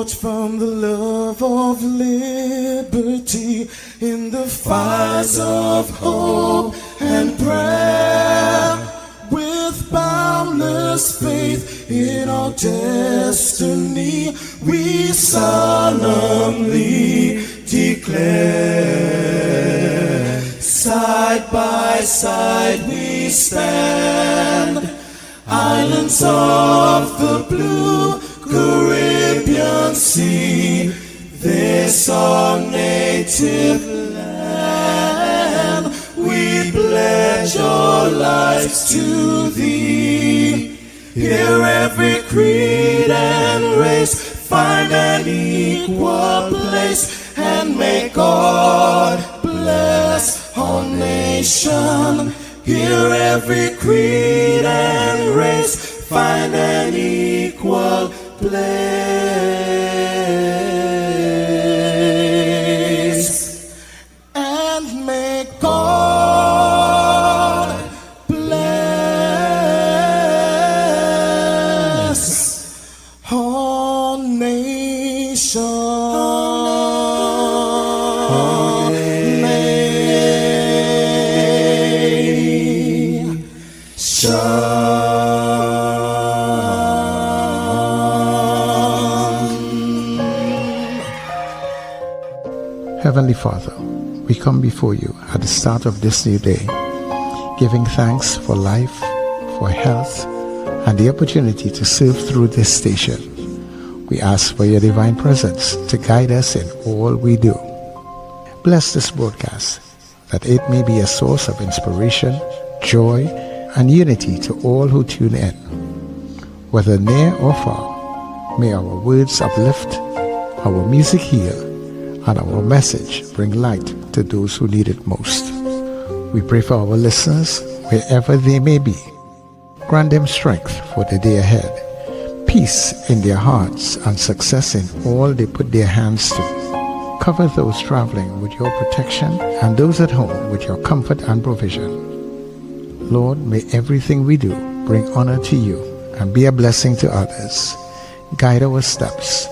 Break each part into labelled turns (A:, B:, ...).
A: forged from the love of liberty in the fires of hope and prayer. With boundless faith in our destiny, we solemnly declare. Side by side we stand, islands of the blue Caribbean Sea, this our native land. We pledge our lives to thee. Here every creed and race find an equal place, and may God bless our nation. Here every creed and race find an equal place, and may God bless our nation.
B: Heavenly Father, we come before you at the start of this new day, giving thanks for life, for health, and the opportunity to serve through this station. We ask for your divine presence to guide us in all we do. Bless this broadcast, that it may be a source of inspiration, joy, and unity to all who tune in. Whether near or far, may our words uplift, our music heal, and our message bring light to those who need it most. We pray for our listeners, wherever they may be. Grant them strength for the day ahead, peace in their hearts, and success in all they put their hands to. Cover those traveling with your protection, and those at home with your comfort and provision. Lord, may everything we do bring honor to you and be a blessing to others. Guide our steps,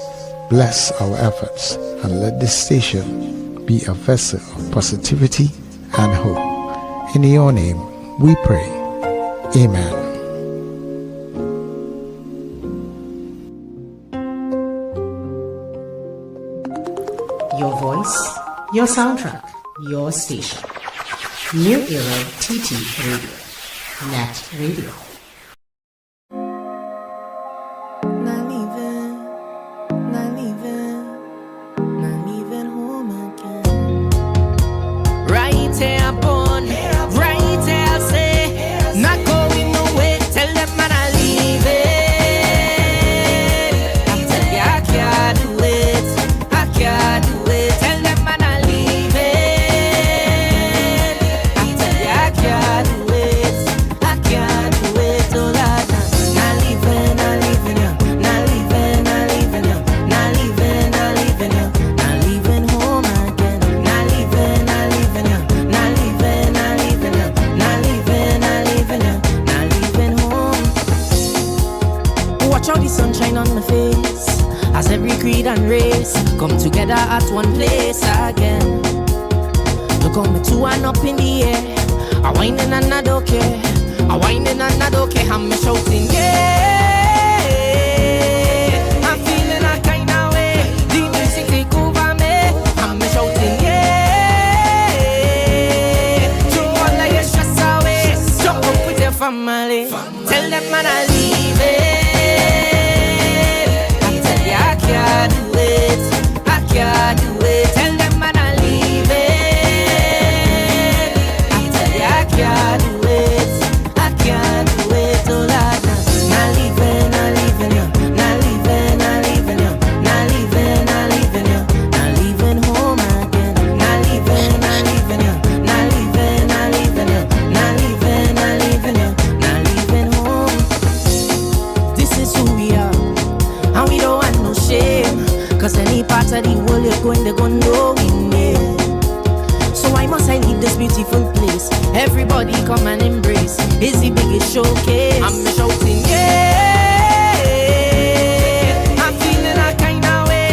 B: bless our efforts, and let this station be a vessel of positivity and hope. In your name we pray. Amen.
C: Your voice, your soundtrack, your station. New Era TT Radio. NETT Radio.
D: Come together at one place again. Look on me two and up in the air. I whining and I don't care. I whining and I don't care. I'm shouting, yeah. I'm feeling a kind of way. The music take over me. I'm shouting, yeah. Throw all of your stress away. Jump up with your family. Tell them man I leave it. I tell you I can't do it. Can't do it. Tell them man I leave it. I tell you I can't do it. I can't do it. Oh Lord, not leaving, not leaving you. Not leaving, not leaving you. Not leaving, not leaving you. Not leaving home again. Not leaving, not leaving you. Not leaving, not leaving you. Not leaving, not leaving you. Not leaving home. This is who we are, and we don't want no shame. Cause any part of the world you're going, they're gonna know in it. So why must I leave this beautiful place? Everybody come and embrace. It's the biggest showcase. I'm shouting, yeah. I'm feeling a kind of way.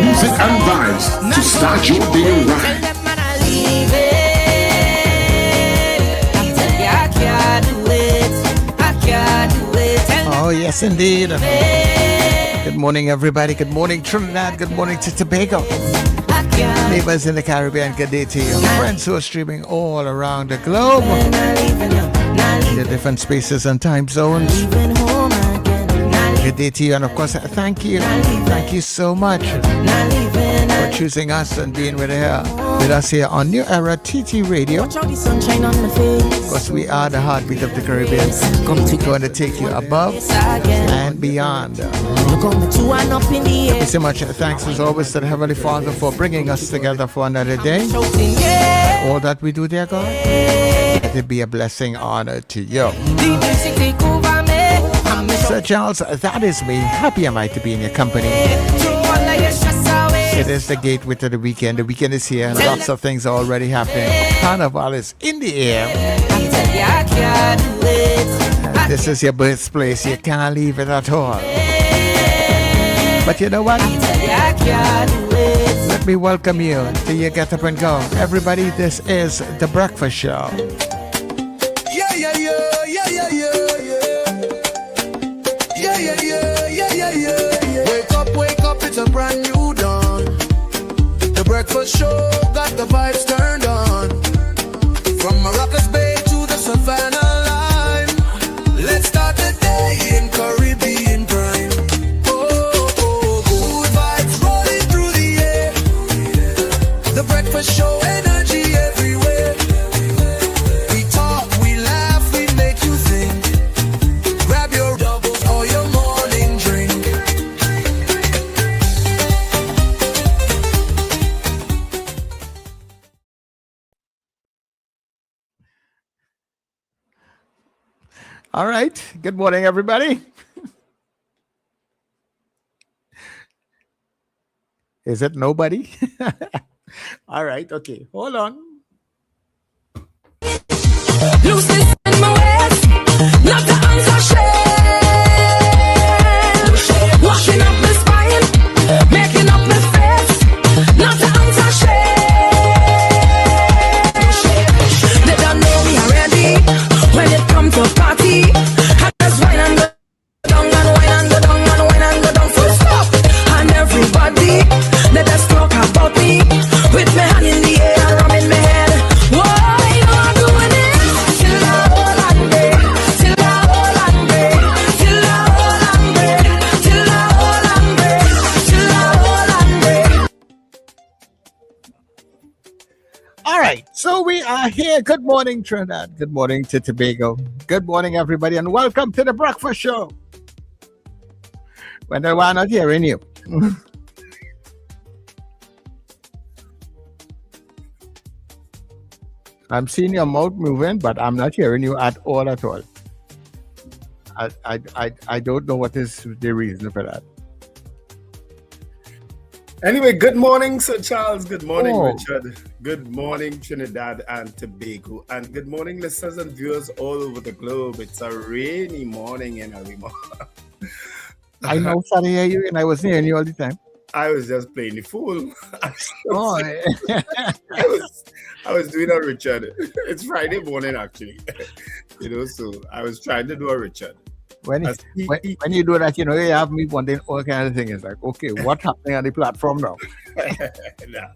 E: music and vibes to start your day
D: Tell
E: right.
D: them man I leave it. I tell you I can't do it. I can't do it. Tell them
B: Oh, yes, indeed. Good morning, everybody. Good morning, Trinidad. Good morning to Tobago.
D: I can't.
B: Neighbors in the Caribbean, good day to you. Friends who are streaming all around the globe,
D: Not leaving you. Not
B: the
D: leaving.
B: different spaces and time zones.
D: Leaving home again. Not
B: Good day to you, and of course, thank you. Thank you so much
D: leaving.
B: for choosing us and being with us here on New Era TT Radio.
D: Watch out the sunshine on my face.
B: Because we are the heartbeat of the Caribbean. We're going to take you above and beyond.
D: Look on the two and up in the
B: Thank
D: air.
B: you so much. Thanks as always to the Heavenly Father for bringing us together for another day.
D: Shouting, yeah.
B: All that we do, dear God, let it be a blessing, honor to you.
D: The music take over me. I'm
B: Sir Charles, that is me. Happy am I to be in your company.
D: through all of your stress away.
B: It is the gateway to the weekend. The weekend is here. Lots of things are already happening. Carnival is in the air.
D: I tell you I can't do it.
B: This is your birthplace. You can't leave it at all. But you know what?
D: I tell you I can't do it.
B: Let me welcome you till you get up and go. Everybody, this is The Breakfast Show.
A: Yeah, yeah, yeah, yeah, yeah, yeah, yeah. Yeah, yeah, yeah, yeah, yeah, yeah. Wake up, it's a brand new dawn. The breakfast show got the vibes turned on. From Maracas Bay to the Savannah line. Let's start the day in Caribbean prime. Oh, oh, good vibes rolling through the air. The breakfast show energy everywhere. We talk, we laugh, we make you think. Grab your doubles or your morning drink.
B: All right. Good morning, everybody. Is it nobody? All right. Okay. Hold on.
D: Loose in my waist, not the answer shade. Washing up my spine, making up my face, not the answer shade. They don't know me already when it comes to party. I just wine and go down and wine and go down and wine and go down full stop. And everybody, they just talk about me with my hand in the air and rubbing my head. Whoa, you know I'm doing it. Till I hold on, babe. Till I hold on, babe. Till I hold on, babe. Till I hold on, babe. Till I hold on, babe.
B: All right. So we are here. Good morning, Trinidad. Good morning to Tobago. Good morning, everybody, and welcome to The Breakfast Show. When we're not hearing you. I'm seeing your mouth moving, but I'm not hearing you at all. I don't know what is the reason for that.
F: Anyway, good morning, Sir Charles. Good morning,
B: Oh.
F: Richard. Good morning, Trinidad and Tobago. And good morning, listeners and viewers all over the globe. It's a rainy morning in Arima.
B: I know, sorry, hear you, and I was hearing you all the time.
F: I was just playing the fool.
B: Oh,
F: I was doing a Richard. It's Friday morning, actually. So I was trying to do a Richard.
B: when you do that, you have me wondering all kind of things. It's like, okay, what's happening on the platform now?
F: Nah,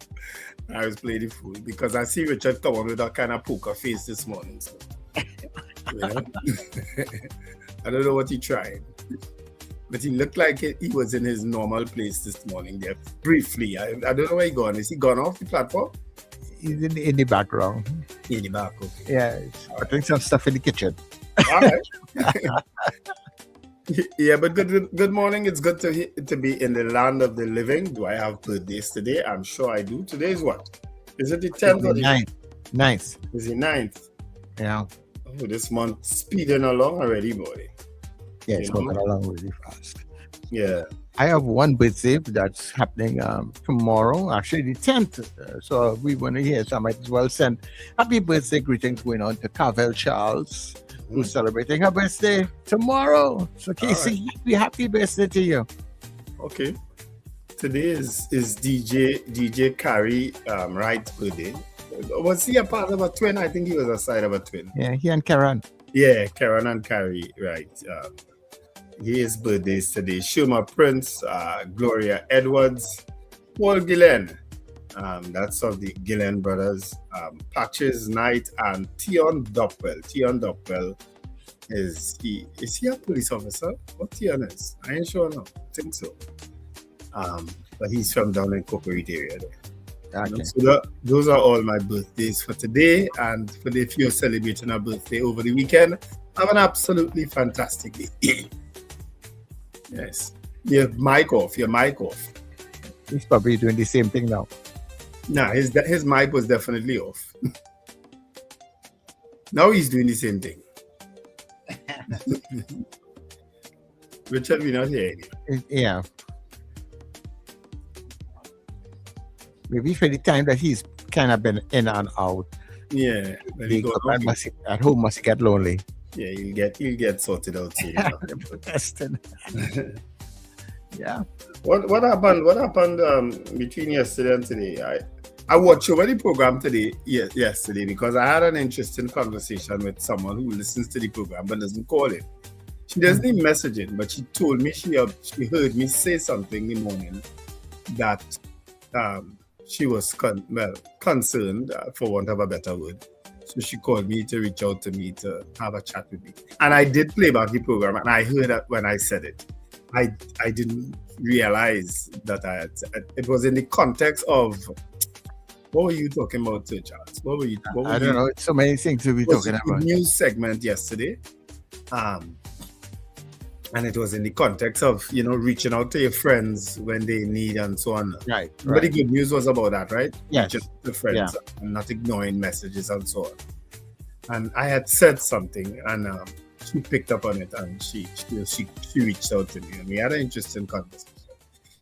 F: I was playing the fool because I see Richard come on with that kind of poker face this morning. So, I don't know what he tried, but he looked like he was in his normal place this morning there briefly. I don't know where he gone. Is he gone off the platform?
B: He's in the background.
F: In the back, okay.
B: Yeah, he's putting some stuff in the kitchen.
F: All right. Yeah, but good morning. It's good to be in the land of the living. Do I have birthdays today? I'm sure I do. Today is what? Is it the 10th or the 9th?
B: 9th.
F: Is it 9th?
B: Yeah.
F: Oh, this month speeding along already, boy.
B: Yeah, it's
F: You know?
B: moving along really fast.
F: Yeah.
B: I have one birthday that's happening tomorrow, actually the 10th. So we want to hear, so I might as well send happy birthday greetings going on to Carvel Charles, who's celebrating her birthday tomorrow. So Casey, happy birthday to you.
F: Okay. Today is DJ Carrie Wright's birthday. Was he a part of a twin? I think he was a side of a twin.
B: Yeah, he and Karen.
F: Yeah, Karen and Carrie Wright. His birthdays today. Shuma Prince, Gloria Edwards, Paul Gillen. That's of the Gillen brothers. Patches Knight and Tion Doppel. Tion Doppel is he a police officer? What Tion is? I ain't sure now. I think so. But he's from down in Corporate area there.
B: Okay.
F: So those are all my birthdays for today. And for the if you're celebrating a birthday over the weekend, have an absolutely fantastic day. Yes. Your mic off.
B: He's probably doing the same thing now.
F: Nah, his mic was definitely off. Now he's doing the same thing. Richard, we're not hearing you.
B: Yeah. Maybe for the time that he's kind of been in and out.
F: Yeah.
B: He at home must get lonely.
F: Yeah, he'll get sorted out soon.
B: Protesting. Yeah.
F: What happened between yesterday and today? I watched over the program yesterday because I had an interesting conversation with someone who listens to the program but doesn't call it. She doesn't even message it, but she told me she heard me say something in the morning that she was concerned, for want of a better word. So she called me to reach out to me to have a chat with me. And I did play back the program, and I heard that when I said it. I didn't realize that it was in the context of, what were you talking about, Sir Charles?
B: I don't know. So many things to be talking about.
F: News segment yesterday. And it was in the context of, reaching out to your friends when they need and so on.
B: Right.
F: But the good news was about that, right?
B: Yes.
F: Just the friends and not ignoring messages and so on. And I had said something and she picked up on it and she reached out to me and we had an interesting conversation.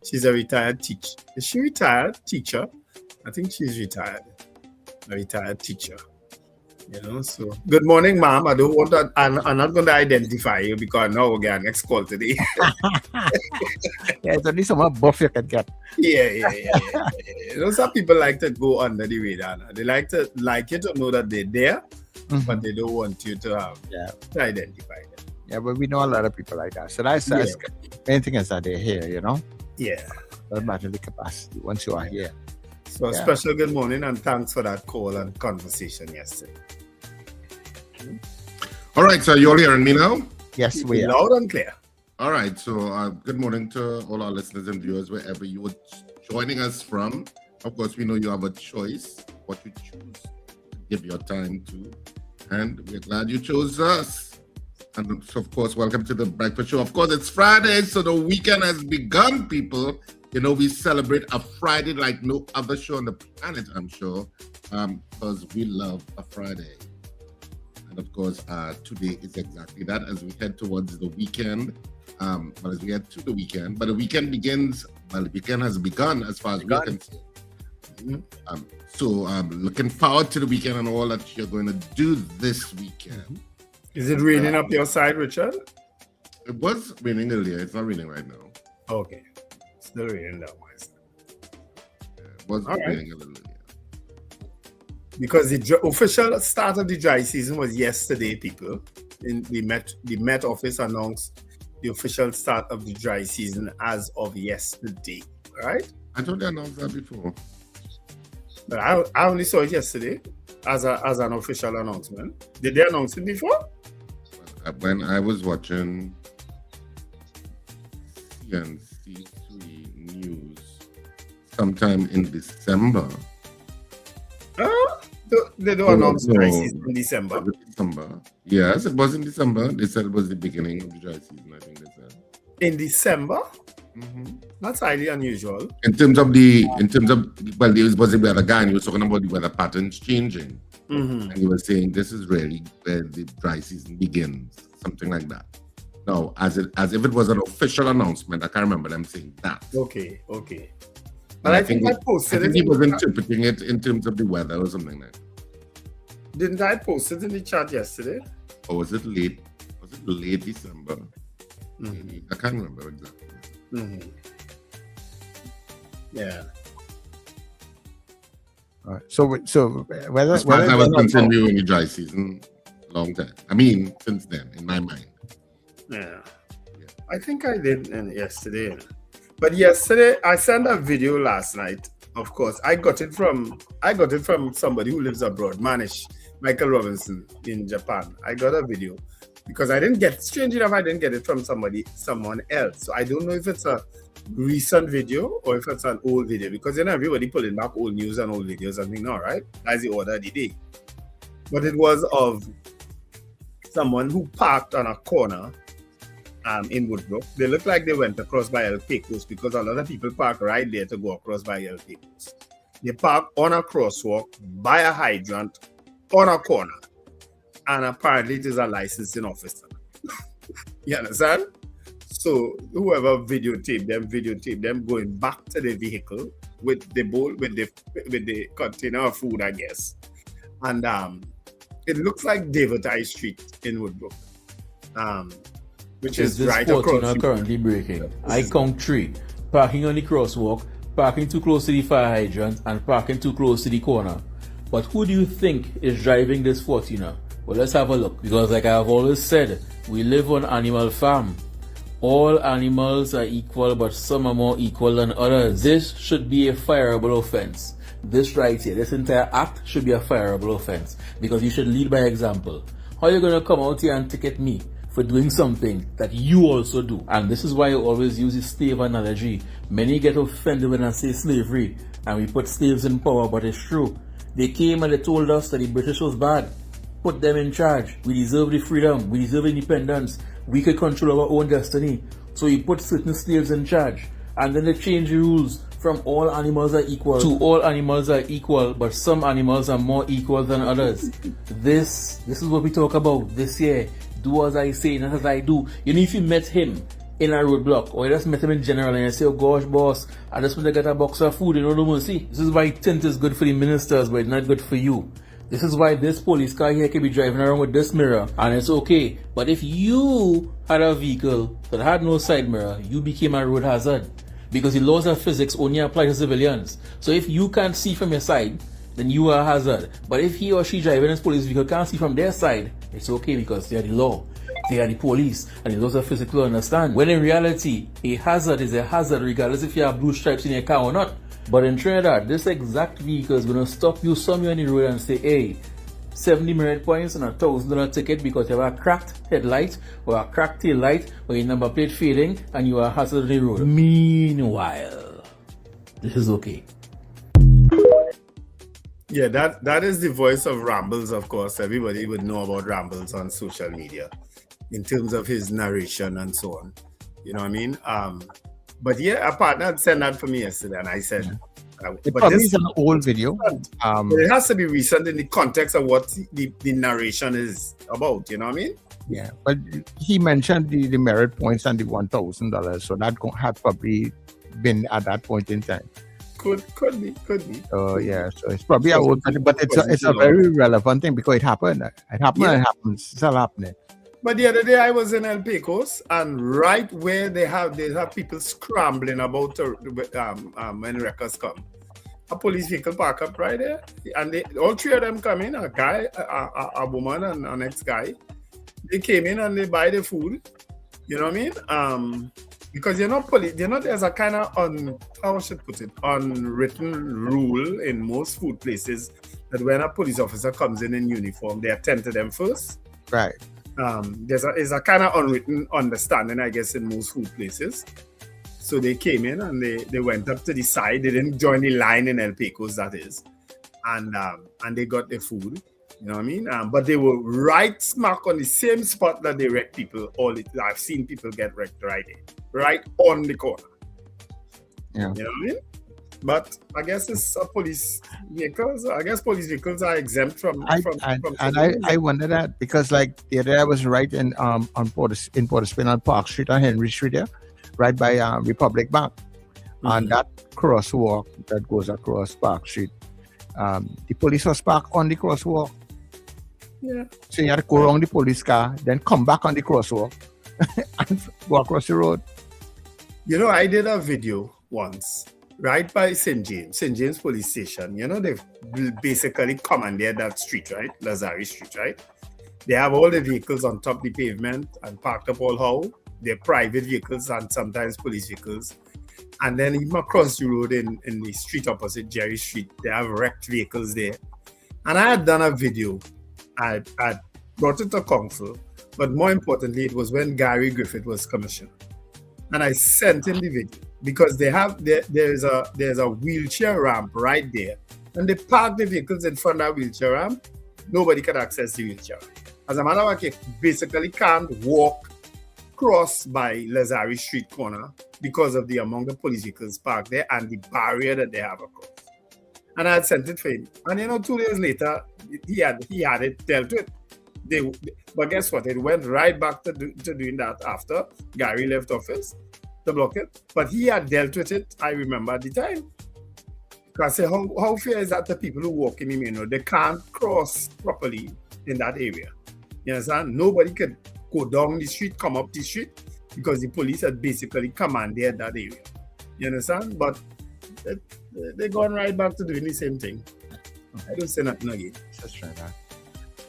F: She's a retired teacher. Is she retired? Teacher? I think she's retired. A retired teacher. So good morning, ma'am. I don't want to, I'm not going to identify you because now we're getting next call today.
B: Yeah, it's only someone buff you can get.
F: Yeah. Some people like to go under the radar. They like you to know that they're there, but they don't want you to to identify them.
B: Yeah, but we know a lot of people like that. So that's main thing is that they're here,
F: Yeah.
B: Doesn't matter the capacity once you are here.
F: So a special good morning and thanks for that call and conversation yesterday.
E: All right, so you're hearing me now?
B: Yes, we are.
F: Loud and clear.
E: All right, so good morning to all our listeners and viewers wherever you are joining us from. Of course, we know you have a choice what you choose to give your time to, and we're glad you chose us. And so, of course, welcome to the Breakfast Show. Of course, it's Friday, so the weekend has begun, people. We celebrate a Friday like no other show on the planet, I'm sure, because we love a Friday. And of course, today is exactly that as we head towards the weekend. But as we head to the weekend, but the weekend begins, well, the weekend has begun as far as we're concerned. So looking forward to the weekend and all that you're going to do this weekend.
F: Is it raining up your side, Richard?
E: It was raining earlier. It's not raining right now.
F: Okay. Still raining that way.
E: It was raining a little earlier.
F: Because the official start of the dry season was yesterday, people. The Met office announced the official start of the dry season as of yesterday, right?
E: I thought they announced that before.
F: But I only saw it yesterday as an official announcement. Did they announce it before?
E: When I was watching CNC3 News sometime in December.
F: They don't announce dry season in December.
E: Yes, it was in December. They said it was the beginning of the dry season, I think they said.
F: In December? That's highly unusual.
E: It was the weather guy and he was talking about the weather patterns changing. And he was saying this is really where the dry season begins, something like that. Now, as if it was an official announcement, I can't remember them saying that.
F: Okay. But I think I posted it.
E: He was interpreting it in terms of the weather or something like that.
F: Didn't I post it in the chat yesterday?
E: Or was it late? Was it late December? I can't remember exactly.
F: Yeah.
B: So whether
E: This might have
B: whether
E: continue in the dry season long time. I mean, since then, in my mind.
F: Yeah. I think I did yesterday. But yesterday I sent a video last night. Of course, I got it from somebody who lives abroad, Michael Robinson in Japan. I got a video because strange enough, I didn't get it from someone else. So I don't know if it's a recent video or if it's an old video, because everybody pulling back old news and old videos and things, all right? That's the order of the day. But it was of someone who parked on a corner in Woodbrook. They look like they went across by El Pecos, because a lot of people park right there to go across by El Pecos. They park on a crosswalk by a hydrant on a corner, and apparently it is a licensing officer. You understand? So whoever videotaped them going back to the vehicle with the bowl, with the container of food, I guess. And it looks like David I Street in Woodbrook. Which is right across.
G: This currently breaking. I count 3. Parking on the crosswalk, parking too close to the fire hydrant, and parking too close to the corner. But who do you think is driving this Fortuner? Well, let's have a look. Because like I've always said, we live on animal farm. All animals are equal, but some are more equal than others. This should be a fireable offense. This right here, this entire act should be a fireable offense. Because you should lead by example. How are you going to come out here and ticket me for doing something that you also do? And this is why I always use the slave analogy. Many get offended when I say slavery and we put slaves in power, but it's true. They came and they told us that the British was bad. Put them in charge. We deserve the freedom. We deserve independence. We could control our own destiny. So we put certain slaves in charge. And then they change the rules from all animals are equal to all animals are equal, but some animals are more equal than others. This is what we talk about this year. Do as I say, not as I do. You know, if you met him in a roadblock, or you just met him in general and you say, oh gosh boss, I just want to get a box of food, you know, don't see. This is why tint is good for the ministers, but it's not good for you. This is why this police car here can be driving around with this mirror and it's okay. But if you had a vehicle that had no side mirror, you became a road hazard. Because the laws of physics only apply to civilians. So if you can't see from your side, then you are a hazard. But if he or she driving his police vehicle can't see from their side, it's okay because they are the law. They are the police, and the laws of physics will understand. When in reality, a hazard is a hazard regardless if you have blue stripes in your car or not. But in Trinidad, this exact vehicle is going to stop you somewhere on the road and say, hey, 70 merit points and a $1,000 ticket because you have a cracked headlight or a cracked tail light or your number plate fading and you are a hazard on the road. Meanwhile, this is okay.
F: Yeah, that is the voice of Rambles, of course. Everybody would know about Rambles on social media in terms of his narration and so on. You know what I mean? But yeah, a partner had sent that for me yesterday and I said,
B: it probably is an old video.
F: It has to be recent in the context of what the narration is about, you know what I mean?
B: Yeah, but he mentioned the merit points and the $1,000, so that had probably been at that point in time.
F: Could be.
B: Yeah, so it's probably an old, but it's a very relevant thing because it happened. It happened and it happens. It's still happening.
F: But the other day I was in El Pecos, and right where they have people scrambling about when wreckers come. A police vehicle park up right there, and all 3 of them come in, a guy, a woman, and an ex-guy. They came in and they buy the food. You know what I mean? Because there's a kind of how I should put it, unwritten rule in most food places that when a police officer comes in uniform, they attend to them first.
B: Right.
F: There's a kind of unwritten understanding, I guess, in most food places. So they came in and they went up to the side. They didn't join the line in El Pecos, that is, and they got their food. You know what I mean? But they were right smack on the same spot that they wreck people. I've seen people get wrecked right on the corner.
B: Yeah.
F: You know what I mean? But I guess it's a police vehicles. I guess police vehicles are exempt from.
B: I wonder that because like the other day I was right in Port of Spain on Park Street on Henry Street there, right by Republic Bank, and that crosswalk that goes across Park Street. The police was parked on the crosswalk.
F: Yeah.
B: So you had to go around the police car, then come back on the crosswalk and go across the road.
F: You know, I did a video once right by St. James Police Station. You know, they've basically commandeered that street, right? Lazari Street, right? They have all the vehicles on top of the pavement and parked up all how. They're private vehicles and sometimes police vehicles. And then even across the road in the street opposite Jerry Street, they have wrecked vehicles there. And I had done a video. I brought it to council, but more importantly, it was when Gary Griffith was commissioner. And I sent him the video because there's a wheelchair ramp right there. And they park the vehicles in front of that wheelchair ramp. Nobody can access the wheelchair. As a matter of fact, you basically can't walk cross by Lazari Street corner because of the amount of police vehicles parked there and the barrier that they have across. And I had sent it for him. And 2 days later, he had it dealt with. But guess what? It went right back to doing that after Gary left office to block it. But he had dealt with it, I remember at the time. Because I say, how fair is that to people who walk in the main road? They can't cross properly in that area. You understand? Nobody could go down the street, come up the street, because the police had basically commandeered that area. You understand? But they're going right back to doing the same thing. I don't say nothing again.
B: Let's try that.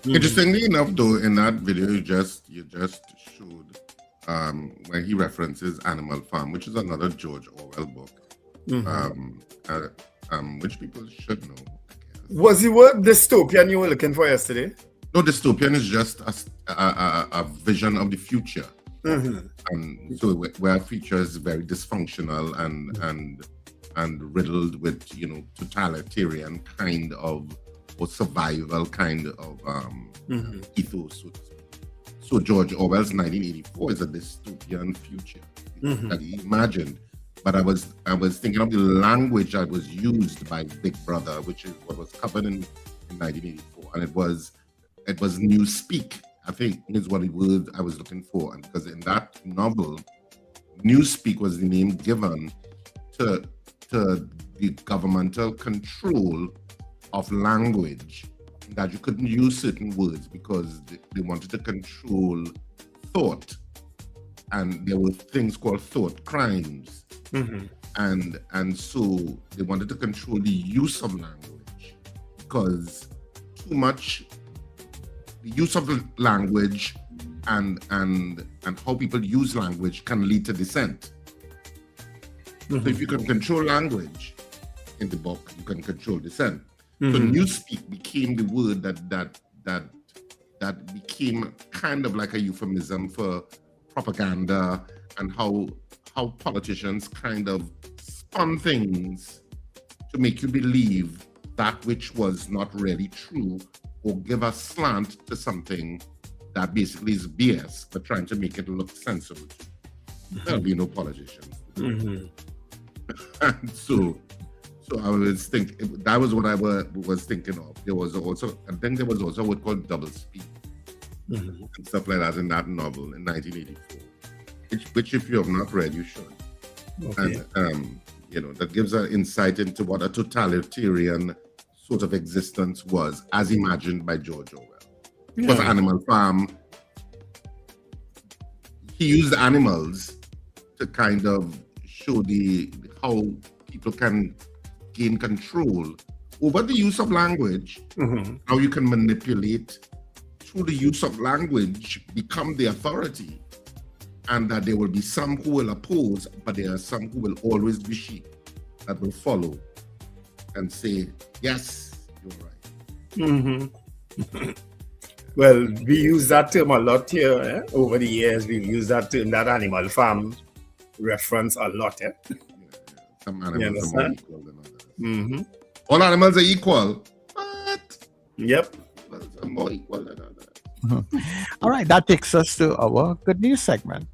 E: Interestingly enough, though, in that video you just showed when he references Animal Farm, which is another George Orwell book, which people should know.
F: Was the word dystopian you were looking for yesterday?
E: No, dystopian is just a vision of the future, and so where future is very dysfunctional and riddled with totalitarian kind of or survival kind of ethos. So George Orwell's 1984 is a dystopian future that he imagined. But I was thinking of the language that was used by Big Brother, which is what was covered in 1984, and it was newspeak, I think is what the word I was looking for. And because in that novel, newspeak was the name given to the governmental control of language, that you couldn't use certain words because they wanted to control thought. And there were things called thought crimes. And so they wanted to control the use of language because too much the use of the language and how people use language can lead to dissent. So if you can control language in the book, you can control dissent. So newspeak became the word that became kind of like a euphemism for propaganda and how politicians kind of spun things to make you believe that which was not really true or give a slant to something that basically is BS, but trying to make it look sensible. There'll be no politicians. And so I was thinking, that was what I was thinking of. There was also, I think there was also what called double speak and stuff like that in that novel in 1984, which if you have not read, you should. Okay. And that gives an insight into what a totalitarian sort of existence was, as imagined by George Orwell. Because Animal Farm, he used animals to kind of show how people can gain control over the use of language, how you can manipulate through the use of language, become the authority, and that there will be some who will oppose, but there are some who will always be sheep that will follow and say, yes, you're right.
F: Well, we use that term a lot here. Over the years, we've used that term, that Animal Farm reference a lot.
E: Some animals are more equal than others. All animals are equal, but some are more equal than others.
B: All right, that takes us to our good news segment.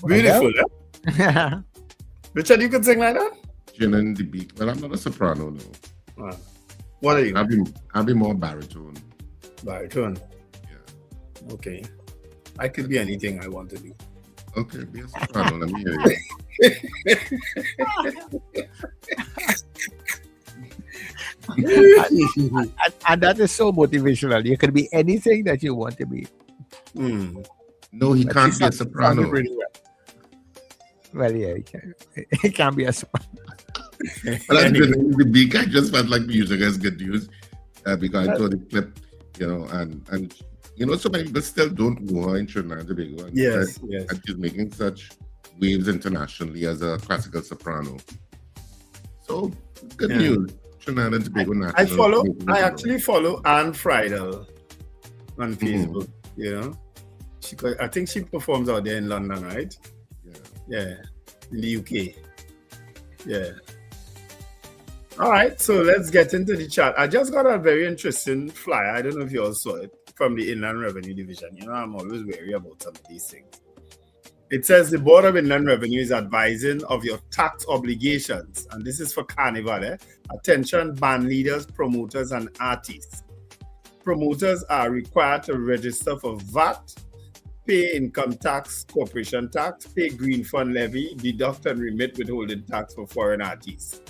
F: Beautiful, eh? Richard, you could sing like that?
E: Gin and the beak. Well, I'm not a soprano, no.
F: What are you?
E: I'll be more baritone.
F: Baritone.
E: Yeah.
F: Okay. I could be anything I want to be.
E: Okay, be a soprano. Let me hear you.
B: And that is so motivational. You can be anything that you want to be.
E: No, he
B: But
E: can't
B: she
E: be a
B: sounded
E: soprano.
B: really well. Well, yeah, he can't be a soprano.
E: But I'm doing the beak. I just felt like music is good news because I saw the clip, and so many people still don't know her in Trinidad and Tobago. And
F: Yes.
E: and she's making such waves internationally as a classical soprano. So good news. Trinidad and Tobago national.
F: I actually follow Anne Friedel on Facebook. I think she performs out there in London, right? Yeah, in the UK. Yeah. All right, so let's get into the chat. I just got a very interesting flyer. I don't know if you all saw it, from the Inland Revenue Division. I'm always wary about some of these things. It says the Board of Inland Revenue is advising of your tax obligations, and this is for Carnival. Attention, band leaders, promoters, and artists. Promoters are required to register for VAT, pay income tax, corporation tax, pay green fund levy, deduct and remit withholding tax for foreign artists.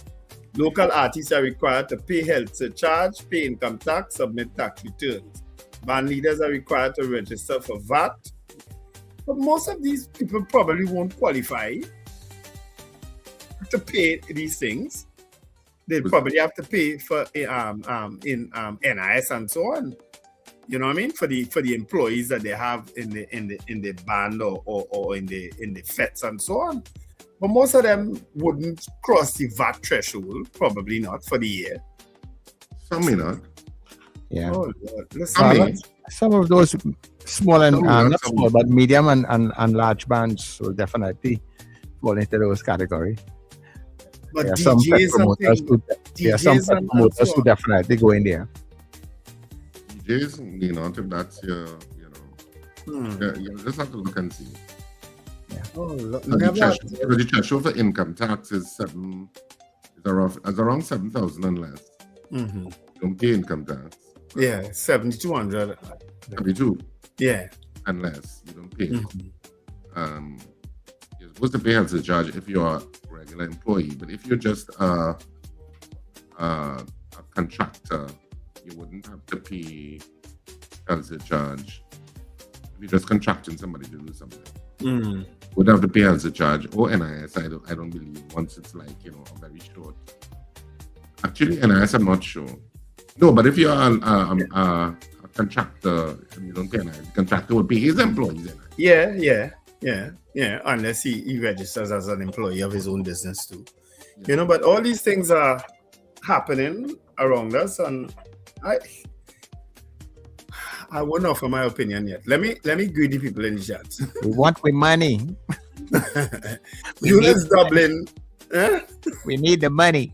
F: Local artists are required to pay health surcharge, pay income tax, submit tax returns. Band leaders are required to register for VAT. But most of these people probably won't qualify to pay these things. They probably have to pay for NIS and so on. You know what I mean? For the employees that they have in the band or in the fets and so on. But most of them wouldn't cross the VAT threshold, probably not for the year.
E: Some may not.
B: Yeah.
F: Oh, Lord.
B: Some of those small and not small, but medium and large bands will definitely fall into those categories.
F: But
B: there are some promoters who definitely go in there.
E: DJs may not, if that's your, you just have to look and see.
B: Yeah.
E: The threshold for income tax is around 7,000 and less.
F: Mm-hmm.
E: You don't pay income tax.
F: Yeah, 7,200.
E: 72.
F: Yeah.
E: And less. You don't pay. Mm-hmm. You're supposed to pay health surcharge if you're a regular employee, but if you're just a contractor, you wouldn't have to pay health surcharge. If you're just contracting somebody to do something, would have to pay health surcharge or NIS. I don't believe once it's like a very short. Actually, NIS I'm not sure. No, but if you're a contractor and you don't pay NIS, the contractor would pay his employees NIS.
F: Yeah. Unless he registers as an employee of his own business too. Yeah. But all these things are happening around us, and I won't offer my opinion yet. Let me greet the people in the chat.
B: We want the money.
F: Eunice Dublin.
B: We need the money.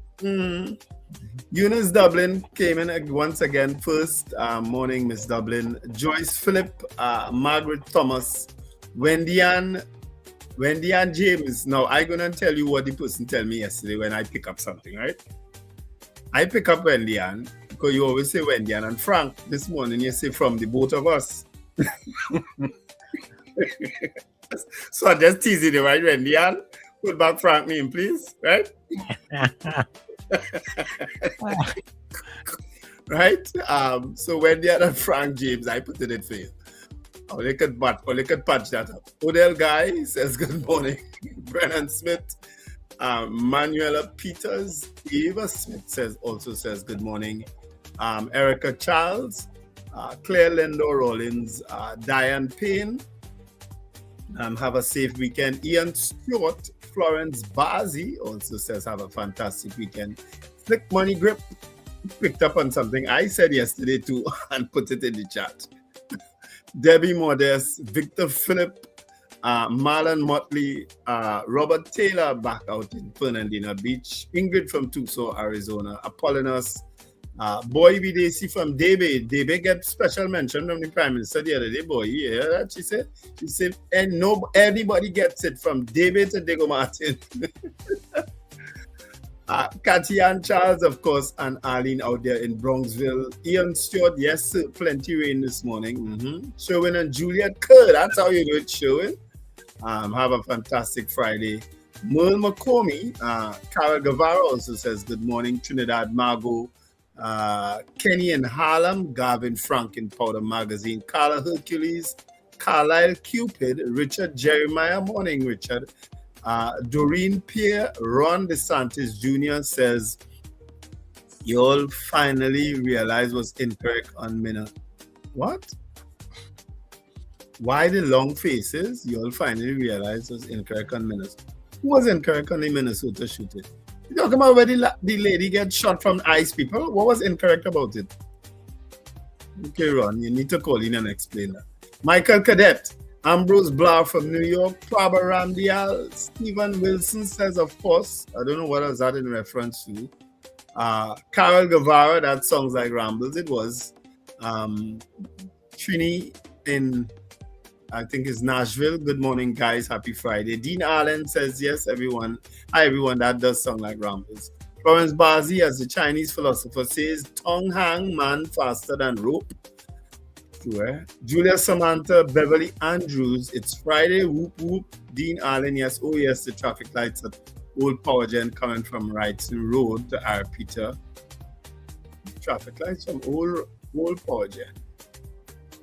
F: Eunice Dublin came in once again. First morning, Miss Dublin. Joyce Phillip, Margaret Thomas, Wendy Ann James. Now, I'm going to tell you what the person told me yesterday when I pick up something, right? I pick up Wendy Ann because you always say Wendy Ann and Frank. This morning you say from the both of us. So I just teasing you, right, Wendy Ann? Put back Frank name, please, right? Right? So Wendy Ann and Frank James, I put it in for you. Or they could patch that up. Odell Guy says good morning. Brennan Smith. Manuela Peters, Eva Smith also says good morning. Erica Charles, Claire Lindo Rollins, Diane Payne. Have a safe weekend. Ian Stewart, Florence Bazi also says have a fantastic weekend. Slick Money Grip picked up on something I said yesterday too and put it in the chat. Debbie Modest, Victor Phillip, Marlon Motley, Robert Taylor back out in Fernandina Beach, Ingrid from Tucson, Arizona, Apollonus, Boy Videsi from Debe. Debe get special mention from the Prime Minister the other day, boy. You hear that? She said, and no, anybody gets it from Debe to Diego Martin. Katia and Charles, of course, and Arlene out there in Bronxville. Ian Stewart, yes, sir, plenty rain this morning. Sherwin and Juliet Kerr, that's how you do it, Sherwin. Have a fantastic Friday. Merle McCormy, Carol Guevara also says good morning. Trinidad Margot, Kenny in Harlem, Gavin Frank in Powder Magazine, Carla Hercules, Carlisle Cupid, Richard Jeremiah, morning Richard. Doreen Pierre, Ron DeSantis Jr. says, you'll finally realize what's incorrect on Minnesota. What? Why the long faces? You'll finally realize what's incorrect on Minnesota. Who was incorrect on the Minnesota shooting? You talking about where the lady gets shot from ICE people? What was incorrect about it? Okay, Ron, you need to call in and explain that. Michael Cadet, Ambrose Blau from New York, Prabha Ramdial, Stephen Wilson says, of course, I don't know what was that in reference to. Carol Guevara, that sounds like Rambles. It was. Trini in, I think it's Nashville. Good morning, guys. Happy Friday. Dean Allen says, yes, everyone. Hi, everyone. That does sound like Rambles. Florence Bazi, as the Chinese philosopher says, tongue hang man faster than rope. Julia Samantha, Beverly Andrews, it's Friday, whoop whoop. Dean Allen, yes, oh yes, the traffic lights at Old Power Gen coming from Wrightson Road to R. Peter. Traffic lights from Old Power Gen.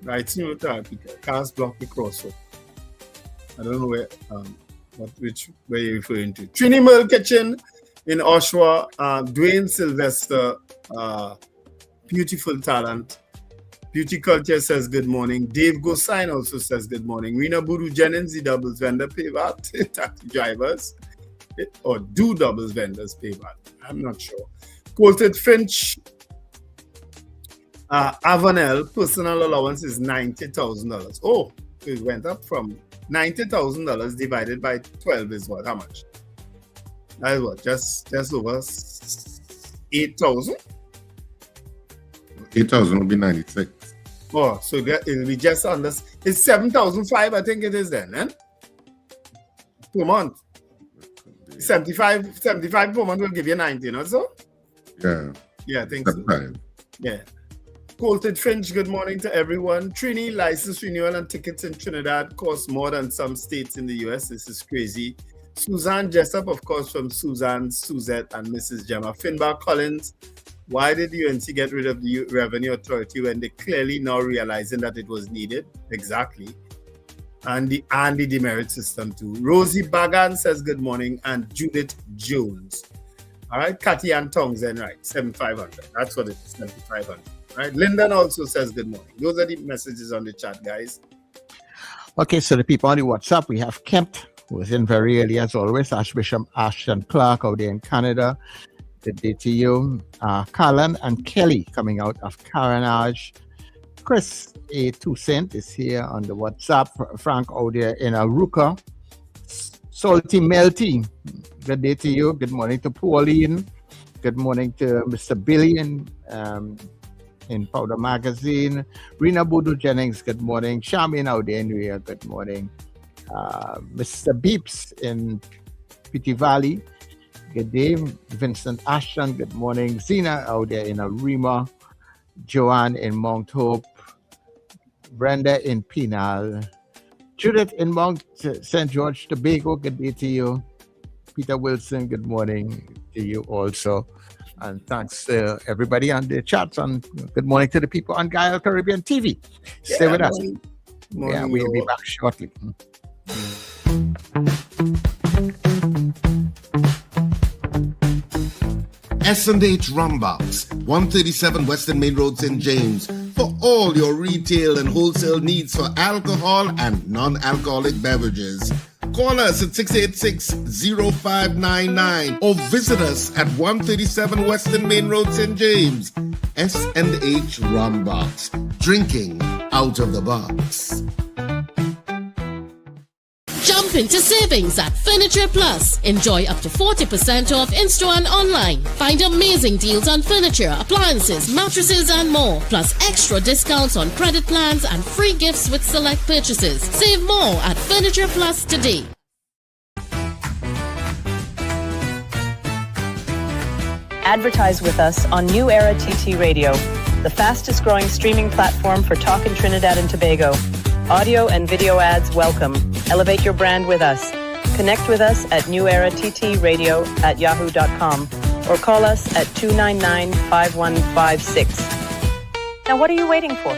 F: Wrightson Road to R. Peter. Cars block the crossroad. I don't know where, where you're referring to. Trini Mill Kitchen in Oshawa, Dwayne Sylvester, beautiful talent. Beauty Culture says good morning. Dave Gosign also says good morning. Rena Buru Jennings, the doubles vendor, pay VAT. Taxi drivers. Or do doubles vendors pay VAT? I'm not sure. Quoted Finch, Avanel, personal allowance is $90,000. Oh, it went up from $90,000 divided by 12 is what? How much? That is what? Just over 8,000?
E: 8,000 will be 96.
F: Oh, so it'll be just under. It's 7,500, I think it is then, eh? Per month. 75 per month will give you 90, not so?
E: Yeah.
F: Yeah, I think so. Yeah. Colted Finch, good morning to everyone. Trini, license renewal and tickets in Trinidad cost more than some states in the US. This is crazy. Suzanne Jessup, of course, from Suzanne, Suzette, and Mrs. Gemma. Finbar Collins, why did the UNC get rid of the Revenue Authority when they clearly now realizing that it was needed? Exactly. And the demerit system too. Rosie Bagan says good morning, and Judith Jones. All right, Cathy Ann Townsend, right, 7,500. That's what it is, 7,500. All right, Lyndon also says good morning. Those are the messages on the chat, guys.
B: Okay, so the people on the WhatsApp, we have Kent, who was in very early as always, Archbishop Ashton Clark out there in Canada. Good day to you. Carlin and Kelly coming out of Carenage. Chris A. Toussaint is here on the WhatsApp. Frank out there in Aruka. Salty Melty, good day to you. Good morning to Pauline. Good morning to Mr. Billy in Powder Magazine. Rena Boodoo Jennings, good morning. Charmaine out there in New York, good morning. Mr. Beeps in Pity Valley. Good day. Vincent Ashton, good morning. Zena out there in Arima. Joanne in Mount Hope. Brenda in Penal. Judith in Mount St. George, Tobago, good day to you. Peter Wilson, good morning to you also. And thanks to everybody on the chats. And good morning to the people on Gaia Caribbean TV. Stay with us.
F: Morning,
B: we'll be back shortly.
E: S&H Rumbox, 137 Western Main Road, St. James, for all your retail and wholesale needs for alcohol and non-alcoholic beverages. Call us at 686-0599 or visit us at 137 Western Main Road, St. James. S&H Rumbox, drinking out of the box.
C: Jump
H: into savings at Furniture Plus. Enjoy up to 40% off in-store and online. Find amazing deals on furniture, appliances, mattresses and more. Plus extra discounts on credit plans and free gifts with select purchases. Save more at Furniture Plus today.
I: Advertise with us on New Era TT Radio, the fastest growing streaming platform for talk in Trinidad and Tobago. Audio and video ads welcome. Elevate your brand with us. Connect with us at newerattradio@yahoo.com or call us at 299-5156. Now what are you waiting for?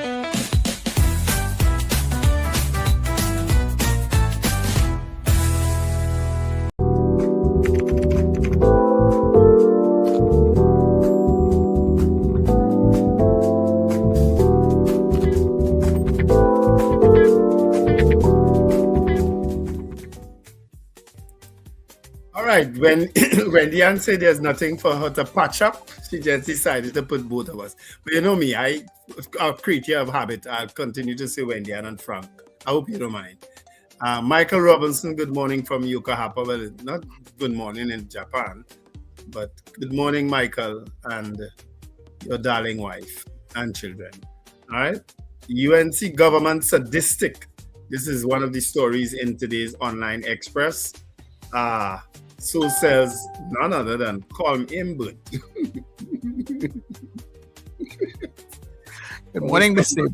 F: When Diane said there's nothing for her to patch up, she just decided to put both of us. But you know me, a creature of habit. I'll continue to say Wendy and Frank. I hope you don't mind. Michael Robinson, good morning from Yokohama. Well, not good morning in Japan, but good morning, Michael, and your darling wife and children. All right. UNC government sadistic. This is one of the stories in today's Online Express. So says none other than Colm Imbud.
B: Good morning, Mr.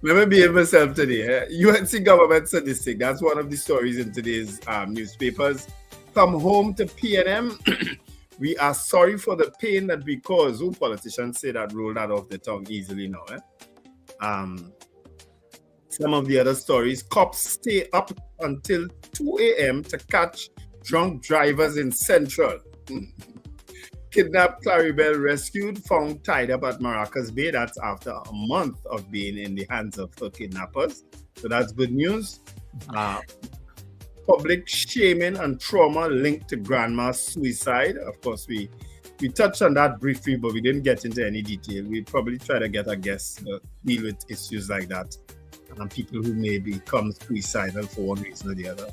F: Let me behave myself today. UNC government sadistic. That's one of the stories in today's newspapers. Come home to PNM. We are sorry for the pain that we cause. Who politicians say that, roll that off the tongue easily now. Some of the other stories. Cops stay up until 2 a.m. to catch drunk drivers in Central. Kidnapped Claribel rescued, found tied up at Maracas Bay. That's after a month of being in the hands of her kidnappers. So that's good news. Public shaming and trauma linked to grandma's suicide. Of course, we touched on that briefly, but we didn't get into any detail. We'll probably try to get a guest to deal with issues like that. And people who may become suicidal for one reason or the other.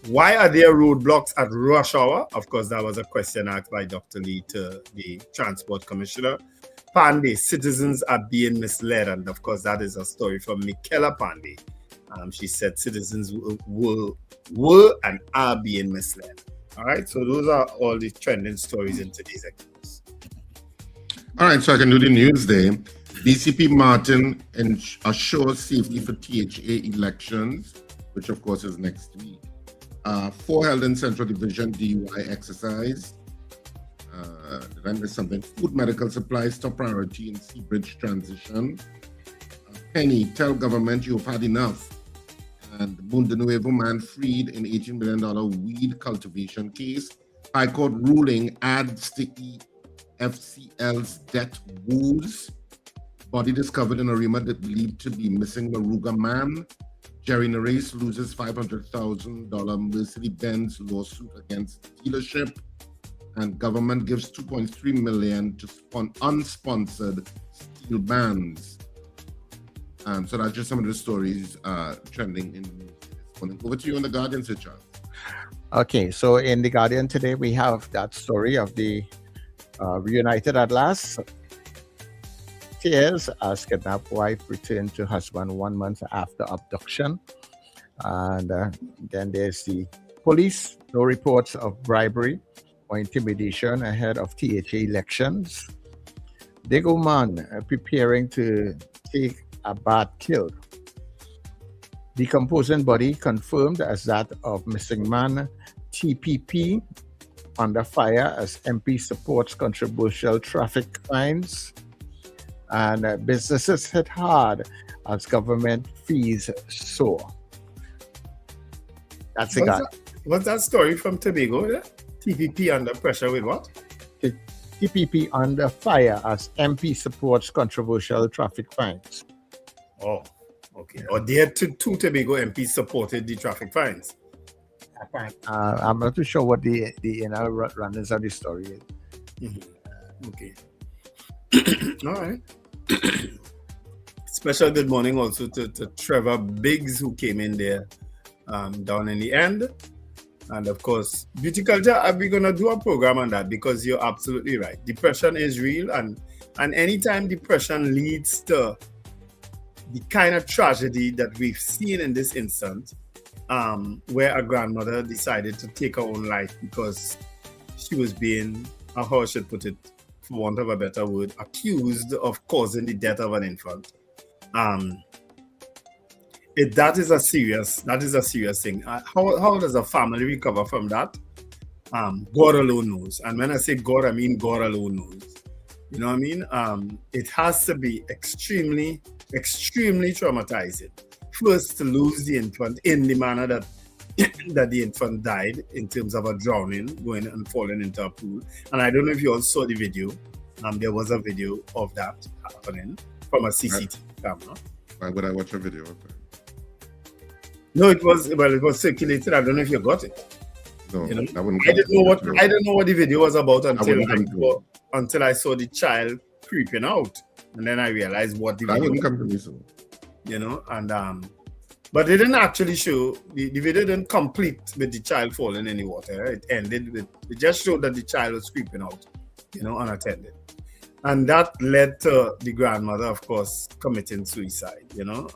F: Why are there roadblocks at rush hour? Of course, that was a question asked by Dr. Lee to the Transport Commissioner. Pandey, citizens are being misled. And of course, that is a story from Michaela Pandey. She said citizens were and are being misled. All right, so those are all the trending stories in today's Express.
E: All right, so I can do the news there. DCP Martin assures safety for THA elections, which of course is next week. 4 held in Central Division DUI exercise. Did I miss something? Food medical supplies top priority in Seabridge transition. Penny, tell government you've had enough. And Bunda Nuevo man freed in $18 million weed cultivation case. High Court ruling adds to EFCL's debt woes. Body discovered in a remote that believed to be missing Maruga man. Jerry Nares loses $500,000 Mercedes-Benz lawsuit against dealership. And government gives $2.3 million to unsponsored steel bands. So that's just some of the stories trending in the news this morning. Over to you on The Guardian, Sir Charles.
B: Okay, so in The Guardian today, we have that story of the reunited at last. Tears as kidnapped wife returned to husband 1 month after abduction. And then there's the police, no reports of bribery or intimidation ahead of THA elections. Dago man preparing to take a bat killed. Decomposing body confirmed as that of missing man. TPP under fire as MP supports controversial traffic fines. And businesses hit hard as government fees soar. That's it.
F: What's that story from Tobago? Yeah? TPP under pressure with what?
B: TPP under fire as MP supports controversial traffic fines.
F: Oh, okay. Or there two Tobago MPs supported the traffic fines.
B: I'm not too sure what the inner runners of the story is.
F: Mm-hmm. Okay. All right. Special good morning also to Trevor Biggs, who came in there down in the end. And of course, beauty culture, we're going to do a program on that because you're absolutely right. Depression is real. And anytime depression leads to the kind of tragedy that we've seen in this instance, where a grandmother decided to take her own life because she was being, how I should put it, for want of a better word, accused of causing the death of an infant. That is a serious thing. How does a family recover from that? God alone knows. And when I say God, I mean God alone knows. You know what I mean? It has to be extremely, extremely traumatizing. First, to lose the infant in the manner that that the infant died, in terms of a drowning, going and falling into a pool. And I don't know if you all saw the video. There was a video of that happening from a CCTV camera.
E: Why would I watch a video of that?
F: No, it was circulated. I don't know if you got it.
E: No,
F: you know?
E: I
F: didn't know what the video was about until I saw the child creeping out, and then I realized what the video.
E: Wouldn't come to me so.
F: You know, and but they didn't actually show the video didn't complete with the child falling in the water. It ended with it just showed that the child was creeping out, you know, unattended, and that led to the grandmother, of course, committing suicide. You know,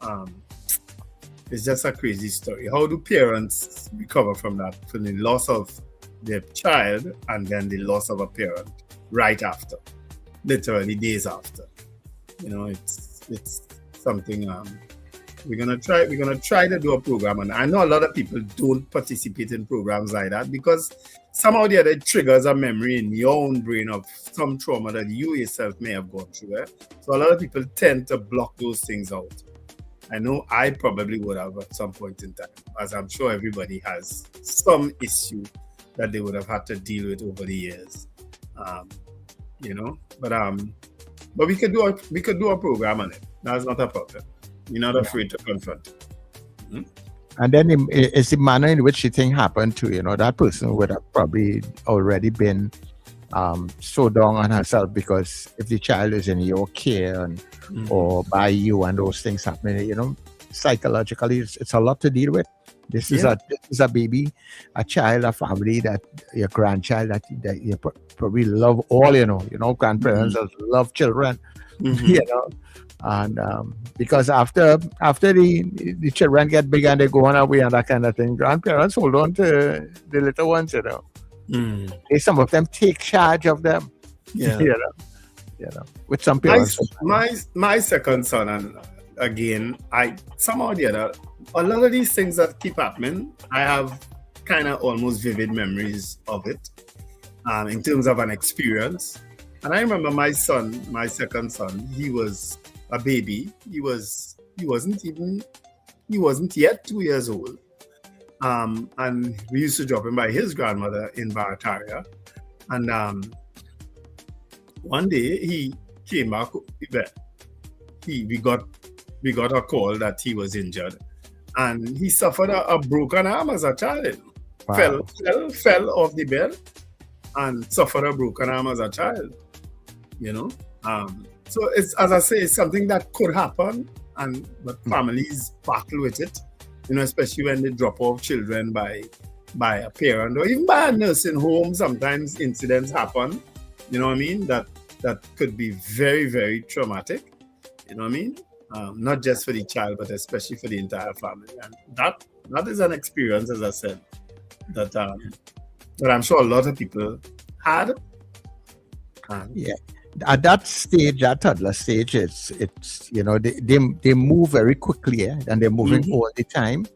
F: it's just a crazy story. How do parents recover from that, from the loss of their child and then the loss of a parent right after, literally days after? You know, it's something. We're gonna try to do a program, and I know a lot of people don't participate in programs like that because somehow or the other it triggers a memory in your own brain of some trauma that you yourself may have gone through. So a lot of people tend to block those things out. I know I probably would have at some point in time, as I'm sure everybody has some issue that they would have had to deal with over the years. You know, but we could do a program on it. That's not a problem. You're not afraid to confront it. Mm-hmm.
B: And then it's the manner in which the thing happened to, you know, that person would have probably already been so down on herself, because if the child is in your care and or by you and those things happening, you know, psychologically it's a lot to deal with. This is a baby, a child, a family, that your grandchild that you probably love all, you know, grandparents love children, you know. And because after the children get big and they go on away and that kind of thing, grandparents hold on to the little ones, you know. Some of them take charge of them, you know, with some parents.
F: My second son, and again, I somehow or the other, a lot of these things that keep happening, I have kind of almost vivid memories of it, in terms of an experience. And I remember my second son, he was a baby. He wasn't yet 2 years old. And we used to drop him by his grandmother in Barataria. And one day he came back. We got a call that he was injured, and he suffered a broken arm as a child. Wow. Fell off the bed and suffered a broken arm as a child. You know. So it's, as I say, it's something that could happen, but families battle with it, you know, especially when they drop off children by a parent or even by a nursing home. Sometimes incidents happen, you know what I mean, that could be very, very traumatic, you know what I mean, not just for the child, but especially for the entire family. And that is an experience, as I said, that I'm sure a lot of people had.
B: At that stage, that toddler stage, it's you know, they move very quickly, and they're moving all the time.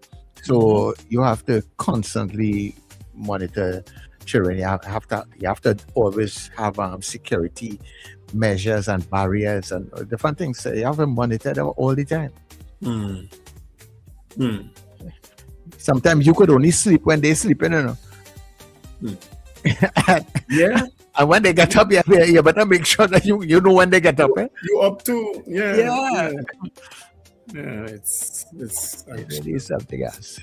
B: So you have to constantly monitor children. You have to always have security measures and barriers and different things. So you have to monitor them all the time. Sometimes you could only sleep when they're sleeping, you know.
F: Yeah.
B: And when they get up, you better make sure that you know when they get up.
F: You up to,
B: yeah.
F: It's
B: really something else.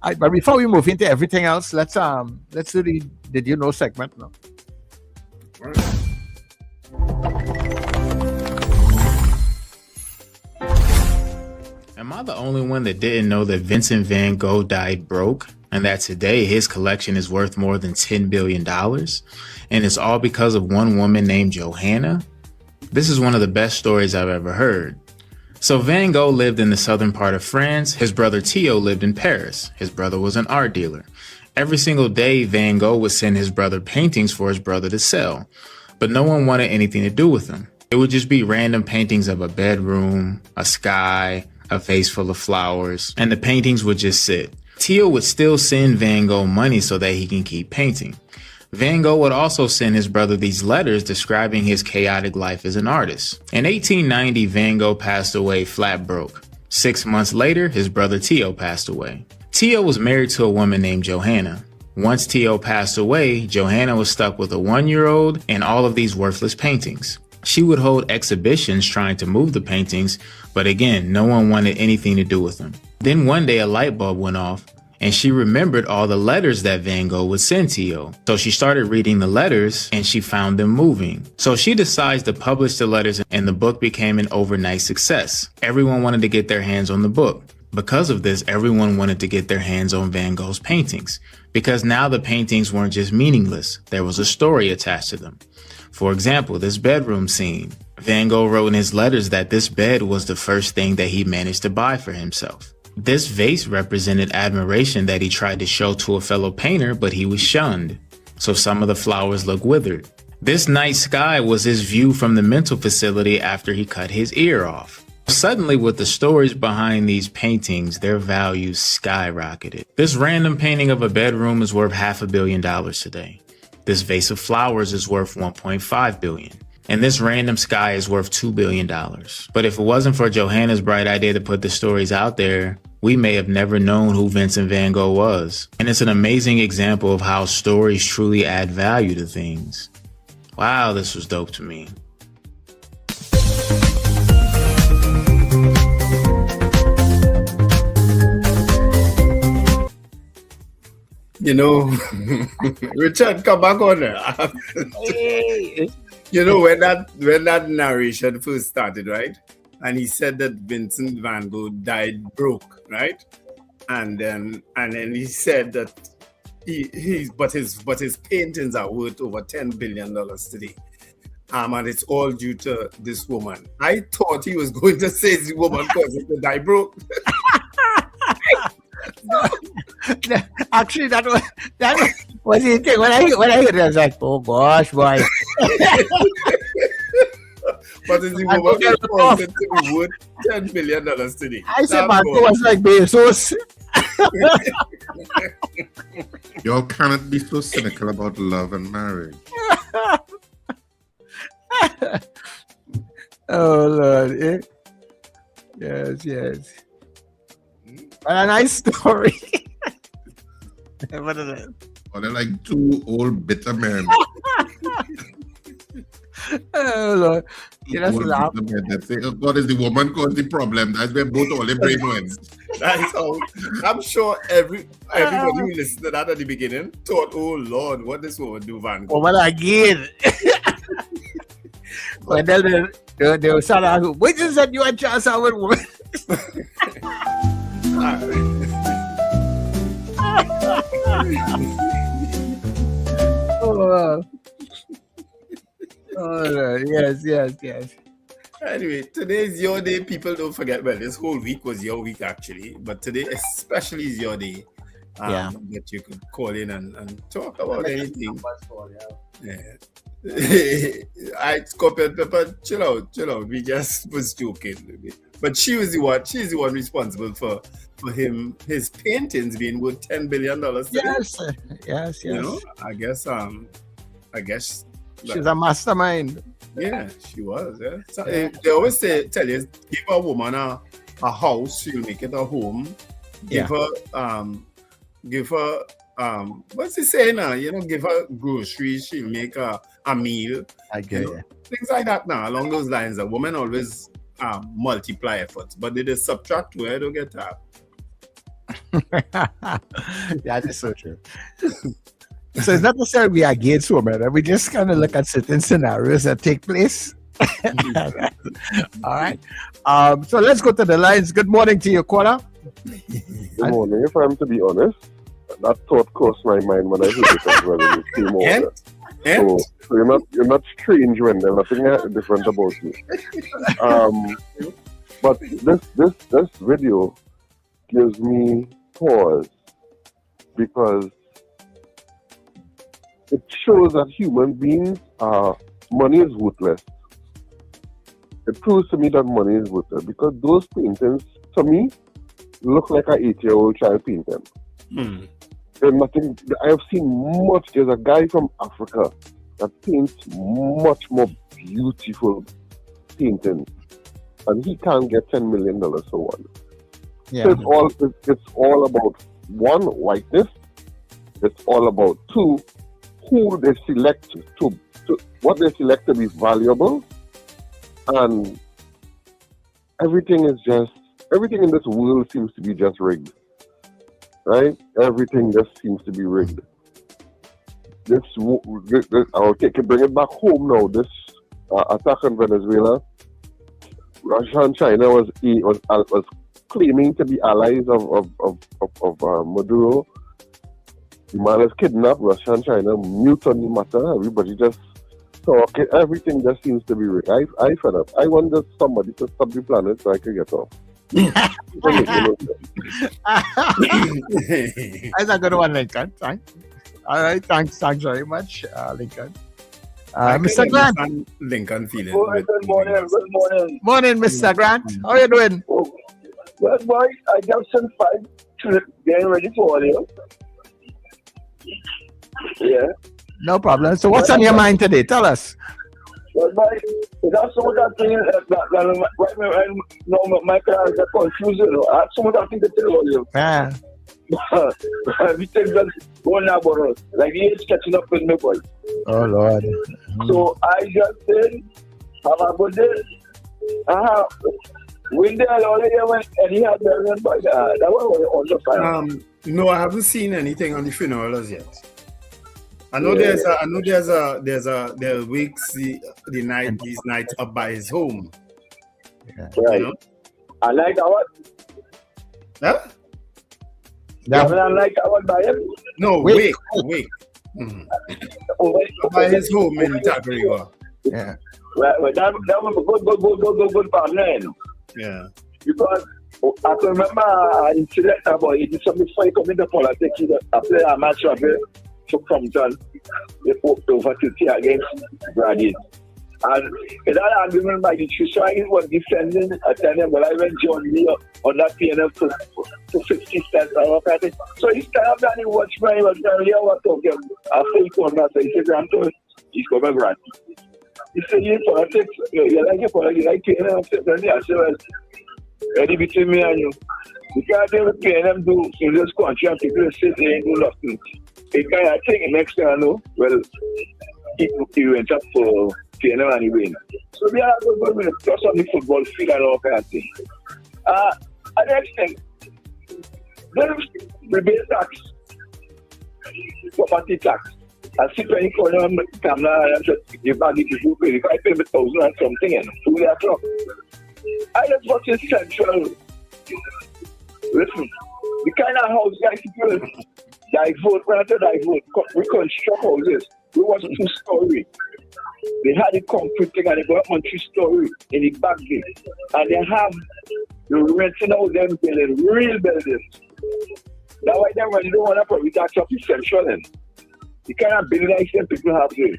B: But before we move into everything else, let's do the Did You Know segment now.
J: Am I the only one that didn't know that Vincent van Gogh died broke and that today his collection is worth more than $10 billion? And it's all because of one woman named Johanna? This is one of the best stories I've ever heard. So Van Gogh lived in the southern part of France. His brother Theo lived in Paris. His brother was an art dealer. Every single day, Van Gogh would send his brother paintings for his brother to sell, but no one wanted anything to do with them. It would just be random paintings of a bedroom, a sky, a vase full of flowers, and the paintings would just sit. Theo would still send Van Gogh money so that he can keep painting. Van Gogh would also send his brother these letters describing his chaotic life as an artist. In 1890, Van Gogh passed away flat broke. 6 months later, his brother Theo passed away. Theo was married to a woman named Johanna. Once Theo passed away, Johanna was stuck with a 1-year-old and all of these worthless paintings. She would hold exhibitions trying to move the paintings, but again, no one wanted anything to do with them. Then one day a light bulb went off, and she remembered all the letters that Van Gogh would send Theo. So she started reading the letters, and she found them moving. So she decides to publish the letters, and the book became an overnight success. Everyone wanted to get their hands on the book. Because of this, everyone wanted to get their hands on Van Gogh's paintings, because now the paintings weren't just meaningless. There was a story attached to them. For example, this bedroom scene. Van Gogh wrote in his letters that this bed was the first thing that he managed to buy for himself. This vase represented admiration that he tried to show to a fellow painter, but he was shunned. So some of the flowers look withered. This night sky was his view from the mental facility after he cut his ear off. Suddenly, with the stories behind these paintings, their values skyrocketed. This random painting of a bedroom is worth $500 million today. This vase of flowers is worth $1.5 billion. And this random sky is worth $2 billion. But if it wasn't for Johanna's bright idea to put the stories out there, we may have never known who Vincent van Gogh was. And it's an amazing example of how stories truly add value to things. Wow, this was dope to me.
F: You know, Richard, come back on there. You know, when that narration first started, right? And he said that Vincent van Gogh died broke, right? And then he said that his paintings are worth over $10 billion today. And it's all due to this woman. I thought he was going to say the woman caused him to die broke.
B: Actually, that was the thing. When I heard it, I was like, oh gosh, boy.
F: But it's the woman that caused it to be worth $10 billion today.
B: I said, man, it was like Bezos.
E: Y'all cannot be so cynical about love and marriage.
B: Oh, Lord. Eh? Yes. A nice story. What is it?
E: Oh, they're like two old bitter men.
B: Oh, Lord. You just laugh.
E: That say, oh God, is the woman caused the problem? That's where both all the brain went.
F: That's how. I'm sure everybody who listened to that at the beginning thought, oh Lord, what this woman do, Van Gogh?
B: Woman again. But then they were saying, which is that you had chance with woman? Yes.
F: Anyway, today is your day. People don't forget. Well, this whole week was your week actually, but today especially is your day. That you could call in and talk about anything. I Scorpion Pepper, chill out. We just was joking. But she's the one responsible for his paintings being worth $10 billion.
B: Yes.
F: You know, I guess
B: she's a mastermind.
F: Yeah, she was. Yeah. So, they always tell you, give a woman a house, she'll make it a home. Give her what's he saying now? You know, give her groceries, she'll make a meal.
B: I get it.
F: Things like that now. Along those lines, a woman always multiply efforts, but they just subtract where I don't get that.
B: That is so true. So it's not necessarily we are against women. We just kind of look at certain scenarios that take place All right. So let's go to the lines. Good morning to you, caller.
K: Good morning. If I'm to be honest, that thought crossed my mind when I heard it as well. It came over. So you're not strange when there's nothing different about you. But this video gives me pause because it shows that human beings money is worthless. It proves to me that money is worthless because those paintings, to me, look like an 8-year-old child painting. There's nothing. I have seen much. There's a guy from Africa that paints much more beautiful paintings, and he can't get $10 million for one.
B: Yeah.
K: So it's all about one, whiteness. It's all about two, who they select to what they select to be valuable, and everything in this world seems to be just rigged. Right? Everything just seems to be rigged. Okay, can bring it back home now. This attack on Venezuela, Russia and China was claiming to be allies of Maduro. The man is kidnapped. Russia and China mute on the matter. Everybody just talk. Everything just seems to be rigged. I fed up. I want somebody to stop the planet so I can get off.
B: That's a good one, Lincoln. Thanks. All right, thanks very much, Lincoln. Mr. Grant.
F: Lincoln feeling.
L: Good morning.
B: Morning, Mr. Grant. How are you doing?
L: Well, boy, I just sent 5 trips getting ready for you. Yeah.
B: No problem. So what's on your mind today? Tell us.
L: Well, boy, that's some of that thing right now my car is confusing. I have some of that thing to tell you.
B: Yeah.
L: Everything just going about us. Like he is catching up with me, boy.
B: Oh, Lord.
L: So I just said, have a good day. When they already went and he had the boy, that one was on the fire.
F: No, I haven't seen anything on the funeral as yet. I know there are weeks these nights up by his home.
B: Yeah.
L: Right.
F: You know?
L: I like that one.
F: Huh?
L: Yeah. I like that one by him.
F: No, wake. By his home in Tabrigo.
B: Yeah.
L: Well, that was a good partner.
F: Yeah.
L: Because I can remember in Trinidad about it. It's something before he come into politics. I played a match of it. To Compton, they fought over to tea against Brady. And in that argument by the Trisha was defending attending, but I went John Lee on that PNF to 50 cents. So he stand up and he watched me, he was telling me what talking. After he called me, he said, Granto, he's coming Grant. He said, you politics, you like your politics, you like PNF. I said, well, ready between me and you. Because they would PNF do in this country and people say they ain't do nothing. I think next thing I know, well, he went up for PNM and he win. So we are going to cross on the football field and all kind of things. The next thing, there's rebate tax, property tax. I see when you call them camera and just give back the people pay. If I pay me 1,000 and something and 2 o'clock. I just watch this central. Listen, the kind of house guys people divert, reconstruct houses. We was 2-story. They had a concrete thing and they got on 3-story in the back gate. And they have the renting out them building, real buildings. That's why then when you don't want to probably tax up the central then. The kind of building that people have there.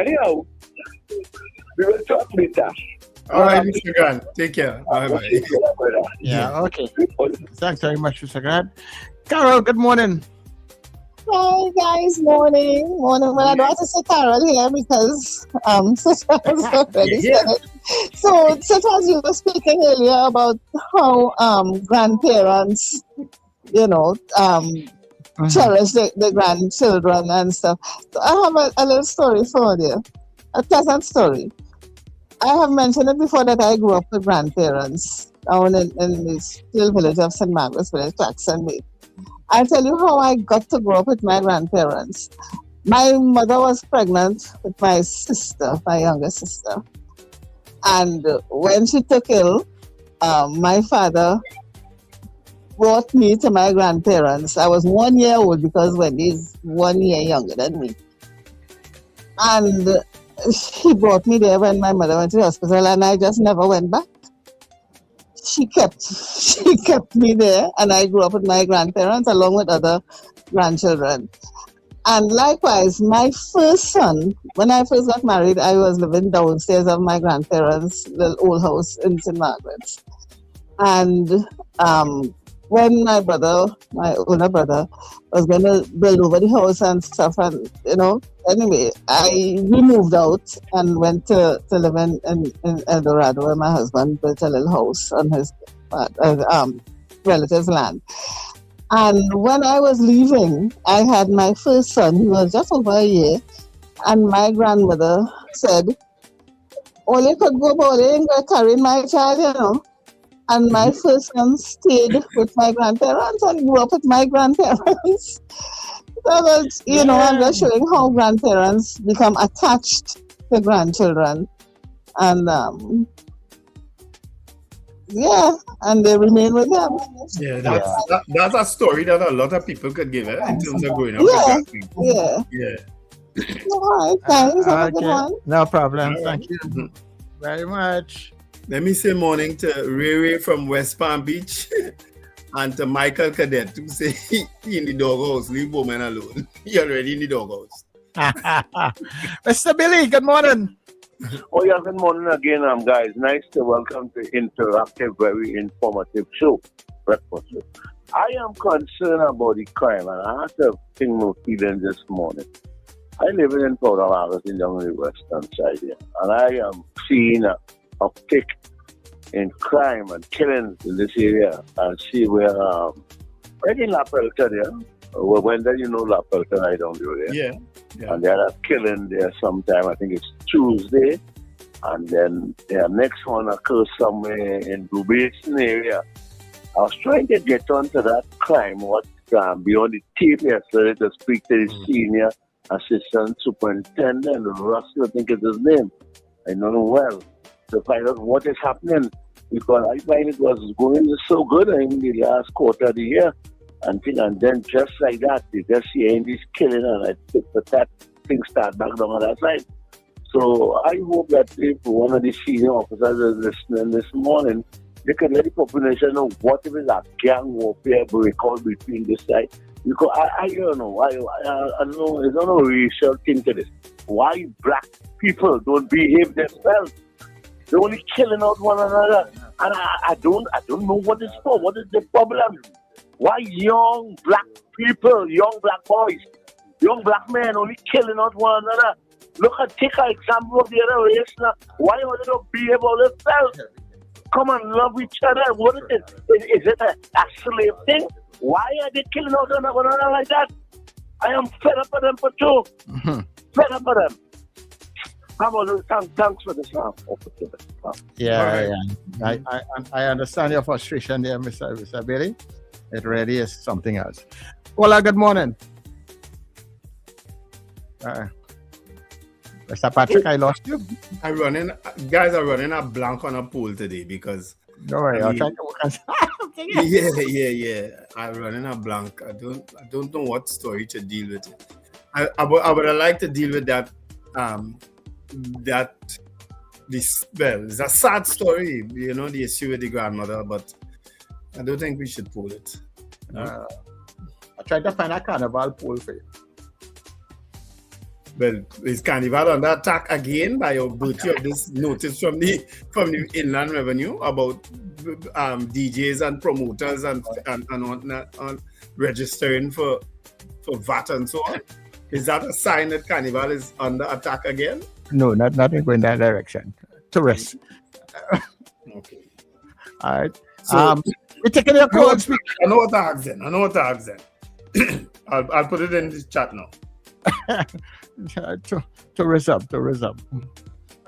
L: Anyhow, we will talk later.
F: All right, Mr. Grant. Take care. Bye-bye.
B: Yeah, okay. Thanks very much, Mr. Grant. Carol, good morning.
M: Hi guys, morning. Well, I don't want to say Carol here because Sister has already said it. So as you were speaking earlier about how grandparents, cherish the grandchildren and stuff. So I have a little story for you, a pleasant story. I have mentioned it before that I grew up with grandparents down in the still village of St. Margaret's Village, Jacksonville. I'll tell you how I got to grow up with my grandparents. My mother was pregnant with my sister, my younger sister. And when she took ill, my father brought me to my grandparents. I was 1 year old because Wendy's 1 year younger than me. And he brought me there when my mother went to the hospital, and I just never went back. She kept me there, and I grew up with my grandparents along with other grandchildren. And likewise, my first son, when I first got married, I was living downstairs of my grandparents' little old house in St. Margaret's. And when my older brother, was going to build over the house and stuff, and anyway, we moved out and went to live in El Dorado, where my husband built a little house on his relative's land. And when I was leaving, I had my first son. He was just over a year, and my grandmother said, "All you could go about it and carry my child, And my first son stayed with my grandparents and grew up with my grandparents. So that, I'm just showing how grandparents become attached to grandchildren. And, and they remain with them.
F: Yeah, that's a story that a lot of people could give in terms of growing up with grandparents.
B: Yeah.
M: All right, thanks. Have a good one.
B: No problem. Thank you very much.
F: Let me say morning to Ray from West Palm Beach and to Michael Cadet who say he in the doghouse, leave woman alone. He already in the doghouse.
B: Mr. Billy, good morning.
L: Oh yeah, good morning again, guys. Nice to welcome to interactive, very informative show, breakfast show. I am concerned about the crime, and I have to think no feeling this morning. I live in Port Harcourt down the western side here, and I am seeing a uptick in crime and killings in this area. And see where right in La Pelta there. When then La Pelta I don't do there.
F: Yeah.
L: And they had a killing there sometime, I think it's Tuesday. And then the next one occurs somewhere in Blue Basin area. I was trying to get onto that crime, what's beyond the tape yesterday to speak to the senior assistant superintendent, Russell, I think is his name. I know him well. To find out what is happening, because I find it was going so good in the last quarter of the year, and then just like that, you just see this killing, and I think that thing start back down on that side. So I hope that if one of the senior officers is listening this morning, they can let the population know what if it's a gang warfare breakout between this side. Because I don't know, I don't know, there's no racial thing to this. Why black people don't behave themselves? They're only killing out one another, and I don't know what it's for. What is the problem? Why young black people, young black boys, young black men only killing out one another? Take an example of the other race now. Why don't they behave all themselves? Come and love each other. What is it? Is it a slave thing? Why are they killing out one another like that? I am fed up with them for two. Fed up with them. Thanks for this opportunity.
B: Yeah. I understand your frustration there, Mr. Billy. It really is something else. Hola, good morning. Mr. Patrick, I lost you.
F: Guys are running a blank on a poll today because.
B: Don't worry, I'll try to work on.
F: Yeah. I'm running a blank. I don't know what story to deal with. I would like to deal with that. It's a sad story, the issue with the grandmother, but I don't think we should pull it.
B: I tried to find a carnival poll for you.
F: Well, is carnival under attack again by virtue of this notice from the Inland Revenue about DJs and promoters and whatnot on registering for VAT and so on? Is that a sign that carnival is under attack again?
B: No, nothing going that direction. Tourists.
F: Okay.
B: All right. So, we're taking your calls.
F: I know what to ask then. I'll put it in this chat now.
B: Tourism. All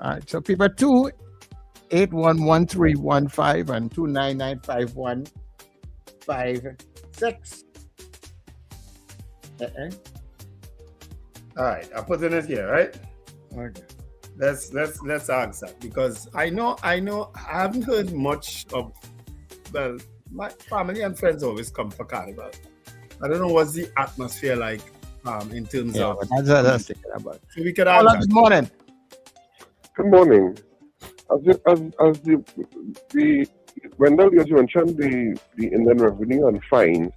B: right. So people 2811315 and 2995156.
F: All right, I'll put it in here, right?
B: Okay.
F: Let's ask that, because I haven't heard much of. Well, my family and friends always come for carnival. I don't know what's the atmosphere like in terms of.
B: That's what I was thinking about.
F: So we could
B: Hola,
F: ask
B: good morning.
K: Good morning. Wendell, you mentioned the Indian revenue and fines.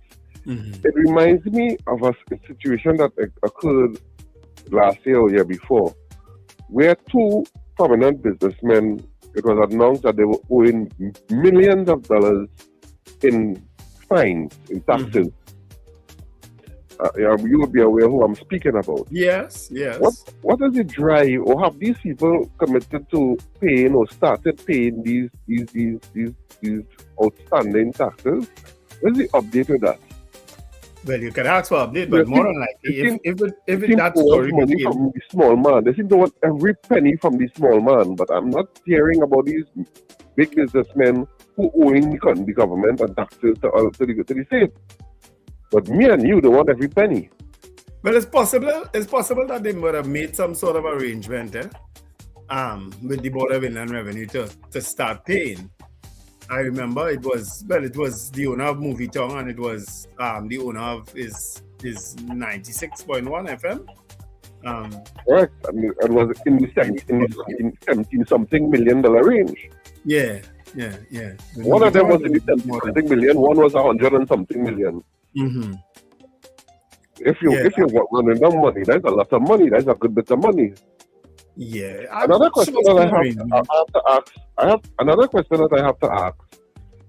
F: Mm-hmm.
K: It reminds me of a situation that occurred last year or year before, where two prominent businessmen, it was announced that they were owing millions of dollars in fines, in taxes. You will be aware who I'm speaking about.
F: Yes.
K: What is the drive, or have these people committed to paying or started paying these outstanding taxes? What's the update with that?
F: Well, you can ask for update, but more than likely, if that
K: story
F: story
K: money
F: became,
K: from the small man, they seem to want every penny from the small man. But I'm not hearing about these big businessmen who owing the government and taxes to the state. But me and you don't want every penny.
F: well, it's possible that they would have made some sort of arrangement with the Board of Inland Revenue to start paying. I remember it was the owner of Movie Town, and it was the owner of is 96.1 FM.
K: Correct. I mean, it was in the 17-something million dollar range.
F: Yeah.
K: One of them was in the 17-something million, one was 100 and something million.
F: Mm-hmm.
K: If you want running down money, that's a lot of money. That's a good bit of money.
F: Yeah.
K: Another question that I have to ask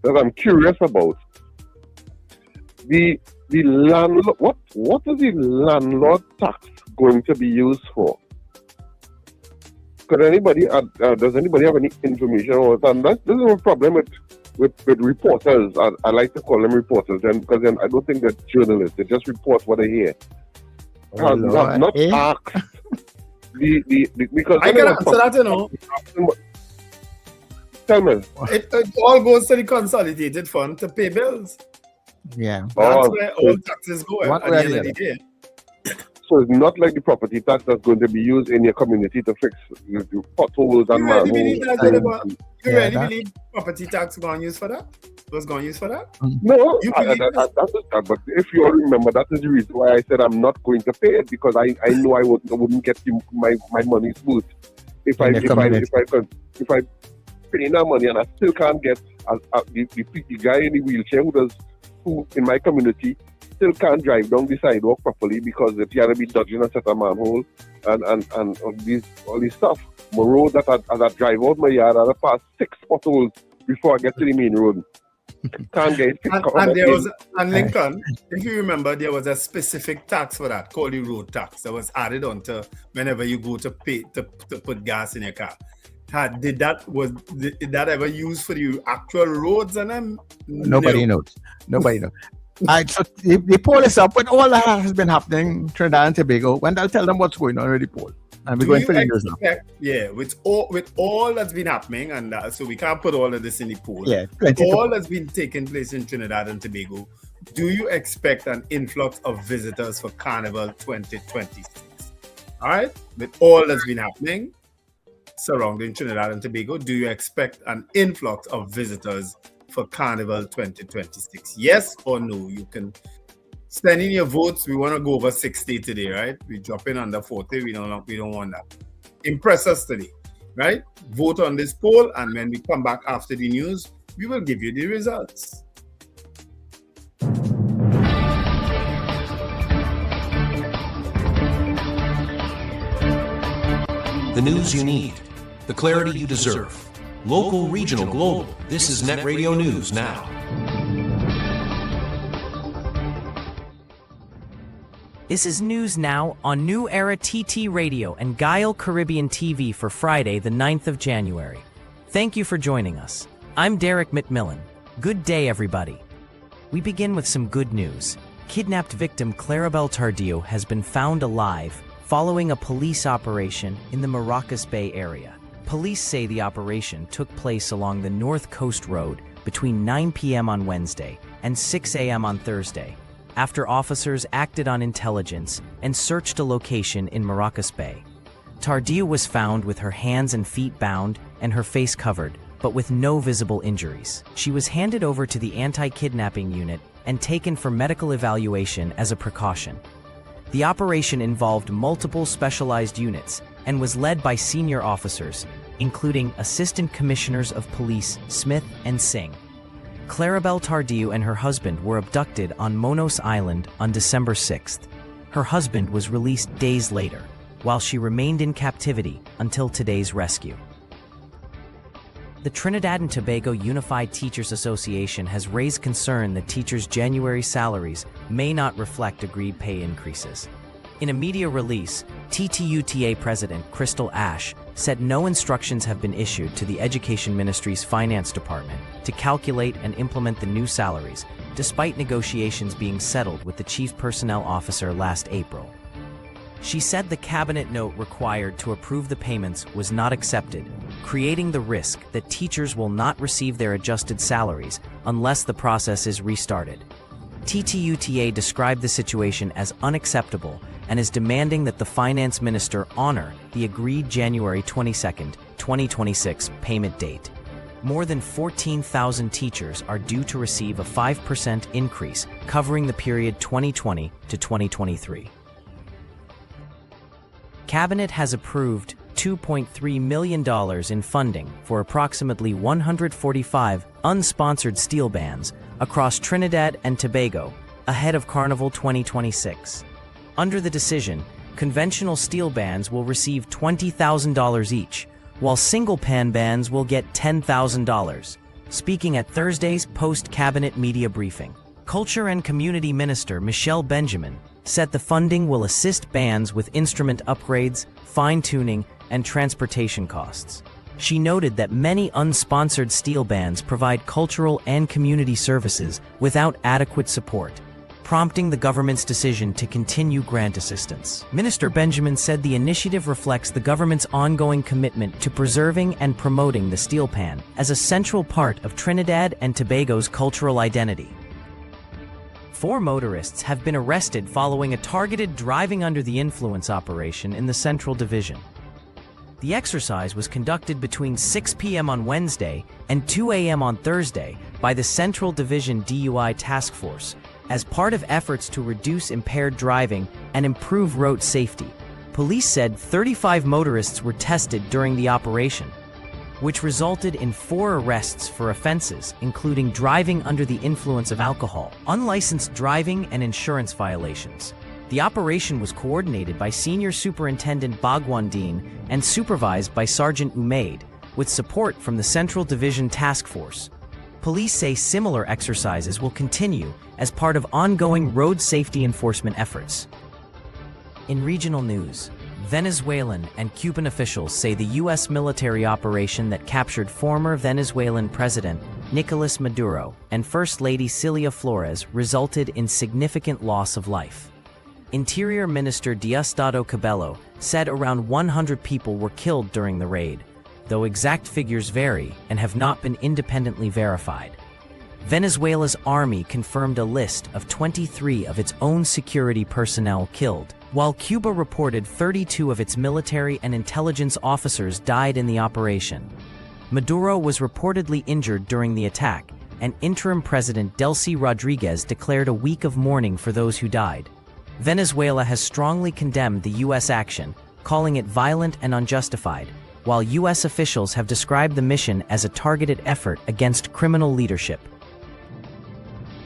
K: that I'm curious about. The landlord, what is the landlord tax going to be used for? Does anybody have any information on that? This is a problem with reporters. I like to call them reporters, because then I don't think they're journalists. They just report what they hear. Not asked. Because
F: I can answer that, you know.
K: Tell me.
F: It all goes to the consolidated fund to pay bills.
B: Yeah.
F: That's where all taxes go at the end of the day.
K: So it's not like the property tax that's going to be used in your community to fix the potholes and manholes.
F: You really believe property tax going to use for that? Was going to use for that?
K: No, but if you all remember, that is the reason why I said I'm not going to pay it, because I know I wouldn't get my money smooth if I pay that money and I still can't get the guy in the wheelchair who in my community still can't drive down the sidewalk properly because he had to be dodging a set of manhole and all this stuff. My road as I drive out my yard, I pass 6 potholes before I get to the main road. Can't get it.
F: And Lincoln, if you remember, there was a specific tax for that called the road tax that was added on to whenever you go to pay to put gas in your car. Did that ever used for the actual roads and them?
B: Nobody knows. Alright, so the poll is up. When all that has been happening in Trinidad and Tobago, when they'll tell them what's going on with the poll. And we're going for the news now.
F: Yeah, with all that's been happening, and so we can't put all of this in the poll.
B: Yeah,
F: all that's been taking place in Trinidad and Tobago, do you expect an influx of visitors for Carnival 2026? All right, with all that's been happening surrounding Trinidad and Tobago, do you expect an influx of visitors for Carnival 2026? Yes or no? You can send in your votes. We want to go over 60 today, right? We drop in under 40. We don't want that. Impress us today, right? Vote on this poll, and when we come back after the news, we will give you the results.
N: The news you need, the clarity you deserve. Local, regional, global. This is Net Radio News Now.
O: This is News Now on New Era TT Radio and Guile Caribbean TV for Friday, the 9th of January. Thank you for joining us. I'm Derek McMillan. Good day, everybody. We begin with some good news. Kidnapped victim Clarabelle Tardillo has been found alive following a police operation in the Maracas Bay area. Police say the operation took place along the North Coast Road between 9 p.m. on Wednesday and 6 a.m. on Thursday, after officers acted on intelligence and searched a location in Maracas Bay. Tardieu was found with her hands and feet bound and her face covered, but with no visible injuries. She was handed over to the anti-kidnapping unit and taken for medical evaluation as a precaution. The operation involved multiple specialized units and was led by senior officers, including Assistant Commissioners of Police Smith and Singh. Claribel Tardieu and her husband were abducted on Monos Island on December 6th. Her husband was released days later, while she remained in captivity until today's rescue. The Trinidad and Tobago Unified Teachers Association has raised concern that teachers' January salaries may not reflect agreed pay increases. In a media release, TTUTA President Crystal Ash said no instructions have been issued to the Education Ministry's Finance Department to calculate and implement the new salaries, despite negotiations being settled with the Chief Personnel Officer last April. She said the cabinet note required to approve the payments was not accepted, creating the risk that teachers will not receive their adjusted salaries unless the process is restarted. TTUTA described the situation as unacceptable and is demanding that the finance minister honor the agreed January 22, 2026 payment date. More than 14,000 teachers are due to receive a 5% increase covering the period 2020 to 2023. Cabinet has approved $2.3 million in funding for approximately 145 unsponsored steel bands across Trinidad and Tobago ahead of Carnival 2026. Under the decision, conventional steel bands will receive $20,000 each, while single-pan bands will get $10,000. Speaking at Thursday's post-cabinet media briefing, Culture and Community Minister Michelle Benjamin said the funding will assist bands with instrument upgrades, fine-tuning, and transportation costs. She noted that many unsponsored steel bands provide cultural and community services without adequate support, prompting the government's decision to continue grant assistance. Minister Benjamin said the initiative reflects the government's ongoing commitment to preserving and promoting the steel pan as a central part of Trinidad and Tobago's cultural identity. 4 motorists have been arrested following a targeted driving under the influence operation in the Central Division. The exercise was conducted between 6 p.m. on Wednesday and 2 a.m. on Thursday by the Central Division DUI Task Force as part of efforts to reduce impaired driving and improve road safety. Police said 35 motorists were tested during the operation, which resulted in 4 arrests for offenses, including driving under the influence of alcohol, unlicensed driving, and insurance violations. The operation was coordinated by Senior Superintendent Bhagwan Dean and supervised by Sergeant Umaid, with support from the Central Division Task Force. Police say similar exercises will continue as part of ongoing road safety enforcement efforts. In regional news, Venezuelan and Cuban officials say the U.S. military operation that captured former Venezuelan President Nicolas Maduro and First Lady Cilia Flores resulted in significant loss of life. Interior Minister Diosdado Cabello said around 100 people were killed during the raid, though exact figures vary and have not been independently verified. Venezuela's army confirmed a list of 23 of its own security personnel killed, while Cuba reported 32 of its military and intelligence officers died in the operation. Maduro was reportedly injured during the attack, and interim President Delcy Rodriguez declared a week of mourning for those who died. Venezuela has strongly condemned the U.S. action, calling it violent and unjustified, while U.S. officials have described the mission as a targeted effort against criminal leadership.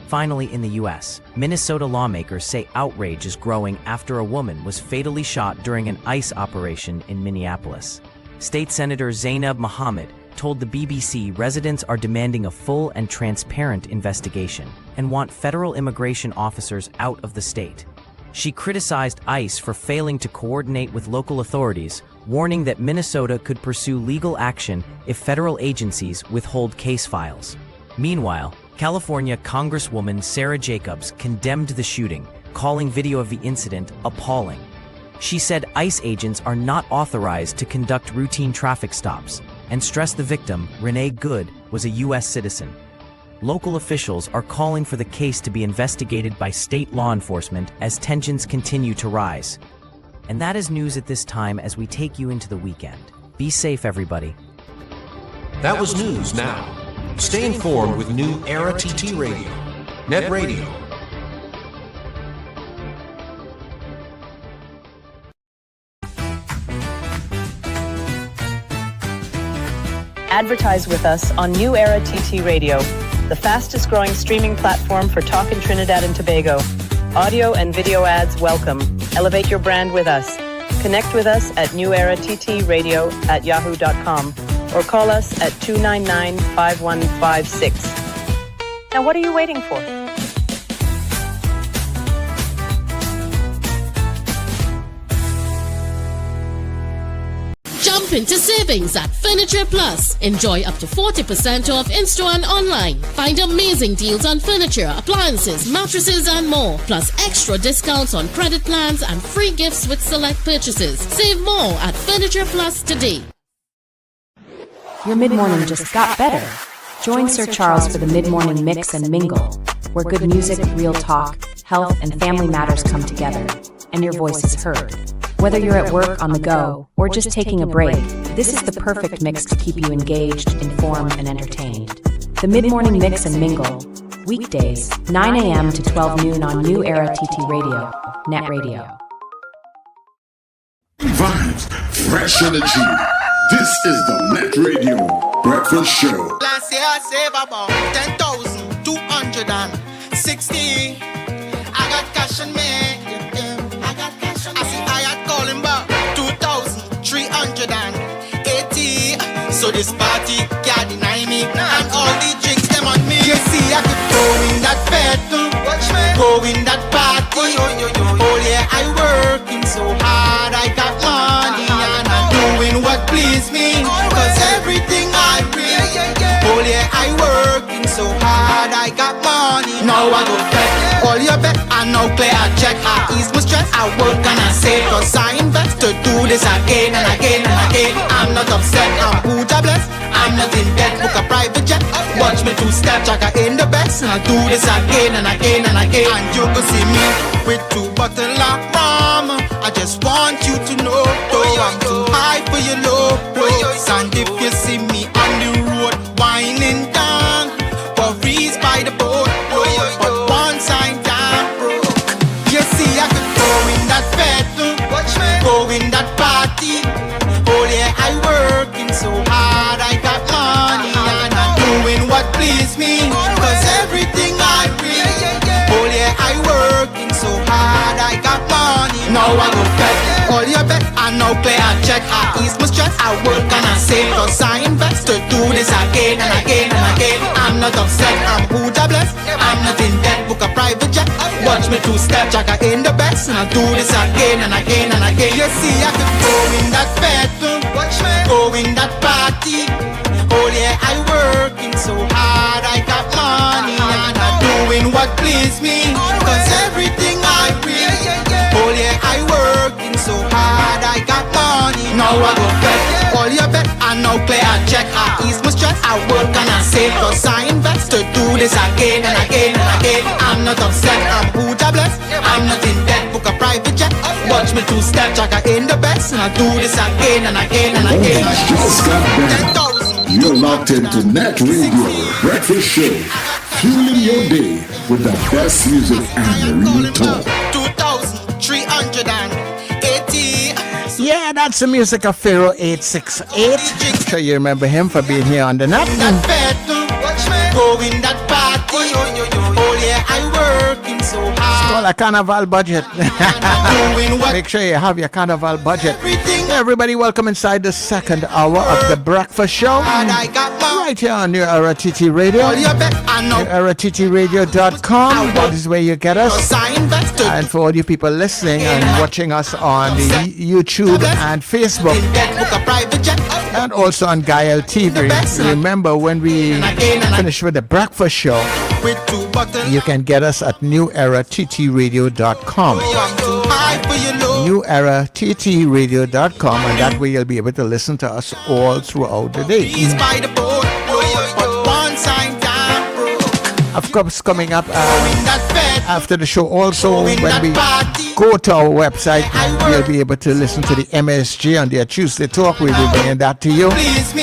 O: Finally, in the U.S., Minnesota lawmakers say outrage is growing after a woman was fatally shot during an ICE operation in Minneapolis. State Senator Zainab Mohammed told the BBC residents are demanding a full and transparent investigation and want federal immigration officers out of the state. She criticized ICE for failing to coordinate with local authorities, warning that Minnesota could pursue legal action if federal agencies withhold case files. Meanwhile, California Congresswoman Sarah Jacobs condemned the shooting, calling video of the incident appalling. She said ICE agents are not authorized to conduct routine traffic stops, and stressed the victim, Renee Good, was a U.S. citizen. Local officials are calling for the case to be investigated by state law enforcement as tensions continue to rise. And that is news at this time as we take you into the weekend. Be safe, everybody.
N: That was News Now. Stay informed with New Era TT Radio. Net Radio.
I: Advertise with us on New Era TT Radio, the fastest growing streaming platform for talk in Trinidad and Tobago. Audio and video ads welcome. Elevate your brand with us. Connect with us at newerattradio@yahoo.com or call us at 299-5156. Now what are you waiting for?
H: Jump into savings at Furniture Plus. Enjoy up to 40% off in-store and online. Find amazing deals on furniture, appliances, mattresses, and more. Plus extra discounts on credit plans and free gifts with select purchases. Save more at Furniture Plus today.
P: Your mid-morning just got better. Join Sir Charles for the mid-morning mix and mingle, where good music, real talk, health, and family matters come together, and your voice is heard. Whether you're at work, on the go, or just taking a break, this is the perfect mix to keep you engaged, informed, and entertained. The mid-morning mix and mingle, weekdays, 9 a.m. to 12 noon on New Era TT Radio, Net Radio.
Q: Vibes, fresh energy. This is the Net Radio Breakfast Show.
R: Last year I saved about 10,260. I got cash on me. So this party can't deny me, and all the drinks them on me. You see, I could go in that bedroom, go in that party. Oh yeah, I working so hard, I got money, and I'm doing what please me. Cause everything I bring, oh yeah, I working so hard, I got money. Now I go bet, all your bet, I now play a check. I ease my stress, I work and I save. Cause I invest to do this again and again and again. I'm not upset, I'm Buddha blessed. I'm not in debt, book a private jet. Watch me two-step, Jagga in the best. And I'll do this again and again and again. And you can see me with 2 bottles of rum. I just want you to know, though I'm too high for your low blows. And if you see me on the road, winding down, worries by the boat, but once I'm down broke, you see I could go in that bedroom, go in that party. Oh yeah, I working so hard, I got money, and I'm doing what please me. Cause everything I bring, oh yeah, I working so hard, I got money. Now I go bet, all your bet, I now play a check. I ease my stress, I work and I save. Cause I invest to do this again and again and again. I'm not upset, I'm Buddha blessed. I'm not in debt, book a private jet. Watch me two-step, Jagga in the best. And I'll do this again and again and again. You see, I could go in that bedroom, go in that party. Oh yeah, I working so hard, I got money, and I'm doing what please me. Cause everything I bring, oh yeah, I working so hard, I got money. Now I go bet, all your bet, I now play a check. I ease my stress, I work and I save. Cause I invest to do this again and again and again. I'm not upset, I'm Buddha blessed. I'm not in debt, book a private jet. Watch me two-step, Jagga in the best. And I'll do this again and again and again.
Q: Just got better. You're locked into Net Radio Breakfast Show. Fueling your day with the best music and real talk.
R: 2,380.
B: Yeah, that's the music of Pharaoh 868. Sure you remember him for being here on the net.
R: Go in that party. Oh yeah, I working so hard.
B: It's called a carnival budget. Make sure you have your carnival budget. Everybody, welcome inside the second hour of the breakfast show. Right here on New Era TT Radio. NewEraTTRadio.com. That is where you get us. And for all you people listening and watching us on the YouTube and Facebook, and also on Gael TV. Remember, when we finish with the breakfast show, you can get us at NewEraTTRadio.com. NewEraTTRadio.com, and that way you'll be able to listen to us all throughout the day. Of course, coming up after the show also, when we go to our website, you'll be able to listen to the MSG on their Tuesday Talk. We'll be bringing that to you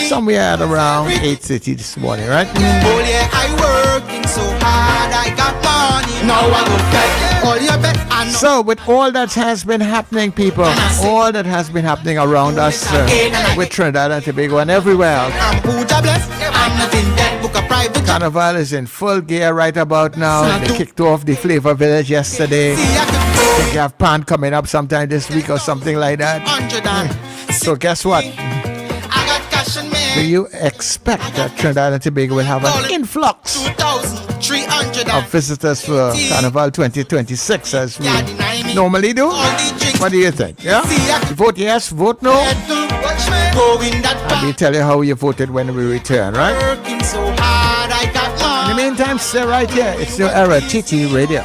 B: somewhere at around 8:30 this morning, right?
R: Oh yeah, I working so hard, I got money. Now I go back. All your bet.
B: So with all that has been happening, people, all that has been happening around us with Trinidad and Tobago and everywhere else, Carnival is in full gear right about now. They kicked off the Flavor Village yesterday. They have Pan coming up sometime this week or something like that. So guess what? Do you expect that Trinidad and Tobago will have an influx of visitors for Carnival 2026 as we normally do? What do you think? Yeah? Vote yes, vote no? I'll tell you how you voted when we return, right? In the meantime, stay right here. It's New Era TT Radio.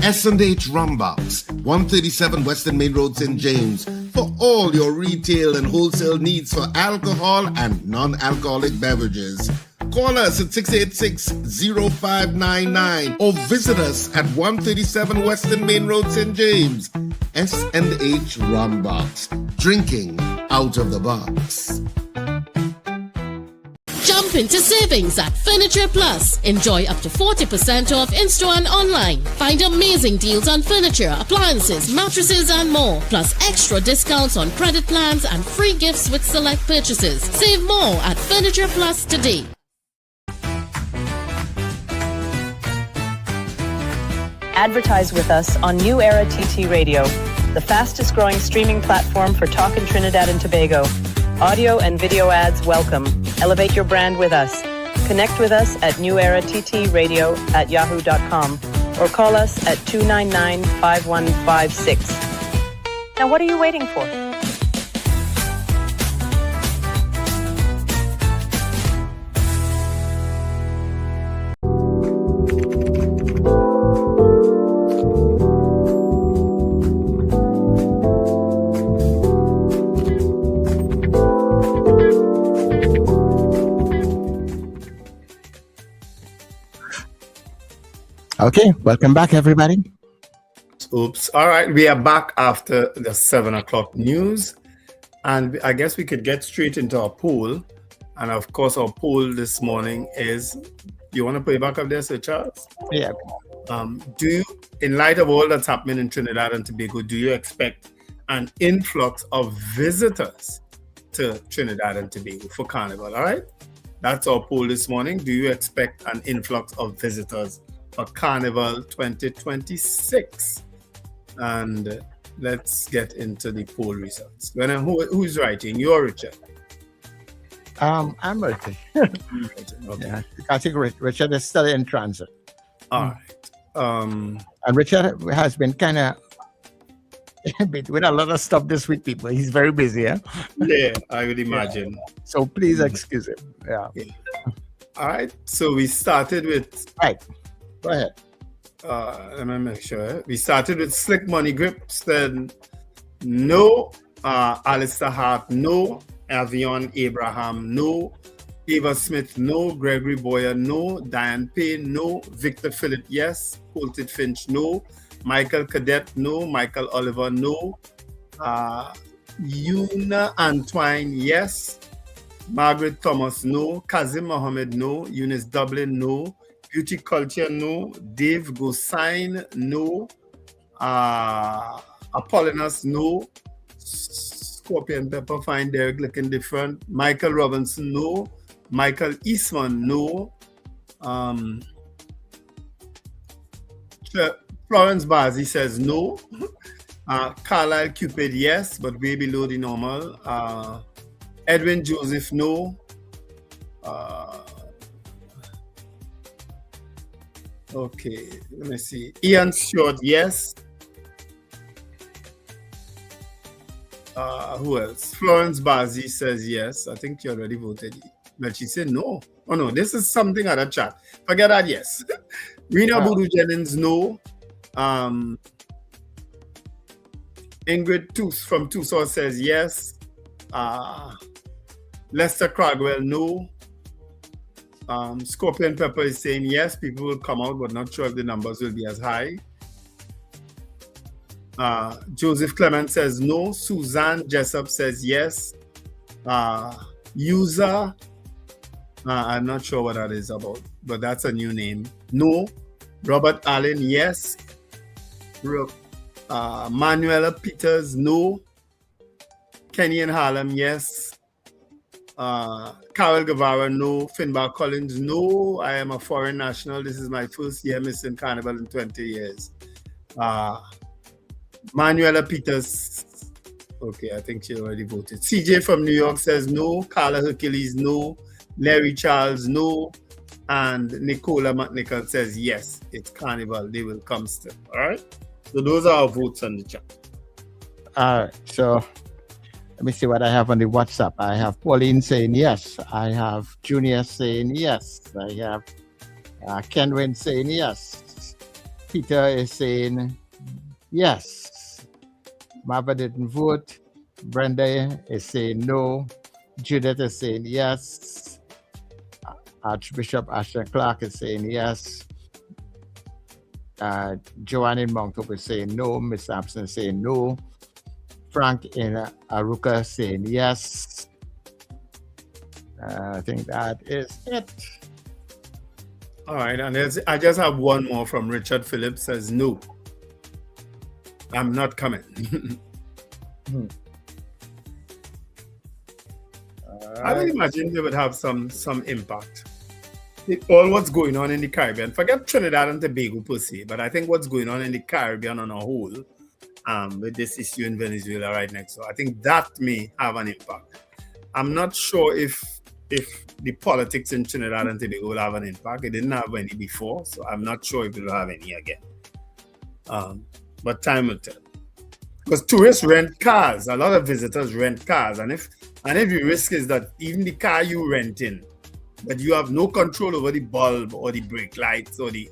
E: S&H Rumbox, 137 Western Main Road, St. James, for all your retail and wholesale needs for alcohol and non-alcoholic beverages. Call us at 686-0599 or visit us at 137 Western Main Road, St. James. S&H Rumbox, drinking out of the box.
H: Jump into savings at Furniture Plus. Enjoy up to 40% off in-store and online. Find amazing deals on furniture, appliances, mattresses, and more. Plus extra discounts on credit plans and free gifts with select purchases. Save more at Furniture Plus today.
I: Advertise with us on New Era TT Radio, the fastest growing streaming platform for talk in Trinidad and Tobago. Audio and video ads welcome. Elevate your brand with us. Connect with us at newerattradio@yahoo.com or call us at 299-5156. Now what are you waiting for?
B: Okay, welcome back, everybody.
F: Oops. All right, we are back after the 7 o'clock news. And I guess we could get straight into our poll. And of course, our poll this morning is, you want to put it back up there, Sir Charles?
B: Yeah.
F: Do you, in light of all that's happening in Trinidad and Tobago, do you expect an influx of visitors to Trinidad and Tobago for Carnival? All right. That's our poll this morning. Do you expect an influx of visitors for Carnival 2026? And let's get into the poll results. Who's writing? You're Richard.
B: I'm writing.
F: Okay.
B: Yeah, I think Richard is still in transit.
F: All right.
B: And Richard has been kind of with a lot of stuff this week, people. He's very busy, yeah?
F: Yeah, I would imagine.
B: Yeah. So please excuse him. Yeah.
F: All right. So we started with...
B: Right. Go ahead.
F: Let me make sure. We started with Slick Money Grips, then no. Alistair Hart, no. Avion Abraham, no. Eva Smith, no. Gregory Boyer, no. Diane Payne, no. Victor Phillip, yes. Colted Finch, no. Michael Cadet, no. Michael Oliver, no. Yuna Antoine, yes. Margaret Thomas, no. Kazim Mohammed, no. Eunice Dublin, no. Beauty Culture, no. Dave Gosain, no. Apollonus, no. Scorpion Pepper, Fine Derek looking different. Michael Robinson, no. Michael Eastman, no. Florence Bazzi says no. Carlisle Cupid, yes, but way below the normal. Edwin Joseph, no. Okay, let me see. Ian Stewart, yes. Who else? Florence Bazzi says yes. I think you already voted. But she said no. Oh no, this is something other chat. Forget that, yes. Rena Boodoo Jennings, no. Ingrid Tooth from Tucson says yes. Lester Cragwell, no. Scorpion Pepper is saying yes, people will come out, but not sure if the numbers will be as high. Joseph Clement says no. Suzanne Jessup says yes. User, I'm not sure what that is about, but that's a new name. No. Robert Allen, yes. Manuela Peters, no. Kenny and Harlem, yes. Carol Guevara, no. Finbar Collins, no. I am a foreign national. This is my first year missing Carnival in 20 years. Manuela Peters, okay, I think she already voted. CJ from New York says no. Carla Hercules, no. Larry Charles, no. And Nicola McNichol says yes, it's Carnival. They will come still. All right? So those are our votes on the chat.
B: All right. So let me see what I have on the WhatsApp. I have Pauline saying yes. I have Junior saying yes. I have Kenwin saying yes. Peter is saying yes. Marva didn't vote. Brenda is saying no. Judith is saying yes. Archbishop Ashton Clark is saying yes. Joanne in Mount Hope is saying no. Miss Sampson is saying no. Frank in Aruka saying yes. I think that is it.
F: All right, and I just have one more from Richard Phillips says no. I'm not coming. I would imagine they would have some impact. All what's going on in the Caribbean, forget Trinidad and Tobago per se, but I think what's going on in the Caribbean on a whole, with this issue in Venezuela right next door, I think that may have an impact. I'm not sure if the politics in Trinidad and Tobago will have an impact. It didn't have any before, so I'm not sure if it will have any again. But time will tell. Because tourists rent cars, a lot of visitors rent cars, and if the risk is that even the car you rent in, that you have no control over the bulb or the brake lights or the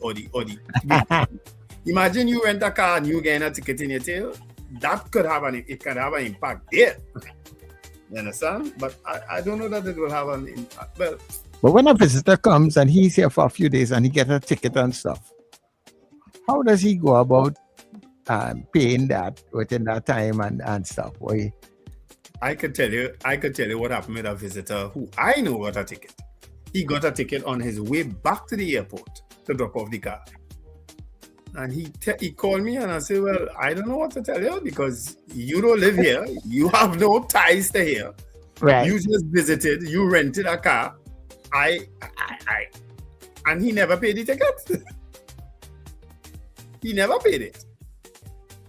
F: imagine you rent a car and you get a ticket in your tail, that could have an impact there. You understand? But I don't know that it will have an impact. But
B: when a visitor comes and he's here for a few days and he gets a ticket and stuff, how does he go about paying that within that time and stuff?
F: I could tell you what happened with a visitor who I know got a ticket. He got a ticket on his way back to the airport to drop off the car. And he called me and I said, well, I don't know what to tell you because you don't live here. You have no ties to here.
B: Right.
F: You just visited. You rented a car. And he never paid the ticket. He never paid it.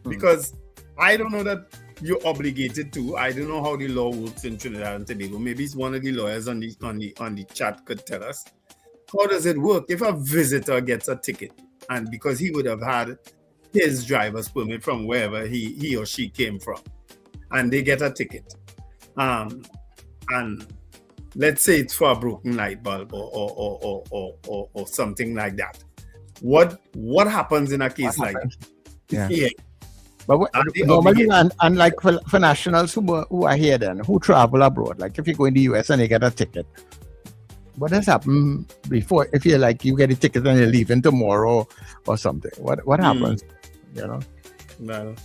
F: Because I don't know that you're obligated to. I don't know how the law works in Trinidad and Tobago. Maybe it's one of the lawyers on the chat could tell us. How does it work if a visitor gets a ticket and because he would have had his driver's permit from wherever he or she came from, and they get a ticket, and let's say it's for a broken light bulb or something like that. What happens in a case like that?
B: Yeah. But normally, and like for nationals who are here then, who travel abroad, like if you go in the US and you get a ticket, what has happened before? If you get a ticket and you're leaving tomorrow or something, what happens? You know?
F: Well,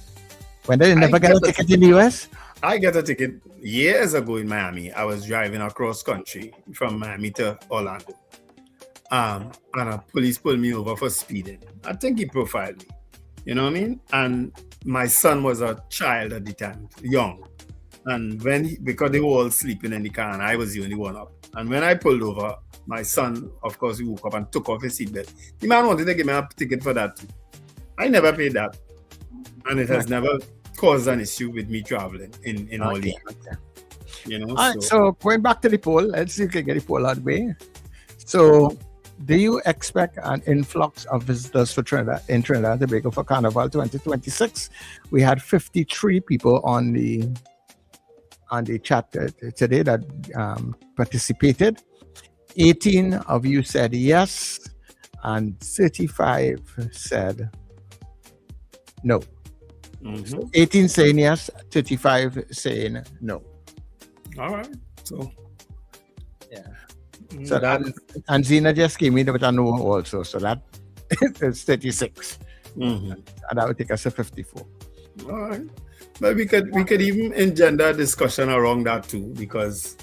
B: when they never get a ticket in the US?
F: I got a ticket years ago in Miami. I was driving across country from Miami to Orlando. And a police pulled me over for speeding. I think he profiled me. You know what I mean? And my son was a child at the time, young. And because they were all sleeping in the car and I was the only one up. And when I pulled over, my son, of course, he woke up and took off his seatbelt. The man wanted to give me a ticket for that too. I never paid that. And it has never caused an issue with me traveling in all the years. You know?
B: All right, so going back to the poll, let's see if we can get the poll out of the way. So, do you expect an influx of visitors for Trinidad and Tobago for Carnival 2026? We had 53 people on the chat today that participated. 18 of you said yes, and 35 said no. So 18 saying yes, 35 saying no.
F: All right. So
B: So and Zena just came in with a no also. So that is 36.
F: Mm-hmm.
B: And that would take us to 54.
F: All right. But we could even engender discussion around that too, because,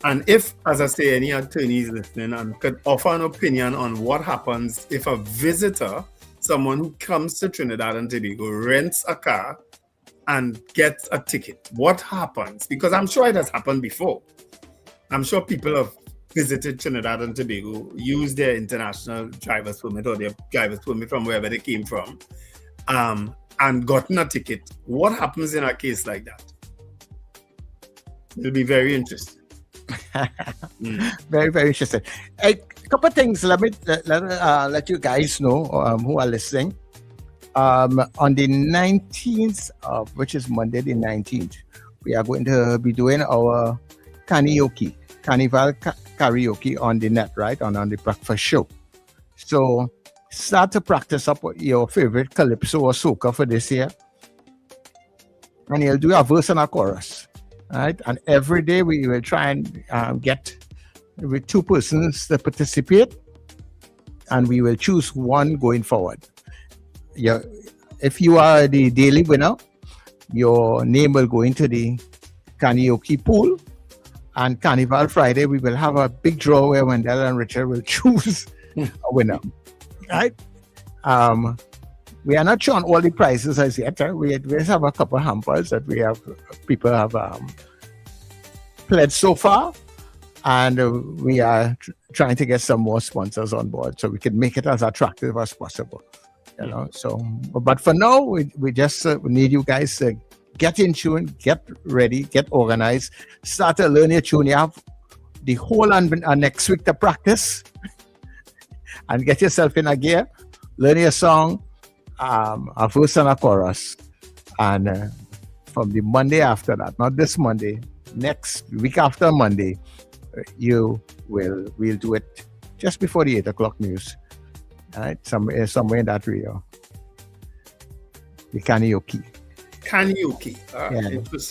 F: and if, as I say, any attorneys listening and could offer an opinion on what happens if a visitor, someone who comes to Trinidad and Tobago, rents a car and gets a ticket. What happens? Because I'm sure it has happened before. I'm sure people have visited Trinidad and Tobago, used their international driver's permit or their driver's permit from wherever they came from, and gotten a ticket. What happens in a case like that? It'll be very interesting.
B: Very, very interesting. A couple of things. Let me let you guys know who are listening. On the 19th of, which is Monday the 19th, we are going to be doing our karaoke, Carnival karaoke on the net, right? On the breakfast show. So start to practice up your favorite calypso or soca for this year. And you'll do a verse and a chorus, right? And every day we will try and get with 2 persons to participate, and we will choose one going forward. If you are the daily winner, your name will go into the karaoke pool. And Carnival Friday, we will have a big draw where Wendell and Richard will choose a winner. Right? We are not showing all the prizes as yet. We just have a couple of hampers that people have pledged so far. And we are trying to get some more sponsors on board so we can make it as attractive as possible. You know, so, but for now, we just need you guys to get in tune, get ready, get organized, start to learn your tune. You have the whole next week to practice and get yourself in a gear, learn your song, a verse and a chorus. And from the Monday after that, not this Monday, next week after Monday, we'll do it just before the 8 o'clock news. Right, somewhere in that radio. The karaoke.
F: Karaoke.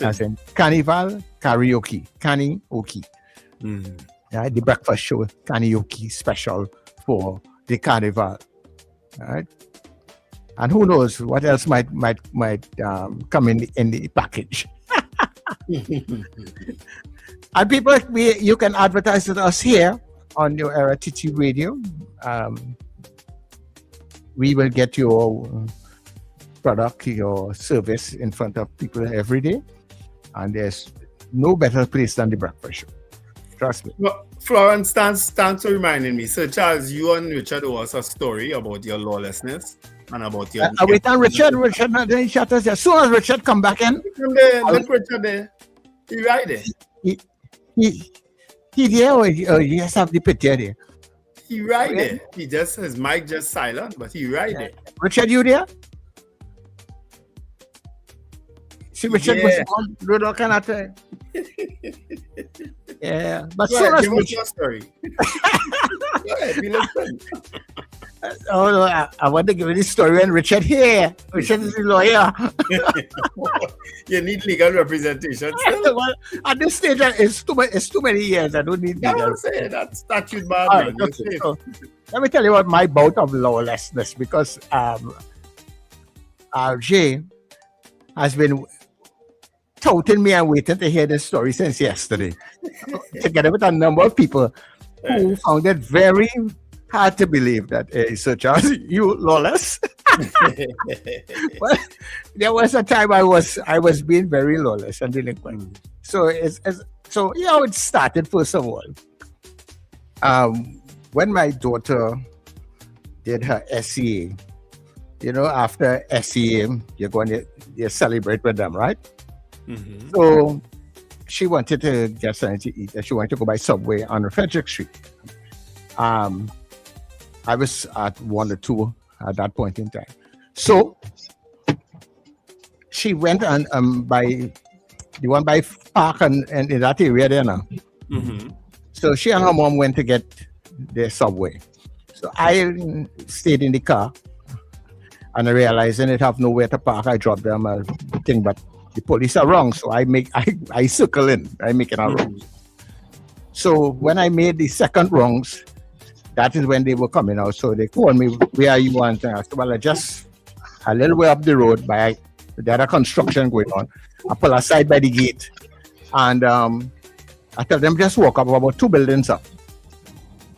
B: As in Carnival karaoke. Karaoke. Right, the breakfast show karaoke special for the Carnival. Right, and who knows what else might come in the package. And people, you can advertise with us here on New Era TT Radio. We will get your product, your service in front of people every day. And there's no better place than the breakfast show. Trust me.
F: Well, Florence, thanks for reminding me. So, Charles, you and Richard owe us a story about your lawlessness and about your...
B: wait, and Richard, then shut us. As soon as Richard come back in...
F: Look, Richard there. He right there.
B: He there or he just have the picture there?
F: He right there. His mic just silent, but he right there.
B: Richard, you there? See, Richard was on Rudolph Canata. Yeah, but
F: go ahead, give us your story. Go ahead, we listen.
B: Oh no, I want to give you this story when Richard here. Richard is a lawyer.
F: You need legal representation.
B: Well, at this stage, it's too many years. I don't need legal.
F: That's statute bad.
B: Right, okay, so, let me tell you about my bout of lawlessness, because Jay has been touting me and waiting to hear this story since yesterday, together with a number of people who found it very hard to believe that Sir Charles, you lawless. Well, there was a time I was being very lawless and delinquent. So it started. First of all, when my daughter did her SEA, after SEA you celebrate with them, right? Mm-hmm. So she wanted to get something to eat, and she wanted to go by Subway on Frederick Street. I was at 1 or 2 at that point in time. So she went and by the one by Park and in that area there now. Mm-hmm. So she and her mom went to get their Subway. So I stayed in the car, and I realized I didn't have nowhere to park. I dropped them a thing, but the police are wrong. So I circle in. I make it a wrong. So when I made the second rounds, that is when they were coming out. So they called me, where are you? And I said, well, I just a little way up the road by the other construction going on. I pull aside by the gate. And I tell them just walk up about 2 buildings up.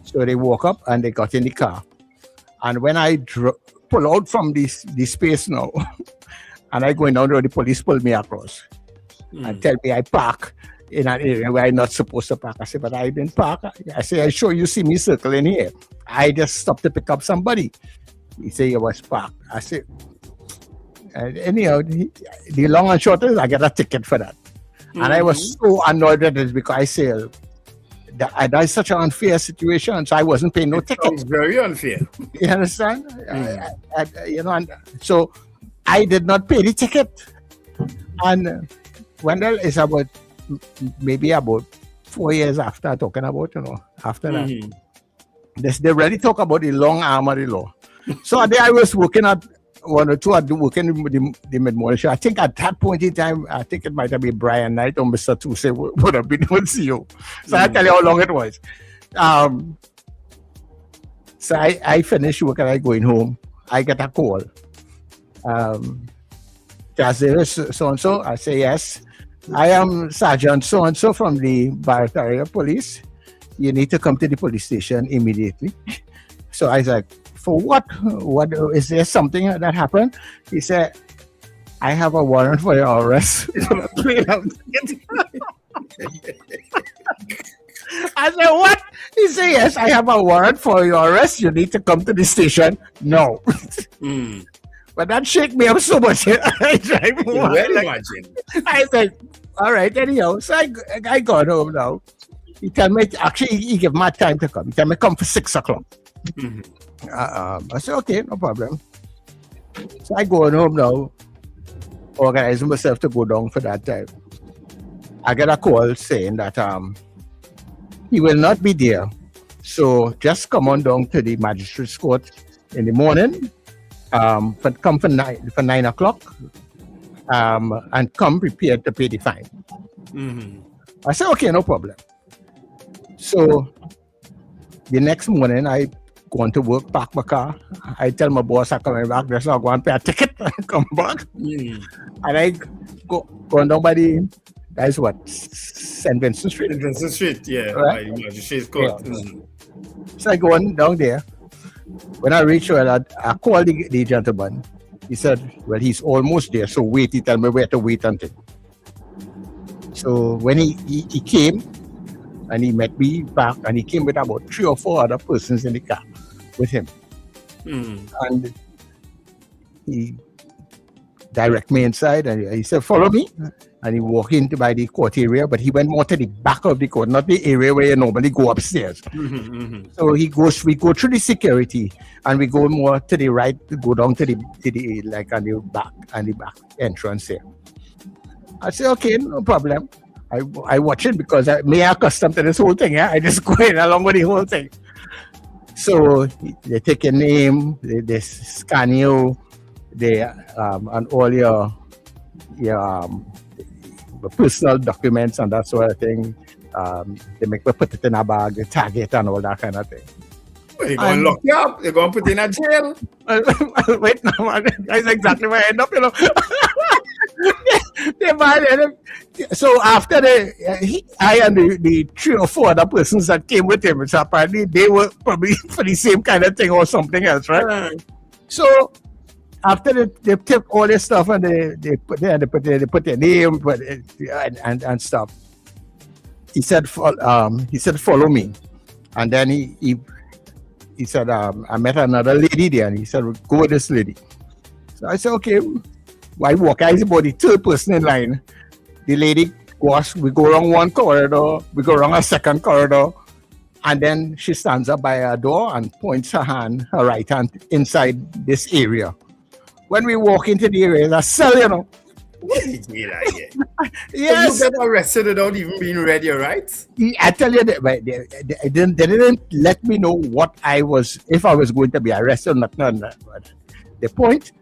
B: So they walk up and they got in the car. And when I pull out from this space now, and I going down the road, the police pulled me across and tell me I park in an area where I'm not supposed to park. I say, but I didn't park. I say, I sure you see me circling here. I just stopped to pick up somebody. He say, you was parked. I say, anyhow, the long and short is I get a ticket for that. And I was so annoyed at this because I say, that's such an unfair situation, so I wasn't paying no ticket.
F: It's very unfair.
B: You understand? And so I did not pay the ticket. And Wendell is about maybe about 4 years after talking about, after that. They really talk about the long arm of the law. So there I was working at 1 or 2, working the mid-morning show. I think at that point in time, I think it might have been Brian Knight or Mr. Tuse would have been on CEO. So I'll tell you how long it was. So I finished work and I going home. I get a call. So-and-so. I say, yes. I am Sergeant so-and-so from the Barataria Police. You need to come to the police station immediately. So I was like, for what? What is there something that happened? He said, I have a warrant for your arrest. I said, what? He said, yes, I have a warrant for your arrest. You need to come to the station. No. But that shake me up so much. I said, all right, anyhow. So I got home now. He tell me, actually, he gave my time to come. He tell me, come for 6 o'clock. I said, okay, no problem. So I go home now, organizing myself to go down for that time. I get a call saying that he will not be there. So just come on down to the magistrate's court in the morning, come for 9 o'clock, and come prepared to pay the fine. I said, okay, no problem. So the next morning, I going to work, park my car. I tell my boss I'm coming back. Just not go and pay a ticket and come back. And I go down by that's what, St. Vincent Street.
F: St. Vincent Street, yeah.
B: Right?
F: By the magistrate's court.
B: So I go on down there. When I reach where I call the gentleman. He said, well, he's almost there. So wait. He tell me where to wait until. So when he came, and he met me back, and he came with about 3 or 4 other persons in the car with him. And he direct me inside, and he said, follow me. And he walked into by the court area, but he went more to the back of the court, not the area where you normally go upstairs. So we go through the security, and we go more to the right, go down to the like on the back entrance there. I said, okay, no problem. I watch it because I'm accustomed to this whole thing. Yeah? I just go in along with the whole thing. So they take your name, they scan you, and all your personal documents and that sort of thing. They make me put it in a bag, they tag it and all that kind of thing.
F: Well, they're going to lock you up. They're going to put you in a jail.
B: Wait, no, man. That's exactly where I end up, So after I and the 3 or 4 other persons that came with him, so apparently they were probably for the same kind of thing or something else, right? So after they took all this stuff and they put their name and stuff. He said, follow me, and then he said, I met another lady there, and he said, go with this lady. So I said, okay. I walk, I was about the 3rd person in line. The lady goes, we go around one corridor, we go around a second corridor, and then she stands up by a door and points her right hand inside this area. When we walk into the area, there's a cell,
F: Yes.
B: Yes.
F: You get arrested without even being ready, right?
B: I tell you, they didn't let me know if I was going to be arrested or not. They point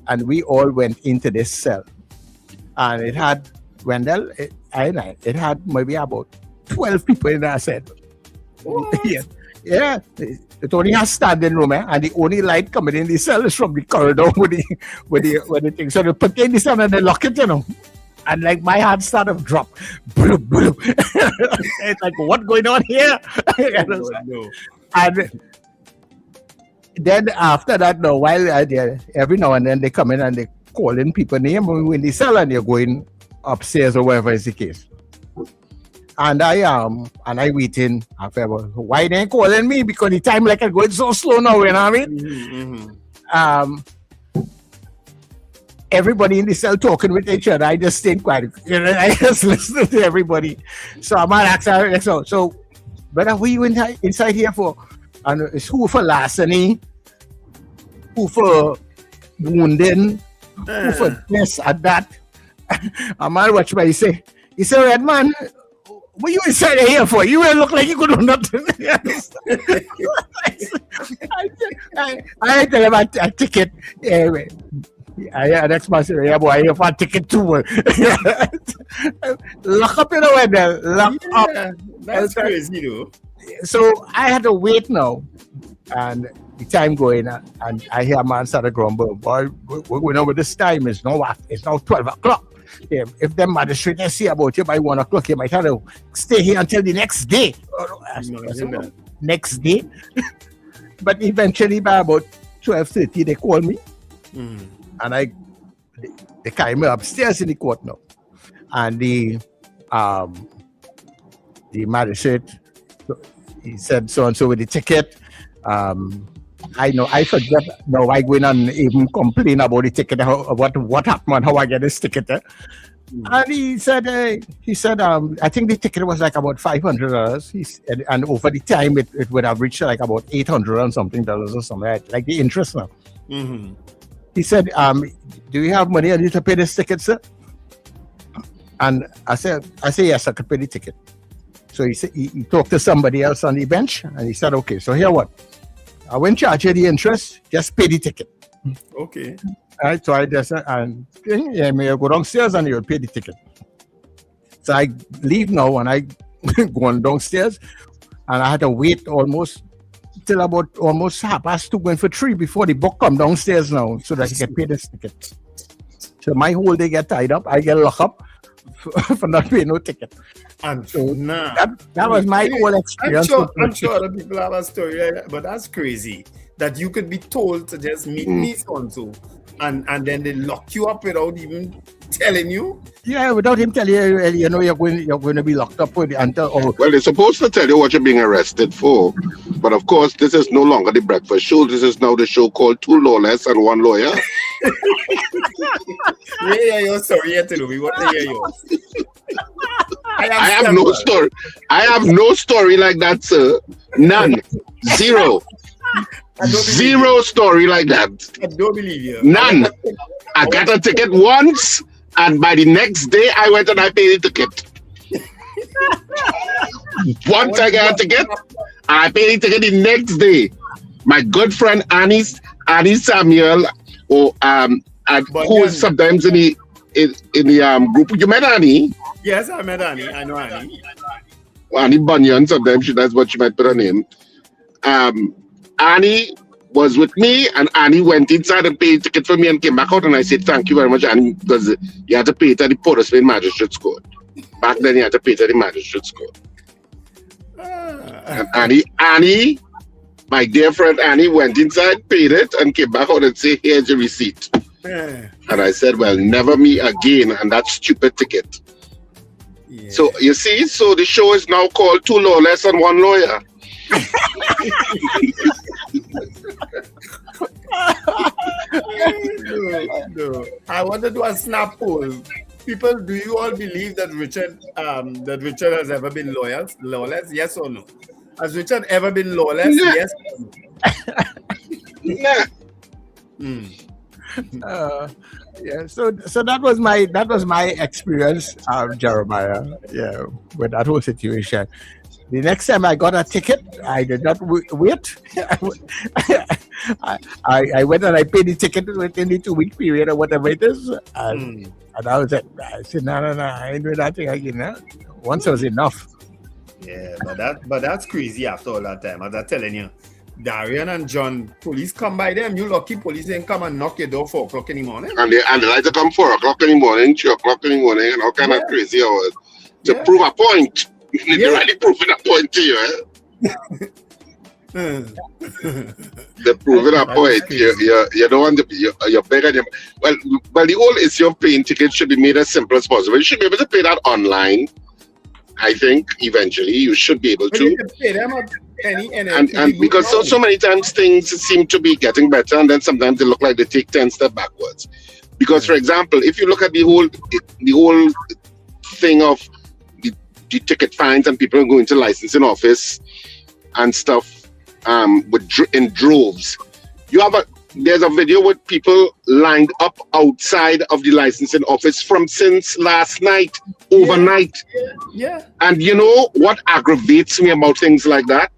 B: and we all went into this cell. And it had, Wendell, it had maybe about 12 people in there. I said, yeah. It only has standing room, and the only light coming in the cell is from the corridor with the thing. So they put in the cell and they lock it, And like my heart started to drop. Bloop, bloop. It's like, what's going on here?
F: No.
B: And then after that, every now and then they come in and they call in people name in the cell and you're going upstairs or whatever is the case. And I waiting after why they ain't calling me? Because the time like I'm going so slow now, you know what I mean? Everybody in the cell talking with each other. I just stayed quiet. I just listen to everybody. So I'm asking, so what are you inside here for? And it's who for larceny, who for wounding, who for this and that. I'm all watch me. He say, Red man, what you inside here for? You will look like you could do nothing. I tell him a ticket. Anyway. Next man said, yeah, boy, I have a ticket too. Lock up in the weather. Lock up.
F: That's crazy, though.
B: So I had to wait now. And the time going, and I hear a man start to grumble. Boy, we're going over this time. It's now 12 o'clock. If them magistrate see about you by 1 o'clock, you might have to stay here until the next day. Next day. But eventually, by about 12:30, they call me. And they carry me upstairs in the court now. And the magistrate, he said so and so with the ticket. I forget now. I go in and even complain about the ticket, what happened, how I get this ticket. And he said, I think the ticket was like about $500. And over the time, it would have reached like about $800 and something dollars or something like the interest now. He said, do you have money? I need to pay this ticket, sir. And I said, yes, I could pay the ticket. So he talked to somebody else on the bench, and he said, okay, so here what? I won't charge you the interest, just pay the ticket.
F: Okay.
B: All right, so I just, and I go downstairs and you'll pay the ticket. So I leave now, and I go on downstairs, and I had to wait almost till about almost 2:30 going for 3 before the book come downstairs now, so that he can pay this ticket. So my whole day get tied up. I get locked up for not paying no ticket.
F: And
B: so that was my whole experience.
F: I'm sure other people have a story like that, but that's crazy that you could be told to just meet me so and then they lock you up without even telling you.
B: Yeah, without him telling you, you're going to be locked up with until.
E: Well, they're supposed to tell you what you're being arrested for, but of course, this is no longer the breakfast show. This is now the show called Two Lawless and One Lawyer.
F: Your story yet to me. What to hear yours?
E: I have no story. I have no story like that, sir. None. Zero. Zero story like that.
F: I don't believe you.
E: None. I got a ticket once, and by the next day, I went and I paid the ticket. Once I got a ticket, I paid the ticket the next day. My good friend Annie Samuel, who is sometimes in the group. You met Annie?
F: Yes, I met Annie. I know Annie.
E: Annie Bunyan, sometimes that's what she might put her name. Annie was with me, and Annie went inside and paid the ticket for me and came back out, and I said, thank you very much, Annie, because you had to pay it at the Port of Spain Magistrates Court. Back then, you had to pay it at the Magistrates Court. And Annie, my dear friend Annie, went inside, paid it, and came back out and said, here's your receipt. And I said, well, never me again, and that stupid ticket. Yeah. So, you see, so the show is now called Two Lawless and One Lawyer.
F: No. I want to do a snap poll. People, do you all believe that Richard has ever been lawless? Yes or no? Has Richard ever been lawless?
E: Yeah.
F: Yes or no?
B: Yeah. Yeah, so that was my experience, Jeremiah. Yeah, with that whole situation. The next time I got a ticket, I did not wait. I went and I paid the ticket within the 2-week period or whatever it is. And I was like, I said, no, I ain't doing that thing again. Once was enough.
F: Yeah, but that's crazy after all that time. As I'm telling you, Darian and John, police come by them. You lucky police ain't come and knock your door 4 o'clock in the morning.
E: And they like to come 4 o'clock in the morning, 3 o'clock in the morning, and all kind of crazy hours to prove a point. They're really proving a point to you, They're proving a point. You don't want to be, you're begging them. Well, the whole issue of paying tickets should be made as simple as possible. You should be able to pay that online. I think eventually you should be able to.
F: You can pay them at
E: and because so many times things seem to be getting better, and then sometimes they look like they take 10 steps backwards. Because, for example, if you look at the whole thing of the ticket fines and people going to licensing office and stuff in droves, there's a video with people lined up outside of the licensing office from since last night, overnight.
F: Yeah.
E: And you know what aggravates me about things like that?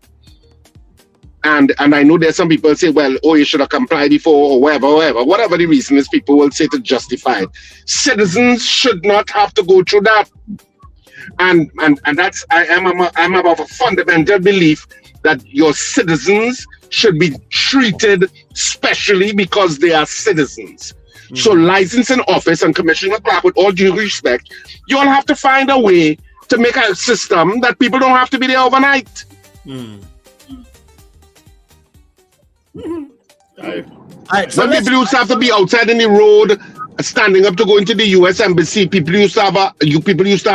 E: And I know there's some people say, well, you should have complied before, or whatever the reason is, people will say to justify it. Citizens should not have to go through that. And that's, I'm of a fundamental belief that your citizens should be treated specially because they are citizens. So licensing office and Commissioner Clark, with all due respect, you all have to find a way to make a system that people don't have to be there overnight. Some people used to have to be outside in the road, standing up to go into the U.S. embassy. People used to have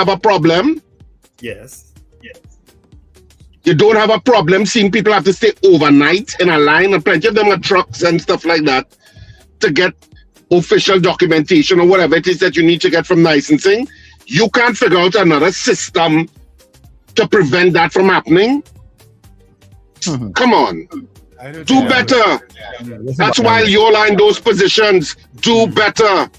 E: a problem.
F: Yes.
E: You don't have a problem seeing people have to stay overnight in a line, and plenty of them are trucks and stuff like that to get official documentation or whatever it is that you need to get from licensing. You can't figure out another system to prevent that from happening. Come on. Do better. That's why you're in those positions. Do better.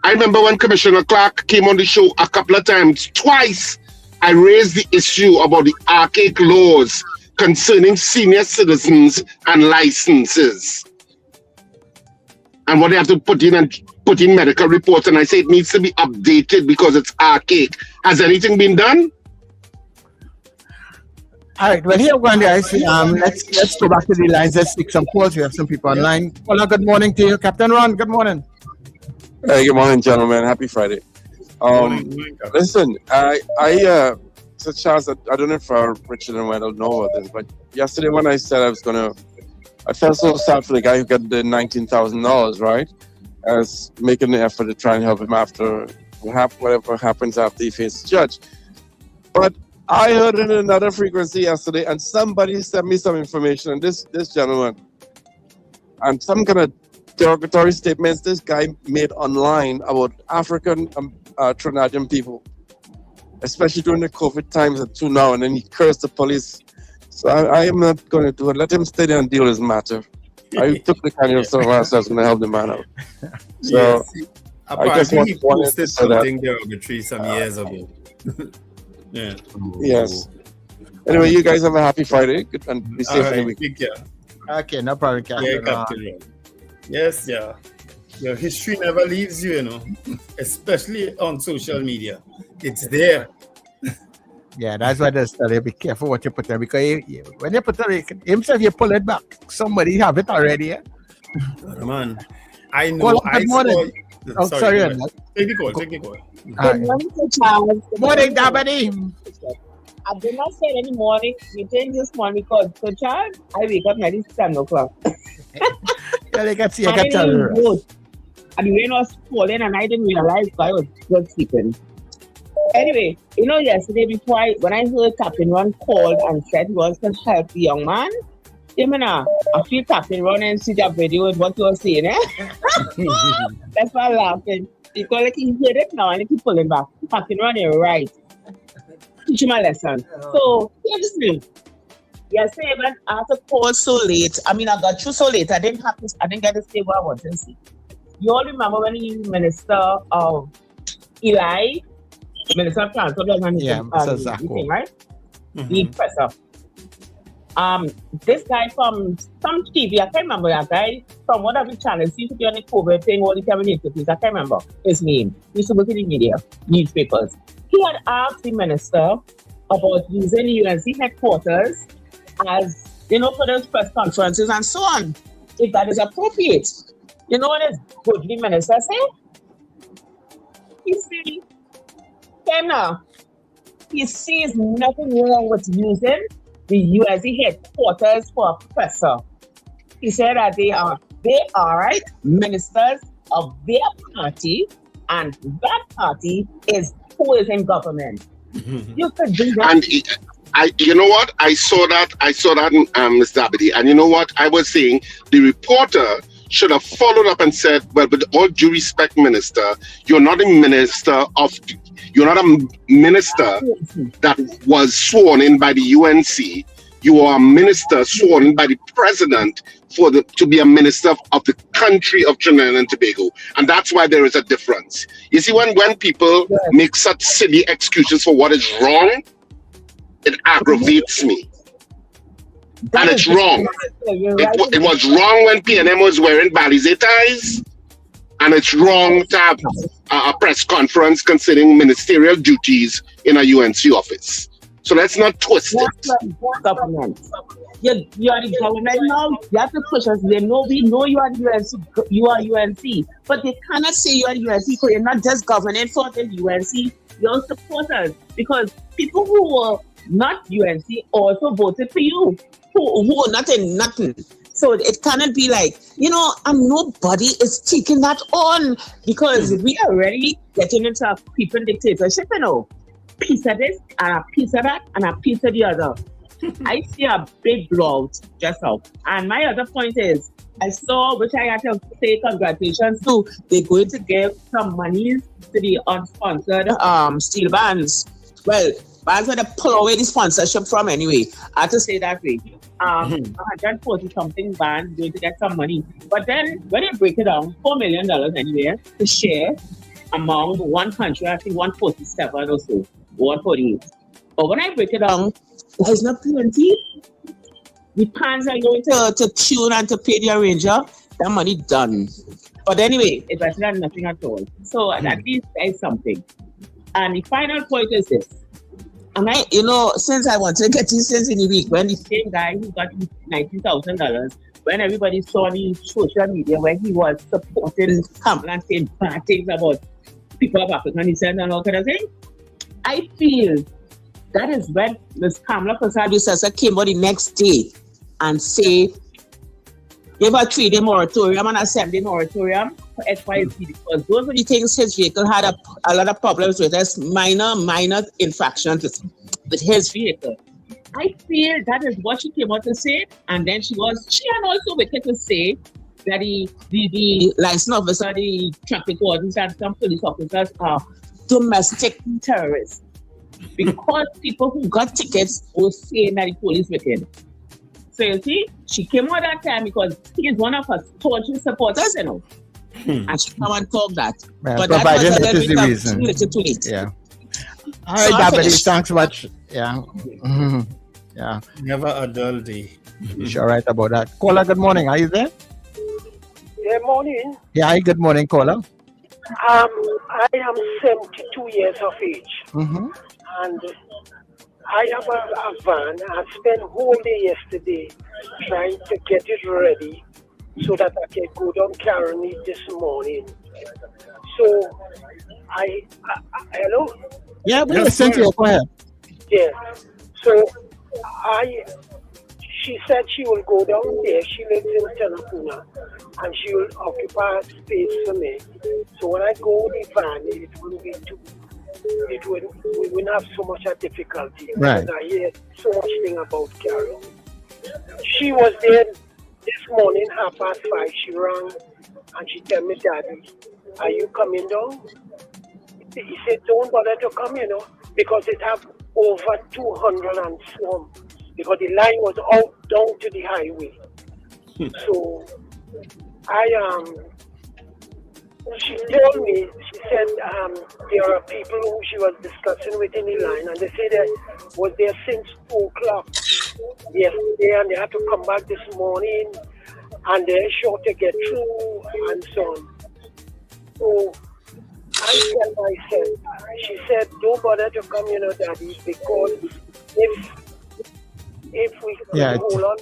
E: I remember when Commissioner Clark came on the show a couple of times, twice. I raised the issue about the archaic laws concerning senior citizens and licenses, and what they have to put in medical reports. And I say it needs to be updated because it's archaic. Has anything been done?
B: All right. Well, here one day, let's go back to the lines. Let's take some calls. We have some people online. Hola, good morning to you, Captain Ron. Good morning.
S: Hey, good morning, gentlemen. Happy Friday. Listen, it's a chance that I don't know if Richard and Wendell know about this, but yesterday when I said I felt so sad for the guy who got the $19,000, right? I was making the effort to try and help him after whatever happens after he faces the judge. But I heard in another frequency yesterday, and somebody sent me some information, and this gentleman, and some kind of derogatory statements this guy made online about African Trinidadian people, especially during the COVID times until now, and then he cursed the police. So I am not going to do it. Let him stay there and deal his matter. I took the kind of stuff I was going to help the man out. So I just want
F: he posted something derogatory some years ago. Yeah.
S: Yes. Anyway, you guys have a happy Friday and be safe in the week.
F: Take care.
B: Okay, no problem, Captain.
F: Yeah, Captain. Yes, yeah. Your history never leaves you, especially on social media. It's there.
B: Yeah, that's why they tell you be careful what you put there, because when you put it, himself, you pull it back. Somebody have it already. Yeah?
F: Man, I know.
B: Good morning. Sorry.
F: Take the call.
B: Good morning, Charles. Good morning, Dabadi.
T: I did not say any morning. We changed this morning because, Charles, I wake up at 7 o'clock.
B: Yeah, they can see. I can tell you.
T: And the rain was falling, and I didn't realize I was just sleeping. Anyway, yesterday when I heard Captain Ron called and said he was to help the young man, I feel Captain Ron and see that video with what you were saying, That's why I'm laughing. Because he heard it now and he keep pulling back. Captain Ron, you're right. Teach him a lesson. So, here's me. Yesterday, when I had to call so late, I got through so late, I didn't get to stay where I wanted to see. You all remember when he was Minister of Eli, Minister of Transport, and right? The presser. This guy from some TV, I can't remember that guy, from one of the channels, seems to be on the COVID thing, all the terminated, I can't remember his name. He used to work in the media, newspapers. He had asked the Minister about using the UNC headquarters as, for those press conferences and so on, if that is appropriate. You know what his goodly minister said? He said, he sees nothing wrong with using the UNC headquarters for a presser. He said that they are right ministers of their party, and that party is who is in government. You could do that.
E: And you know what? I saw that, Mr. Abedi. And you know what? I was saying the reporter should have followed up and said, well, with all due respect, Minister, you're not a minister that was sworn in by the UNC. You are a minister sworn in by the president to be a minister of the country of Trinidad and Tobago. And that's why there is a difference. You see, when people make such silly excuses for what is wrong, it aggravates me. And it's wrong. It was wrong when PNM was wearing Balize ties, and it's wrong to have a press conference concerning ministerial duties in a UNC office. So let's not twist it.
T: Government. You are the government now. You have to push us. We know you are the UNC. You are UNC, but they cannot say you are the UNC because you're not just governing for the UNC. You're supporters, because people who were not UNC also voted for you, who were not in nothing. So it cannot be like, and nobody is taking that on, because we are already getting into a creeping dictatorship, Piece of this and a piece of that and a piece of the other. I see a big blowout just now. And my other point is, I saw, which I have to say congratulations to, they're going to give some money to the unsponsored steel bands. Well, bands are to pull away the sponsorship from anyway. I have to say that way. 140 something bands going to get some money. But then when you break it down, $4 million anyway to share among one country, I think 147 or so, 148. But when I break it down, there's not plenty. The pans are going to tune and to pay the arranger. That money done. But anyway, it's better than nothing at all. So at least there's something. And the final point is this. And since I wanted to get this since in the week, when the same guy who got $19,000, when everybody saw the social media where he was supporting Kamala and saying bad things about people of African descent and all kind of thing, I feel that is when Ms. Kamala Kasadu came out the next day and say, give a 3-day moratorium and a 7-day moratorium for XYZ, because those were the things his vehicle had a lot of problems with. There's minor infractions with his vehicle. I feel that is what she came out to say, and then she had also wicked to say that the license officer, the traffic wardens, and some police officers are domestic terrorists, because people who got tickets were saying that the police wicked. So you see, she came out that time because he is one of her staunch supporters, and she come and talk that.
B: Well,
T: but that was
B: that is the reason.
T: Too late.
B: Yeah. All right, Dabadi, thanks so much. Yeah. Yeah.
F: Never a dull day.
B: You're right about that. Caller, good morning. Are you there?
U: Good morning.
B: Yeah, hi, good morning, caller.
U: I am 72 years of age. And I have a van. I spent whole day yesterday trying to get it ready so that I can go down carrying it this morning. So hello?
B: Yeah, we listen to you. Go ahead.
U: Yeah. So she said she will go down there. She lives in Tanapuna, and she will occupy space for me. So when I go with the van, we wouldn't have so much a difficulty.
B: Right.
U: I hear so much thing about Carol. She was there this morning, 5:30. She rang and she tell me, Daddy, are you coming down? He said, don't bother to come, because it have over 200 and some. Because the line was out down to the highway. So she told me, she said there are people who she was discussing with in the line, and they said that was there since 2 o'clock yesterday, and they had to come back this morning, and they're sure to get through, and so on. So I tell myself, she said, don't bother to come, Daddy, because if we could hold on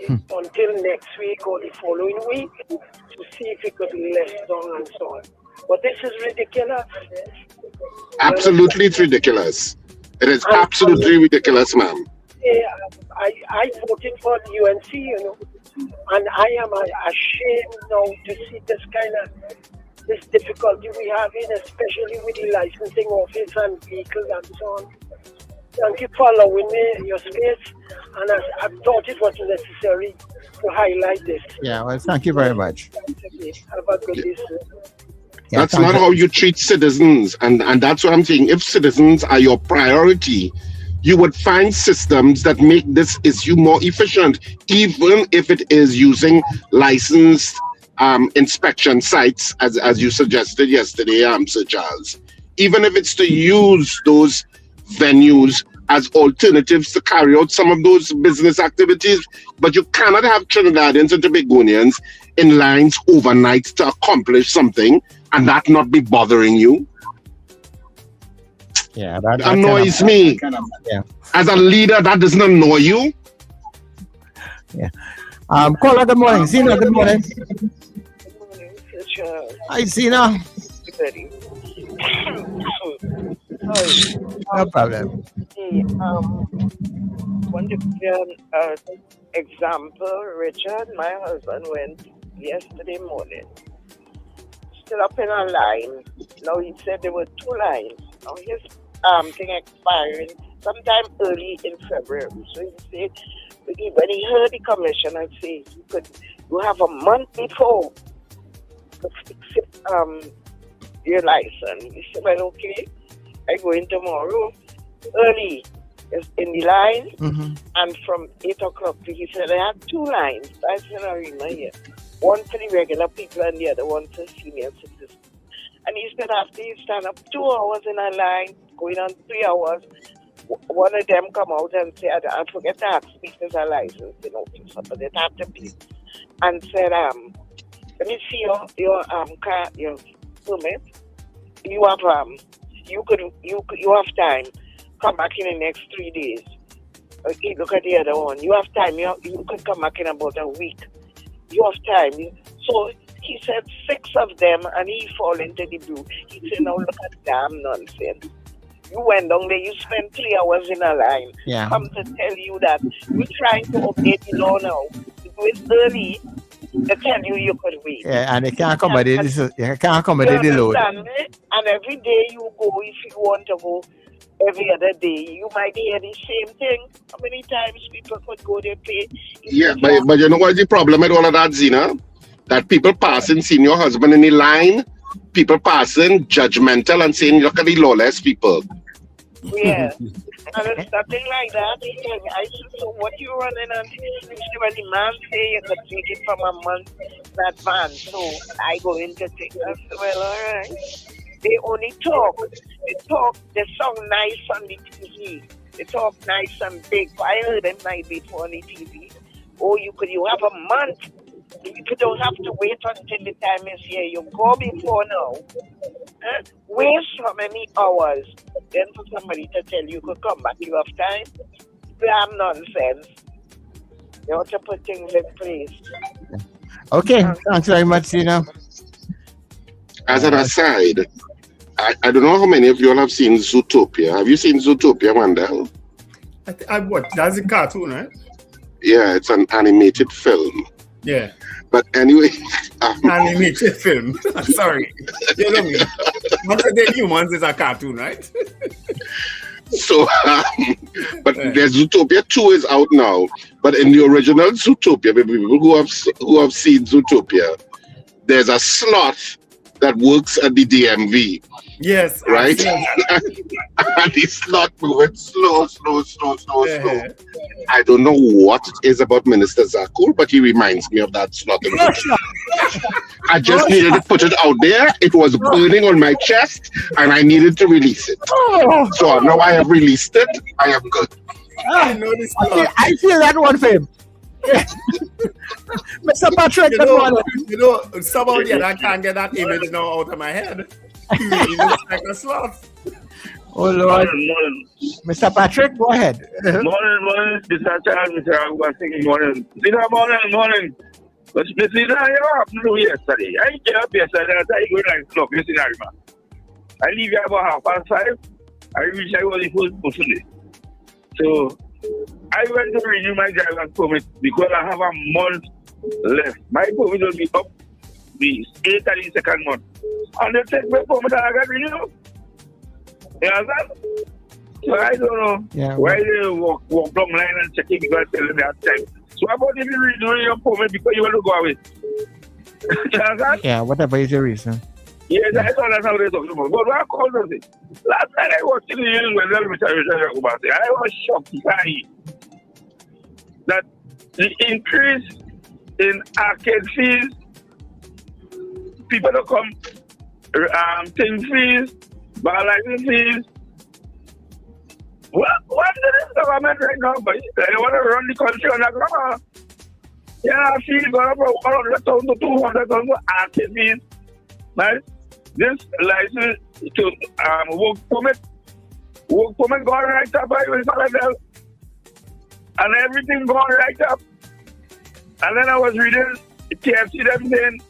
U: until next week or the following week to see if it could be less down and so on. But this is ridiculous.
E: Absolutely, it's ridiculous. It is absolutely ridiculous, ma'am.
U: I voted for the UNC, and I am ashamed now to see this difficulty we have in, especially with the licensing office and vehicles and so on. Thank you for allowing me your space, and I thought it was necessary to highlight this.
B: Yeah, well, thank you very much.
U: Have a good day, sir.
E: That's not how you treat citizens, and that's what I'm saying. If citizens are your priority, you would find systems that make this issue more efficient, even if it is using licensed inspection sites, as you suggested yesterday, Sir Charles. Even if it's to use those venues as alternatives to carry out some of those business activities, but you cannot have Trinidadians and Tobagonians in lines overnight to accomplish something and that not be bothering you.
B: Yeah,
E: that annoys me. As a leader, that doesn't annoy you.
B: Yeah. Caller, good morning. Zena, good morning. Hi, Zena. No problem.
A: One to give you an example, Richard, my husband went yesterday morning, still up in a line. Now he said there were 2 lines. Now his thing expiring sometime early in February. So he said, when he heard the commissioner say you have a month before to fix it, your license. He said, well, okay, I go in tomorrow early in the line, and from 8 o'clock, he said, I had 2 lines. That's in Arima here. One for the regular people and the other one for senior citizens. And he said, after you stand up 2 hours in a line, going on 3 hours, one of them come out and say, I forget to ask me if there's a license, but they have to pay. And said, let me see your car, your permit. You have you have time. Come back in the next 3 days. Okay, look at the other one. You have time. You could come back in about a week. You have time. So he said 6 of them, and he fall into the blue. He said, now look at damn nonsense. You went down there, you spent 3 hours in a line.
B: Yeah.
A: Come to tell you that you're trying to obey the law now. You do it early, they tell you could wait.
B: Yeah, and they can't accommodate this. They can't accommodate the load.
A: And every day you go, if you want to go every other day, you might hear the same thing. How many times people could go there, pay?
E: Yeah, but you know what's the problem with all of that, Zena? That people passing, seeing your husband in the line, people passing judgmental and saying, look at the lawless people.
A: Yeah, and it's nothing like that. I said, so what you running on? You see, when the man say you could take it from a month in advance, so I go in to take it. I said, well, all right. They only talk. They sound nice on the TV. They talk nice and big. I heard them night before on the TV. Oh, you have a month. You don't have to wait until the time is here. You go before now. Waste how many hours? Then for somebody to tell you could come back, you have time? Damn nonsense. You have to put things in place.
B: Okay, thanks very much, Zena.
E: As an aside, I don't know how many of you all have seen Zootopia. Have you seen Zootopia, Mandel?
F: I what? That's a cartoon, right?
E: Yeah, it's an animated film.
F: Yeah.
E: But anyway,
F: animated film. Sorry, you know me. Most of the humans is a cartoon, right?
E: So, but there's Zootopia 2 is out now. But in the original Zootopia, people who have seen Zootopia, there's a sloth that works at the DMV.
F: Yes.
E: Right? And the sloth moving slow. I don't know what it is about Minister Zakur, but he reminds me of that sloth. I just needed to put it out there. It was burning on my chest, and I needed to release it. So now I have released it. I am good.
F: I know this.
B: I feel that one for him. Mr. Patrick,
F: you know, somehow I can't get that image now out of my head. He really looks like a sloth.
B: Oh Lord.
L: Morning.
B: Mr. Patrick, go ahead.
L: Morning. This is Charles, Mr. Agua singing morning. Morning. But listen, you know what happened to me yesterday? I get up yesterday and I go like, look, listen, man. I leave here about 5:30. I reach I was the first person. So I went to renew my driver's permit because I have a month left. My permit will be up the 8th of the second month. And they take my permit and I got renewed. You understand? So I don't know why they walk down line and check it because tell them that time. So how about if you renew your permit because you want to go away? You understand?
B: Yeah, whatever is your reason.
L: Yes, I thought that's how they talking about. But what I called them, last night I was in the news when I was shocked by that the increase in arcade fees, people don't come, thing fees, bar license fees. What is this government right now? But they want to run the country on the ground. Yeah, fees going up from 100,000 to 200,000 arcade fees. Right? This license to work permit gone right up by Philadelphia. And everything gone right up. And then I was reading KFC them saying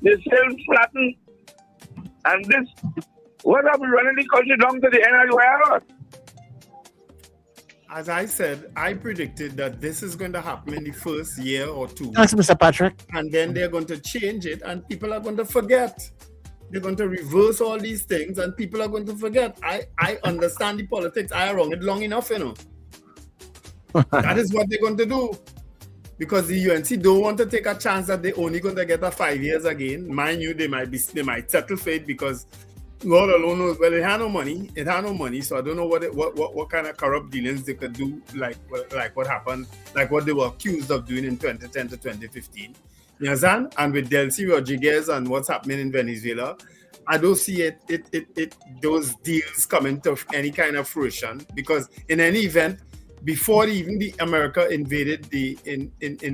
L: they still flatten. And this, what are we running the country down to the end of the way?
F: As I said, I predicted that this is going to happen in the first year or two.
B: Thanks, Mr. Patrick.
F: And then they're going to change it and people are going to forget. They're going to reverse all these things and people are going to forget. I understand the politics. I around it long enough, you know. That is what they're going to do. Because the UNC don't want to take a chance that they're only going to get a 5 years again. Mind you, they might settle for it because God alone knows. Well, it had no money. So I don't know what kind of corrupt dealings they could do, like what happened, like what they were accused of doing in 2010 to 2015. You understand? And with Delcy Rodriguez and what's happening in Venezuela, I don't see those deals coming to any kind of fruition because in any event, before even the America invaded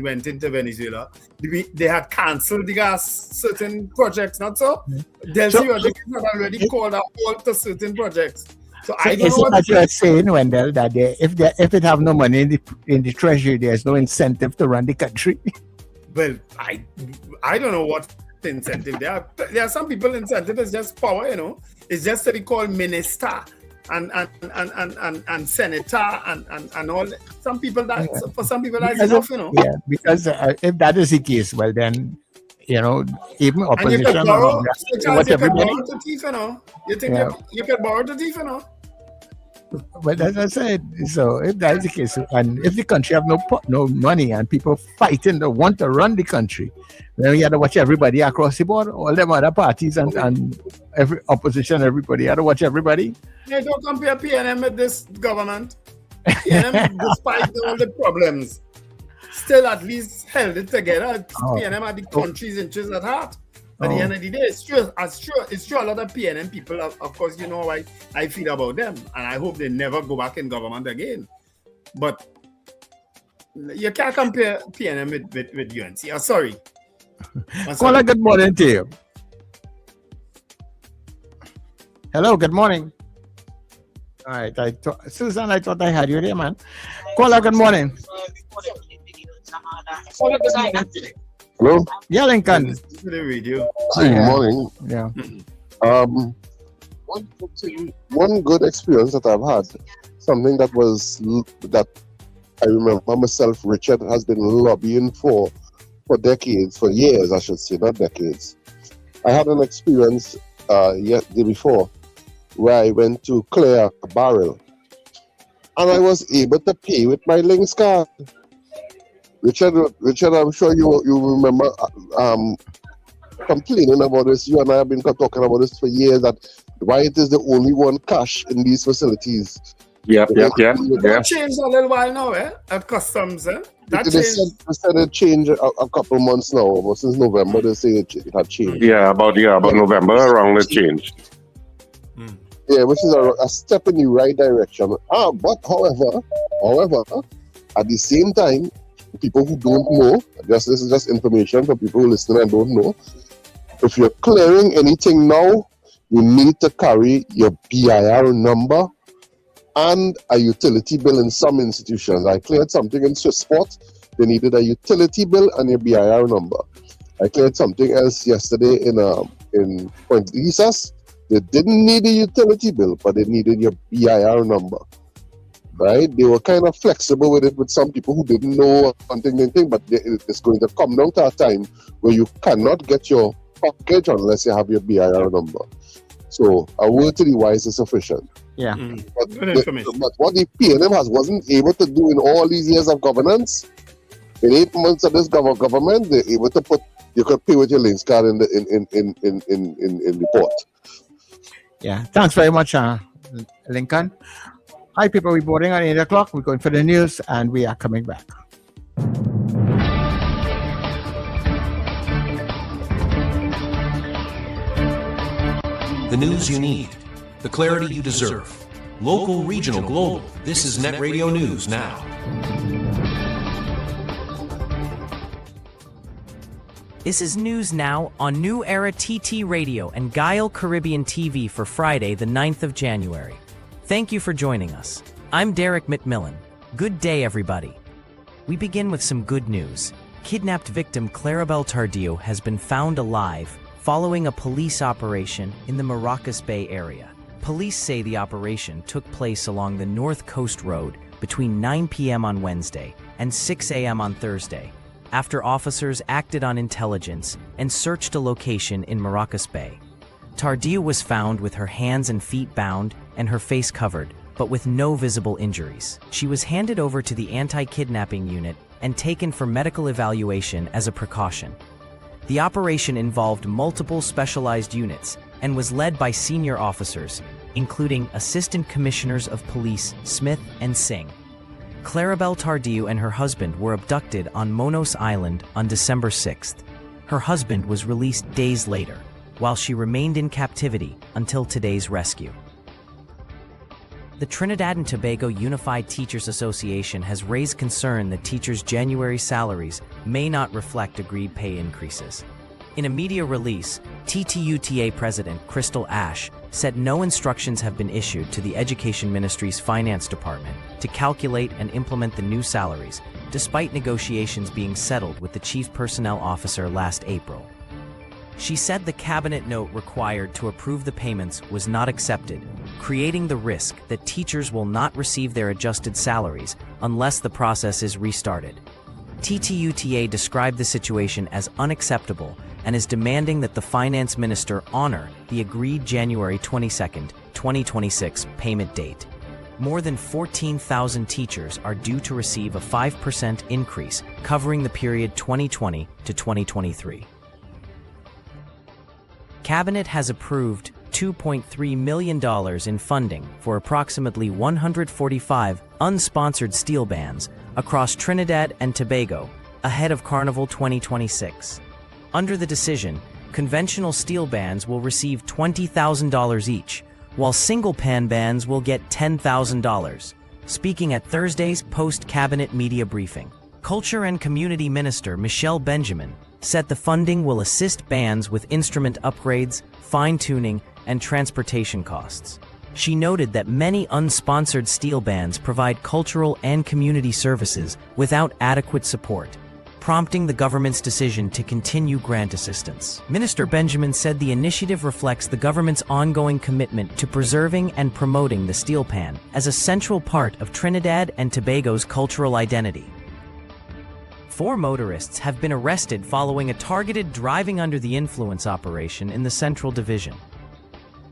F: went into Venezuela, they had cancelled the gas certain projects, not so? Delcy Rodriguez had already called a halt to certain projects. So I don't know what
B: you're saying, Wendell, that if it have no money in the treasury, there's no incentive to run the country.
F: Well, I don't know what incentive there are some people incentive is just power, you know. It's just to be called minister and senator and all. Some people for some people that's enough, you know.
B: Yeah, because if that is the case, well then, you know, even opposition.
F: And you can borrow, to thief, you know. You think you can borrow to thief, you know.
B: But as I said, so if that's the case, and if the country have no money and people fighting to want to run the country, then you have to watch everybody across the board, all them other parties and every opposition, everybody. You have to watch everybody.
F: Yeah, don't compare PNM with this government. PNM, despite all the problems, still at least held it together. PNM had the country's interests at heart. At the end of the day, it's true. A lot of PNM people, of course, you know why I feel about them, and I hope they never go back in government again. But you can't compare PNM with UNC. I'm sorry.
B: Caller, good morning to you. Hello, good morning. All right, Susan, I thought I had you there, man. Caller, good morning.
K: Hello?
B: Yeah, Lincoln.
F: The radio.
K: Good morning.
B: Yeah.
K: One good experience that I've had, something that I remember myself, Richard, has been lobbying for decades, for years, I should say, not decades. I had an experience the day before where I went to clear a barrel and I was able to pay with my Links card. Richard, I'm sure you remember complaining about this. You and I have been talking about this for years, that why it is the only one cash in these facilities.
L: Yeah.
F: That changed a little while now, at customs, That
K: they said it changed a couple months now, but since November they say it had changed.
L: Yeah, about November around it changed.
K: Yeah, which is a step in the right direction. But however, at the same time, people who don't know, this is just information for people who listen and don't know. If you're clearing anything now, you need to carry your BIR number and a utility bill in some institutions. I cleared something in Swissport. They needed a utility bill and your BIR number. I cleared something else yesterday in Point Lisas. They didn't need a utility bill, but they needed your BIR number. Right? They were kind of flexible with it with some people who didn't know one thing, but it's going to come down to a time where you cannot get your package unless you have your BIR number. So a word to the wise is sufficient.
B: Yeah.
K: But what the PNM wasn't able to do in all these years of governance, in 8 months of this government, they're able to put, you could pay with your links card in the port.
B: Yeah. Thanks very much, Lincoln. Hi, people. We're boarding at 8 o'clock. We're going for the news, and we are coming back.
N: The news you need, the clarity you deserve. Local, regional, global. This is Net Radio News Now.
O: This is News Now on New Era TT Radio and Guile Caribbean TV for Friday, the 9th of January. Thank you for joining us. I'm Derek McMillan. Good day, everybody. We begin with some good news. Kidnapped victim Clarabelle Tardillo has been found alive following a police operation in the Maracas Bay area. Police say the operation took place along the North Coast Road between 9 p.m. on Wednesday and 6 a.m. on Thursday, after officers acted on intelligence and searched a location in Maracas Bay. Tardillo was found with her hands and feet bound and her face covered, but with no visible injuries. She was handed over to the anti-kidnapping unit and taken for medical evaluation as a precaution. The operation involved multiple specialized units and was led by senior officers, including Assistant Commissioners of Police Smith and Singh. Clarabelle Tardillo and her husband were abducted on Monos Island on December 6th. Her husband was released days later, while she remained in captivity until today's rescue. The Trinidad and Tobago Unified Teachers Association has raised concern that teachers' January salaries may not reflect agreed pay increases. In a media release, TTUTA President Crystal Ash said no instructions have been issued to the Education Ministry's Finance Department to calculate and implement the new salaries, despite negotiations being settled with the Chief Personnel Officer last April. She said the cabinet note required to approve the payments was not accepted, creating the risk that teachers will not receive their adjusted salaries unless the process is restarted. TTUTA described the situation as unacceptable and is demanding that the finance minister honor the agreed January 22, 2026 payment date. More than 14,000 teachers are due to receive a 5% increase covering the period 2020 to 2023. Cabinet has approved $2.3 million in funding for approximately 145 unsponsored steel bands across Trinidad and Tobago ahead of Carnival 2026. Under the decision, conventional steel bands will receive $20,000 each, while single-pan bands will get $10,000. Speaking at Thursday's post-cabinet media briefing, Culture and Community Minister Michelle Benjamin said the funding will assist bands with instrument upgrades, fine-tuning, and transportation costs. She noted that many unsponsored steel bands provide cultural and community services without adequate support, prompting the government's decision to continue grant assistance. Minister Benjamin said the initiative reflects the government's ongoing commitment to preserving and promoting the steel pan as a central part of Trinidad and Tobago's cultural identity. 4 motorists have been arrested following a targeted driving under the influence operation in the Central Division.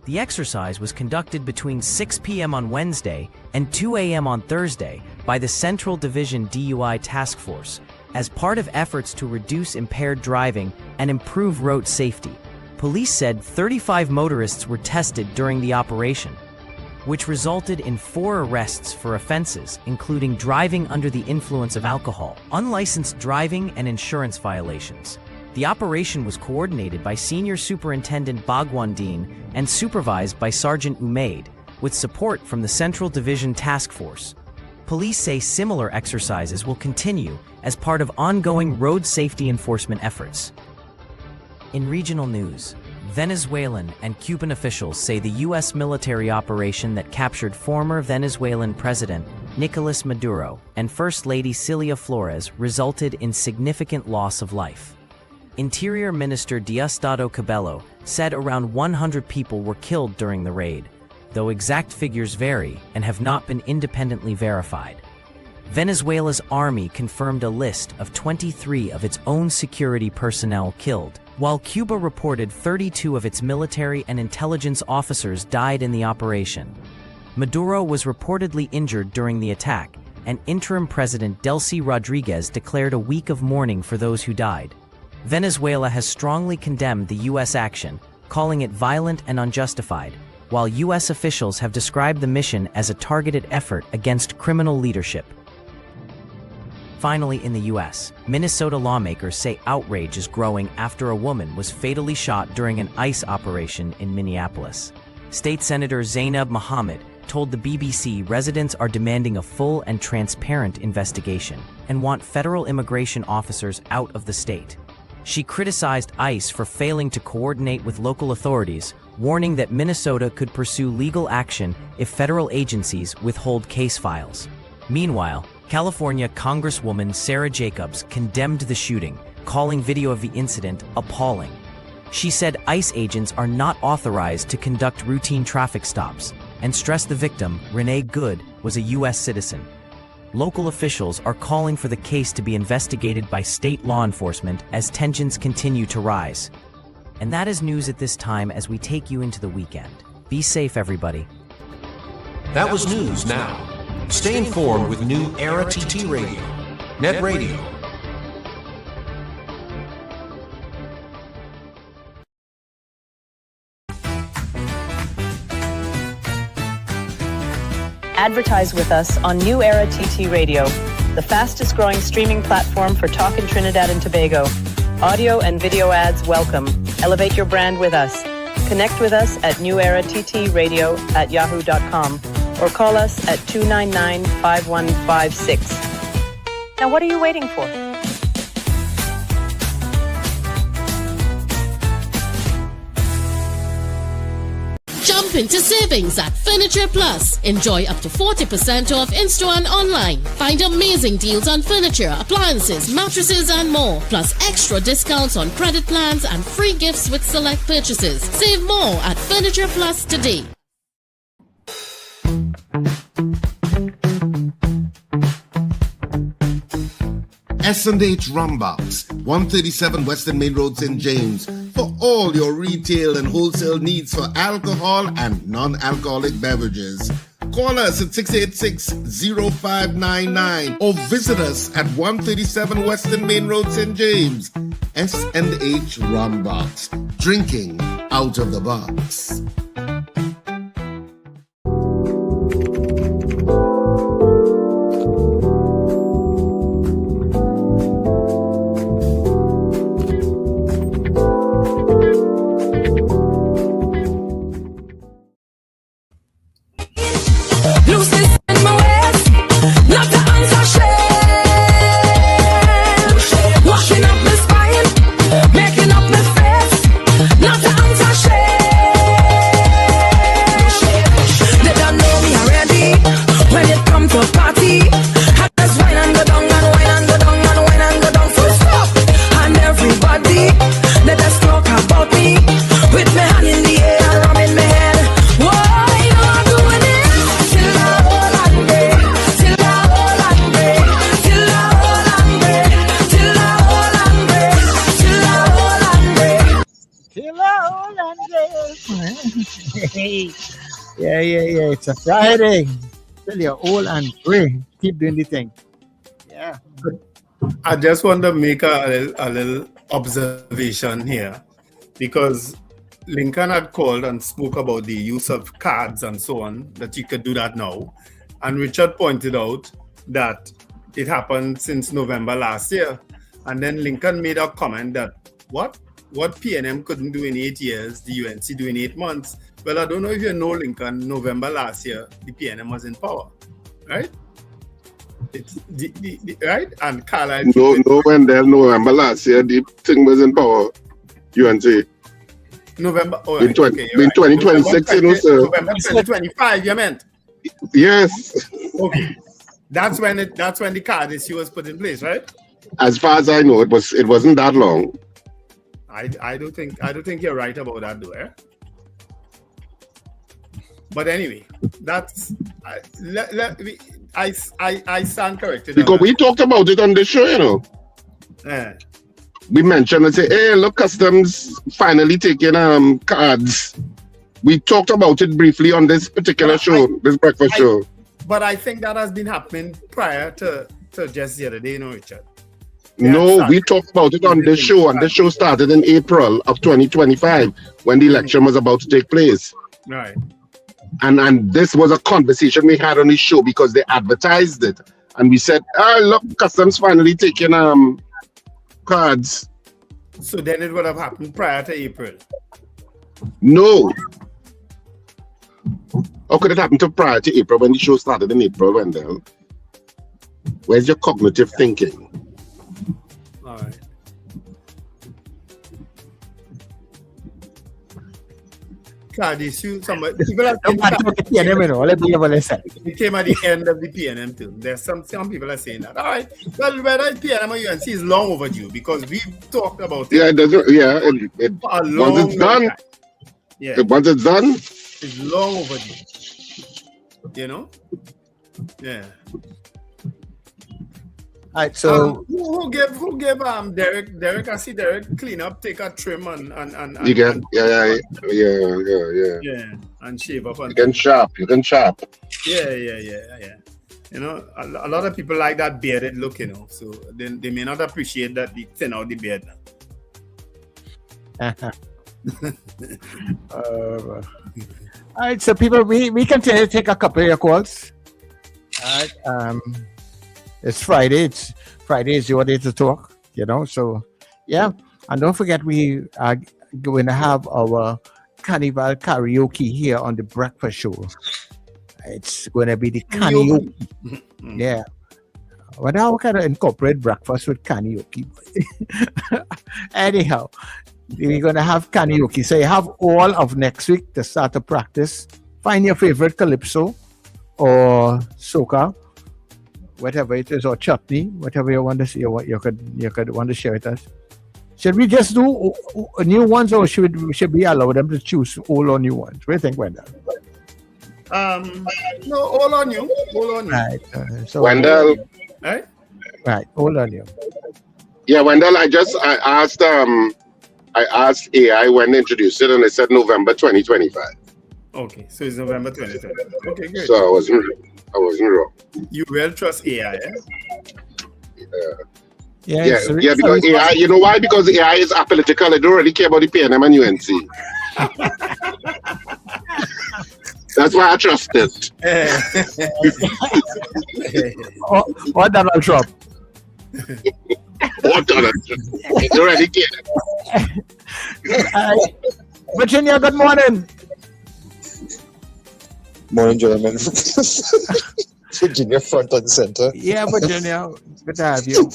O: The exercise was conducted between 6 p.m. on Wednesday and 2 a.m. on Thursday by the Central Division DUI Task Force as part of efforts to reduce impaired driving and improve road safety. Police said 35 motorists were tested during the operation, which resulted in 4 arrests for offenses, including driving under the influence of alcohol, unlicensed driving, and insurance violations. The operation was coordinated by Senior Superintendent Bhagwan Dean and supervised by Sergeant Umaid, with support from the Central Division Task Force. Police say similar exercises will continue as part of ongoing road safety enforcement efforts. In regional news, Venezuelan and Cuban officials say the U.S. military operation that captured former Venezuelan President Nicolas Maduro and First Lady Cilia Flores resulted in significant loss of life. Interior Minister Diosdado Cabello said around 100 people were killed during the raid, though exact figures vary and have not been independently verified. Venezuela's army confirmed a list of 23 of its own security personnel killed, while Cuba reported 32 of its military and intelligence officers died in the operation. Maduro was reportedly injured during the attack, and interim President Delcy Rodriguez declared a week of mourning for those who died. Venezuela has strongly condemned the U.S. action, calling it violent and unjustified, while U.S. officials have described the mission as a targeted effort against criminal leadership. Finally, in the U.S., Minnesota lawmakers say outrage is growing after a woman was fatally shot during an ICE operation in Minneapolis. State Senator Zainab Mohammed told the BBC residents are demanding a full and transparent investigation and want federal immigration officers out of the state. She criticized ICE for failing to coordinate with local authorities, warning that Minnesota could pursue legal action if federal agencies withhold case files. Meanwhile, California Congresswoman Sarah Jacobs condemned the shooting, calling video of the incident appalling. She said ICE agents are not authorized to conduct routine traffic stops, and stressed the victim, Renee Good, was a U.S. citizen. Local officials are calling for the case to be investigated by state law enforcement as tensions continue to rise. And that is news at this time as we take you into the weekend. Be safe, everybody.
N: That was News Now. Stay informed with New Era TT Radio, Net Radio.
I: Advertise with us on New Era TT Radio, the fastest growing streaming platform for talk in Trinidad and Tobago. Audio and video ads welcome. Elevate your brand with us. Connect with us at newerattradio@yahoo.com or call us at 299-5156. Now what are you waiting for?
H: Jump into savings at Furniture Plus. Enjoy up to 40% off in-store and online. Find amazing deals on furniture, appliances, mattresses and more. Plus extra discounts on credit plans and free gifts with select purchases. Save more at Furniture Plus today.
E: S&H Rumbox, 137 Western Main Road, St. James, for all your retail and wholesale needs for alcohol and non-alcoholic beverages. Call us at 686-0599 or visit us at 137 Western Main Road, St. James. S&H Rumbox, drinking out of the box.
B: Yeah. It's a Friday. Tell you, all and free. Keep doing the thing. Yeah.
F: I just want to make a little observation here, because Lincoln had called and spoke about the use of cards and so on, that you could do that now. And Richard pointed out that it happened since November last year. And then Lincoln made a comment that what PNM couldn't do in 8 years, the UNC do in 8 months. Well, I don't know if you know, Lincoln, November last year, the PNM was in power, right? It's right? And Carlisle...
K: No, when there November last year, the thing was in power, UNC.
F: November. Oh,
E: In,
F: right,
E: 20,
F: okay, you're
E: in
F: right.
E: 2026, you know, sir.
F: November 2025, you meant?
E: Yes.
F: Okay. That's when the card issue was put in place, right?
E: As far as I know, it wasn't that long.
F: I don't think you're right about that, though. Eh? But anyway, that's I stand corrected.
E: Because we talked about it on the show, you know.
F: Yeah.
E: We mentioned and say, hey, look, Customs finally taking cards. We talked about it briefly on this particular show, this breakfast show.
F: But I think that has been happening prior to just the other day, you know, Richard.
E: No, we talked about it on this show, and this show started in April of 2025 when the election was about to take place.
F: Right.
E: And this was a conversation we had on the show because they advertised it. And we said, oh, look, Customs finally taking cards.
F: So then it would have happened prior to April.
E: No. How could it happen to prior to April when the show started in April, Wendell? Where's your cognitive thinking?
F: All right. Card issue. People are saying it came at the end of the PNM too. There's some people are saying that. All right. Well, whether it's PNM or UNC is long overdue because we've talked about it.
E: Yeah, it doesn't. Yeah, once it's done.
F: Yeah.
E: Once it's done,
F: it's long overdue. You know. Yeah.
B: All right, so
F: who gave Derek? I see Derek clean up, take a trim and
E: you can yeah,
F: and shave up and
E: you can chop.
F: Yeah. You know, a lot of people like that bearded look, you know, so they may not appreciate that they thin out the beard.
B: All right, so people, we continue to take a couple of your calls. All right, it's Friday. Friday is your day to talk, you know. So, yeah. And don't forget, we are going to have our Carnival karaoke here on the breakfast show. It's going to be the karaoke. Yeah. Well, now we kind of incorporate breakfast with karaoke. Anyhow, we're going to have karaoke. So you have all of next week to start to practice. Find your favorite calypso or soca, whatever it is, or chutney, whatever you want to see, what you could want to share with us. Should we just do new ones, or should we allow them to choose all or new ones? What do you think, Wendell?
F: No, all on you.
B: Right. So
E: Wendell.
F: Right.
B: Right. All on you.
E: Yeah, Wendell. I asked AI when they introduced it, and they said November 2025.
F: Okay, so it's November 2025. Okay, good.
E: So I wasn't wrong.
F: You will trust AI, eh?
E: Yeah, because AI, you know why? Because AI is apolitical. They don't really care about the PNM and UNC. That's why I trust it.
B: Or Donald Trump.
E: Or Donald Trump. They don't really care.
B: Virginia, good morning.
D: Morning, gentlemen. Virginia front and center.
B: Yeah, Virginia. Good to have you.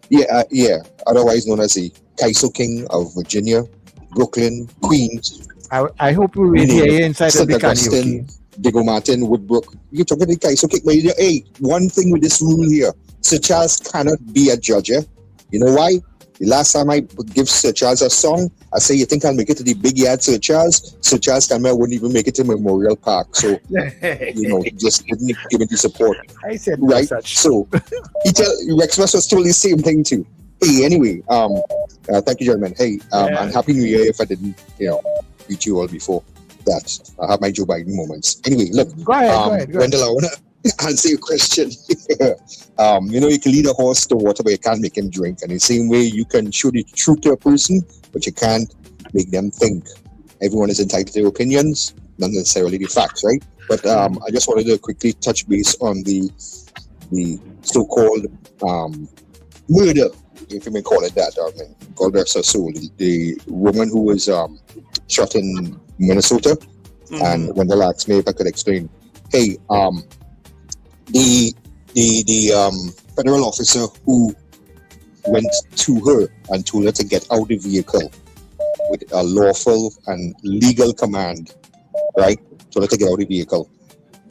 D: Yeah. Otherwise known as the Kaiso King of Virginia, Brooklyn, Queens.
B: I hope we will hear you inside of the karaoke.
D: Diego Martin, Woodbrook. You're talking the Kaiso King. But hey, one thing with this rule here, Sir Charles cannot be a judge. Eh? You know why? The last time I give Sir Charles a song, I say, you think I'll make it to the big yard, Sir Charles? Sir Charles wouldn't even make it to Memorial Park. So, he just didn't give it the support.
B: I said
D: right.
B: Such.
D: So, Rexmas was told the same thing too. Hey, anyway, thank you, gentlemen. Hey, and Happy New Year if I didn't, greet you all before that. I have my Joe Biden moments. Anyway, look.
B: Go ahead.
D: Wendell, I want to answer your question. You can lead a horse to water, but you can't make him drink. And the same way, you can show the truth to a person, but you can't make them think. Everyone is entitled to their opinions, not necessarily the facts, right? But I just wanted to quickly touch base on the so-called murder, if you may call it that. God rest her soul. The woman who was shot in Minnesota, and Wendell asked me if I could explain. Hey, the federal officer who went to her and told her to get out of the vehicle with a lawful and legal command, right, to let her get out of the vehicle.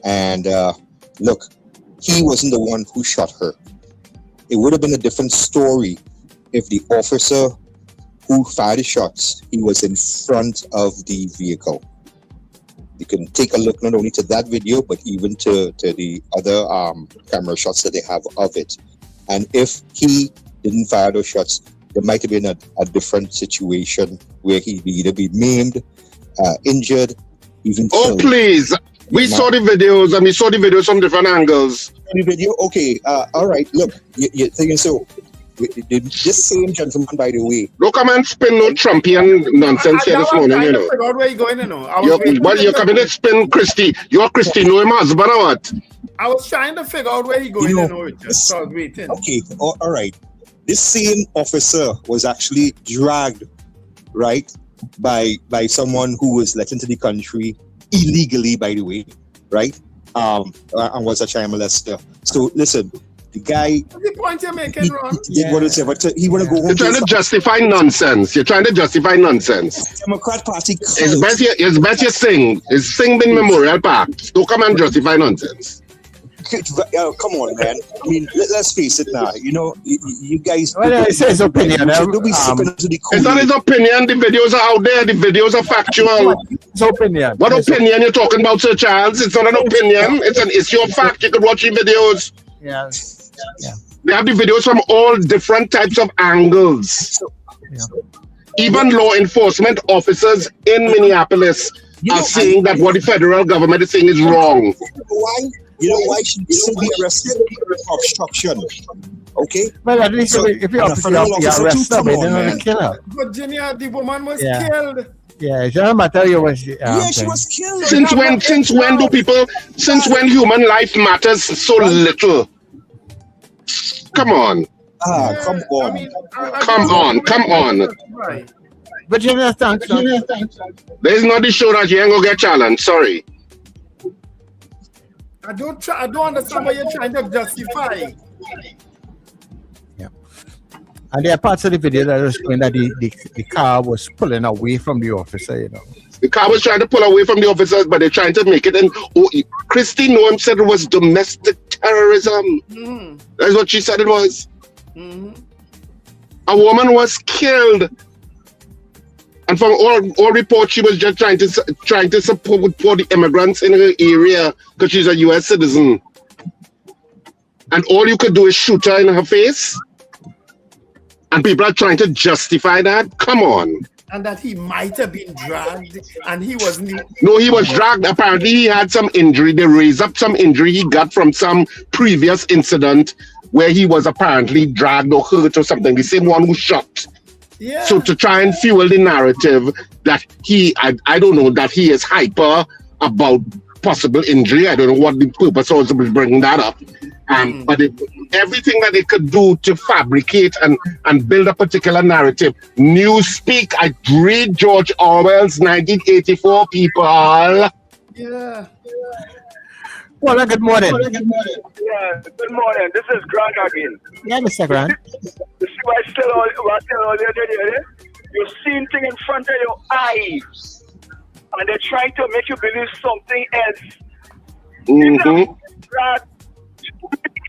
D: And look, he wasn't the one who shot her. It would have been a different story if the officer who fired the shots, he was in front of the vehicle. You can take a look not only to that video, but even to the other camera shots that they have of it. And if he didn't fire those shots, there might have been a different situation where he'd either be maimed, injured, even killed.
G: Please. We saw the videos and we saw the videos from different angles.
D: The video, okay, all right, look, you're thinking so. This same gentleman, by the way.
G: Don't come and spin no Trumpian nonsense here this morning, you know.
F: Figure out where you going, you know.
G: You're coming to spin Christy. You're Christy, no him husband or what?
F: I was trying to figure out where you going, you know, Richard. So I was waiting.
D: Okay, all right. This same officer was actually dragged, right, by someone who was let into the country illegally, by the way, right, and was a child molester. So listen, the guy.
F: The point you're making, Ron.
D: He did what he said, but he want to go home.
G: You're trying to justify nonsense. You're trying to justify nonsense.
D: Democrat Party.
G: It's better sing. It's sing in Memorial Park. Don't come and justify nonsense.
D: Come on, man. I mean, let's face it now. You know, you guys.
B: Well, it's his opinion.
G: It's not his opinion. The videos are out there. The videos are factual.
B: His opinion.
G: What opinion you're talking about, Sir Charles? It's not an opinion. It's an issue of fact. You could watch the videos.
B: Yeah.
G: They have the videos from all different types of angles. Even law enforcement officers in Minneapolis are saying that what the federal government is saying is wrong.
D: Why? You know why she should be arrested? Obstruction. Okay?
B: Well, at least if you arrest her, they don't kill her.
F: Virginia, the woman was killed.
B: Yeah, it doesn't matter. She was
D: killed.
G: Since when human life matters so little? Come on.
D: Come on.
G: Come on.
B: Virginia, thanks.
G: There's not the show that you ain't gonna get challenged. Sorry.
F: I don't understand what you're trying to justify.
B: Yeah. And there are parts of the video that are showing that the car was pulling away from the officer, you know.
G: The car was trying to pull away from the officers, but they're trying to make it. And Christy Noem said it was domestic terrorism.
F: Mm-hmm.
G: That's what she said it was.
F: Mm-hmm.
G: A woman was killed. And from all reports, she was just trying to support the immigrants in her area because she's a U.S. citizen. And all you could do is shoot her in her face. And people are trying to justify that. Come on.
F: And that he might have been dragged, and he wasn't.
G: No, he was dragged. Apparently, he had some injury. They raised up some injury he got from some previous incident where he was apparently dragged or hurt or something. The same one who shot.
F: Yeah.
G: So to try and fuel the narrative that I don't know, that he is hyper about possible injury. I don't know what the purpose was of bringing that up. But everything that they could do to fabricate and build a particular narrative. Newspeak, I read George Orwell's 1984, people.
F: Yeah.
B: Well, good morning.
L: Yeah, good morning. This is Grant again.
B: Yeah, Mr. Grant.
L: You see what I tell all you're seeing things in front of your eyes, and they're trying to make you believe something else.
G: Mm-hmm.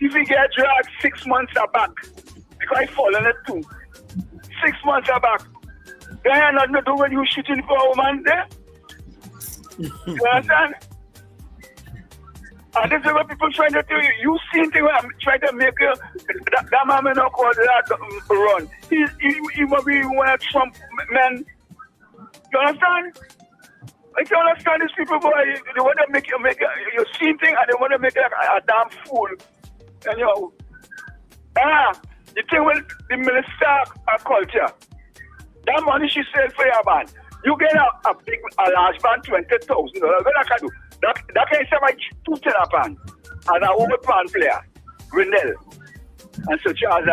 L: If you get dragged 6 months back, because I fall in it too. 6 months back. They have nothing to do when you shooting for a woman there. You understand? And this is what people trying to do. You seen things where I'm trying to make you, that man may not call that run. He must be one of Trump men. You understand? Like, you understand these people, boy, they want to make you see thing and they want to make you a damn fool. And you the thing with the minister of culture, that money she said for your band, you get a large band, $20,000. What I can do? That can say my 2 tenor band and a old band player, Renell, and Sir Charles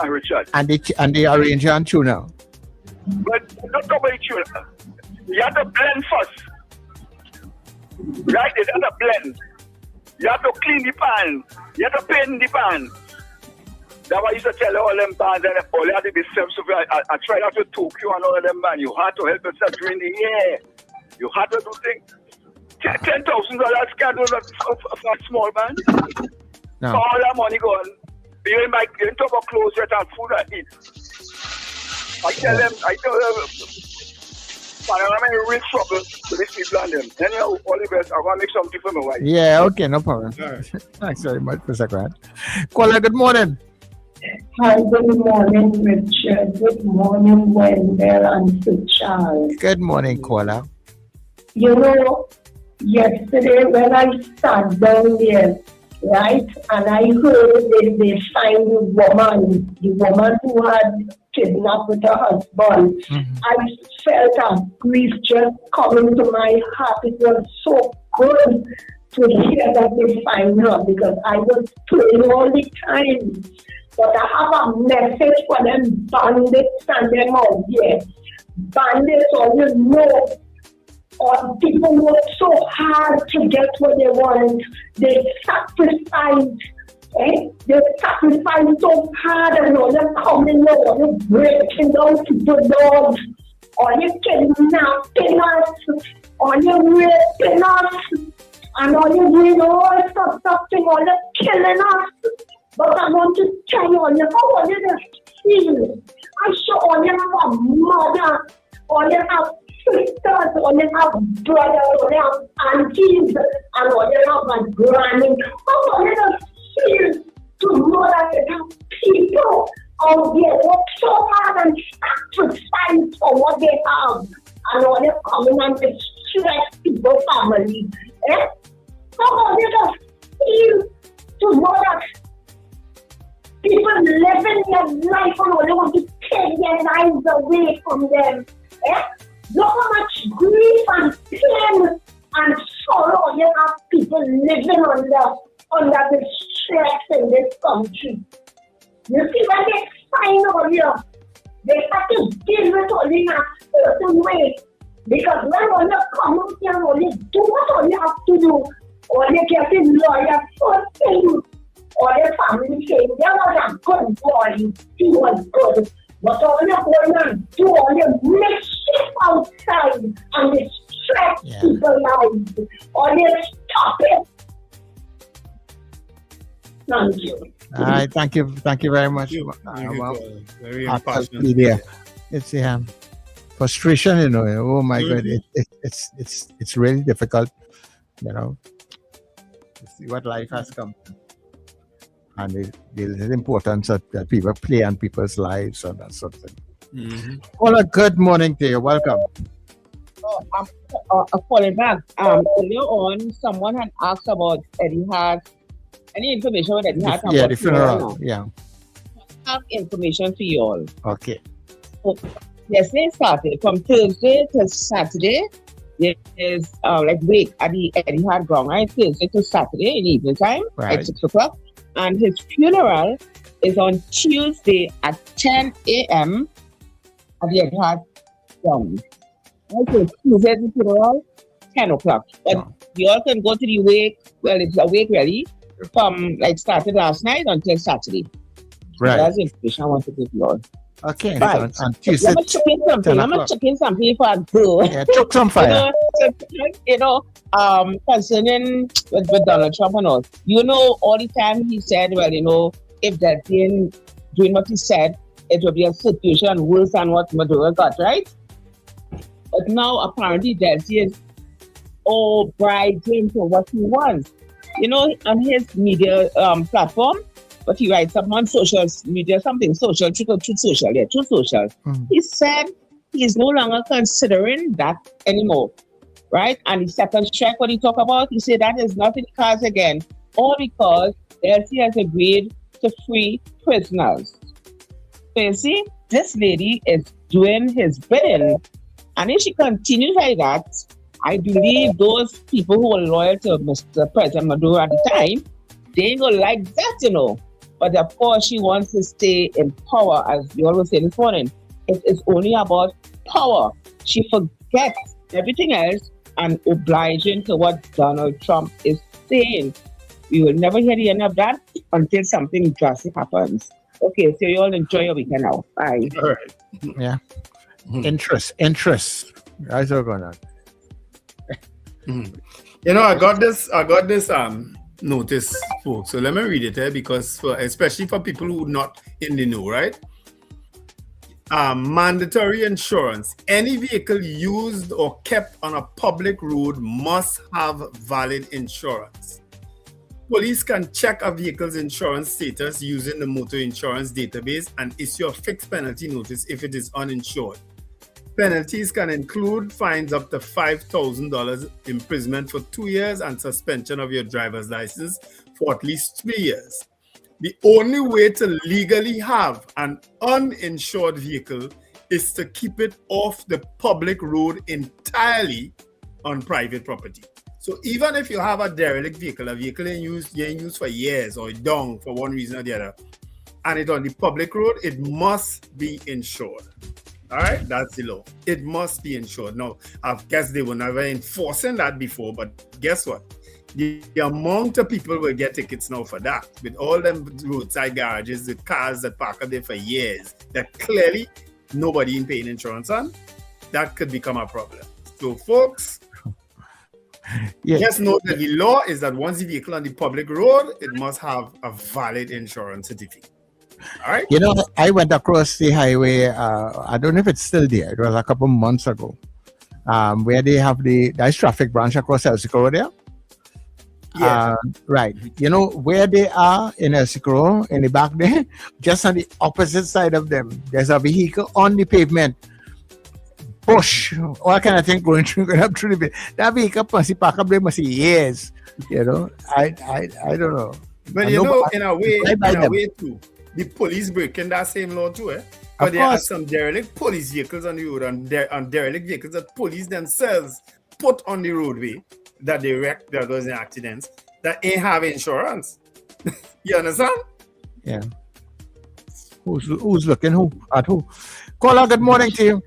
L: and Richard.
B: And the arranger and tuner.
L: But not talk about the tuner. You have to blend first. Right? You have to blend. You have to clean the pan. You have to paint the pan. That's why I used to tell all them bands and all you had to be self-sufficient. I tried out to Tokyo and all of them, man. You had to help yourself during the year. You had to do things. $10,000 can't do that for a small band.
B: No.
L: All that money gone. You ain't talk about clothes yet and food I eat. I tell them, man, I'm in real trouble with these people and them. Anyhow, all the best. I'm going to make something for my wife.
B: Yeah, okay, no problem. Thanks very much, Mr. Grant. Caller, good morning.
C: Hi, good morning, Richard. Good morning, Wendell and Sir Charles.
B: Good morning, caller.
C: You know, yesterday when I sat down there, right, and I heard they find the woman who had kidnapped with her husband, I felt a grief just coming to my heart. It was so good to hear that they find her because I was praying all the time. But I have a message for them bandits and them out there. Bandits, all you know, or people work so hard to get what they want. They sacrifice. They sacrifice so hard and all you're coming out, or you're breaking down the doors, or you're kidnapping us, or you're raping us, and all you're doing all sorts of things, or you're killing us. But I want to tell you, all you just feel. I show all you have a mother, all you have sisters, all you have brothers, all you have aunties, and all you have a granny. All you just feel to know that there are people out there work so hard and sacrifice for what they have. And all you coming and distress people's families. All you just feel to know that people living their life and all they want to take their lives away from them. Look how much grief and pain and sorrow you have people living under the stress in this country. You see, when they sign over here, they have to deal with all in a certain way. Because when all you come out here and all you do what all you have to do, all you get is lawyer first thing. Or their family saying, there was a good boy, he was good. But all you go and do all your mischief outside and distract people's lives. All you stop it. Thank you.
B: All right, thank you very much.
F: Very
B: impassioned. It's frustration, you know. Oh my God, it's really difficult, you know, to see what life has come to. And the importance that people play on people's lives and that sort of thing. Well, good morning to you. Welcome.
T: I'm calling back. Earlier on, someone had asked about Eddie Hart. Any information that Eddie Hart?
B: Yeah, the funeral. Yeah.
T: I have information for you all.
B: Okay.
T: So, yesterday started. From Thursday to Saturday, there is like wake at the Eddie Hart ground, right? Thursday to Saturday in the evening time at 6 o'clock. And his funeral is on Tuesday at 10 a.m. at the Eddie Hart ground. Okay, Tuesday the funeral, 10 o'clock. But you all can go to the wake. Well, it's a wake really from like started last night until Saturday.
B: Right.
T: That's the information I want to give you all.
B: Okay.
T: Right.
B: On Tuesday,
T: I'm going to check in something before I go.
B: Yeah, chuck some fire.
T: Concerning with Donald Trump and all, all the time he said, well, if that didn't doing what he said, it would be a situation worse than what Maduro got, right? But now apparently Delcy is bribed him to what he wants. On his media platform, but he writes up on social media, something social, Truth Social. He said he's no longer considering that anymore, right? And the second strike, what he talked about, he said that is not in the cards again, all because Delcy has agreed to free prisoners. So you see, this lady is doing his bidding, and if she continues like that, I believe those people who were loyal to Mr. President Maduro at the time, they ain't gonna like that, But of course, she wants to stay in power, as you always say this morning. It is only about power. She forgets everything else and obliging to what Donald Trump is saying. We will never hear the end of that until something drastic happens. Okay, so you all enjoy your weekend now. Bye.
F: All right.
B: Yeah. Interest. That's what's going on.
F: You know, I got this notice, folks. So let me read it here because especially for people who are not in the know, right? Mandatory insurance. Any vehicle used or kept on a public road must have valid insurance. Police can check a vehicle's insurance status using the motor insurance database and issue a fixed penalty notice if it is uninsured. Penalties can include fines up to $5,000, imprisonment for 2 years, and suspension of your driver's license for at least 3 years. The only way to legally have an uninsured vehicle is to keep it off the public road entirely on private property. So even if you have a derelict vehicle, a vehicle you ain't used for years or down for one reason or the other, and it's on the public road, it must be insured. All right, that's the law. It must be insured. Now, I guess they were never enforcing that before, but guess what? The amount of people will get tickets now for that. With all them roadside garages, the cars that park up there for years, that clearly nobody ain't paying insurance on, that could become a problem. So, folks, just know that the law is that once the vehicle on the public road, it must have a valid insurance certificate. All right.
B: You know, I went across the highway. I don't know if it's still there. It was a couple months ago, where they have the traffic branch across El Securo there.
F: Yeah.
B: Right. You know where they are in El Securo, in the back there, just on the opposite side of them, there's a vehicle on the pavement. Bush, all kind of thing going up through the that vehicle must be parked up there must be years. You know, I don't know.
F: But you know, in a way too, the police breaking that same law too, eh? But there are some derelict police vehicles on the road and derelict vehicles that police themselves put on the roadway that they wrecked, that was in accidents, that ain't have insurance. You understand?
B: Yeah. Who's looking who at who? Caller, good morning to you.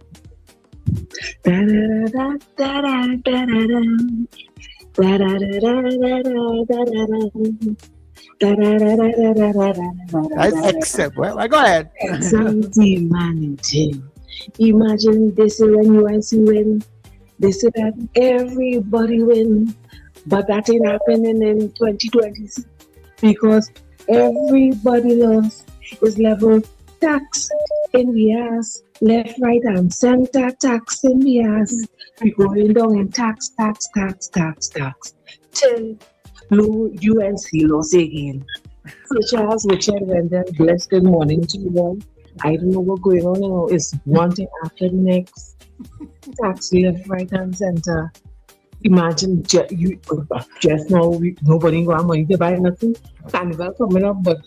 B: Except, well, go ahead.
J: Something managing. Imagine this when UNC win. They say that everybody win, but that ain't happening in 2020 because everybody lost is level tax in the ass, left, right, and center tax in the ass. We going down in tax till UNC lost again. So Charles, Richard, Wendell, blessed good morning to you all. I don't know what's going on now. It's one thing after the next. Tax left, right, and center. Imagine just now nobody got money to buy nothing. Carnival coming up, but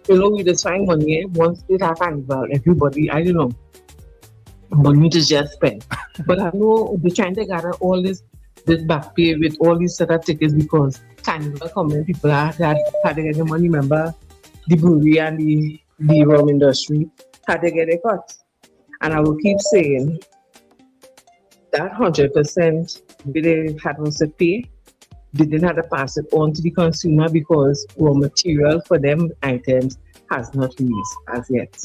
J: you know we just find money. Once they have carnival, everybody, I don't know, money to just spend. But I know they're trying to gather all this back pay with all these set of tickets because carnival coming, people had to get the money. Remember the brewery and the rum industry had to get a cut. And I will keep saying that 100% they had to pay. They didn't have to pass it on to the consumer because raw material for them items has not released as yet.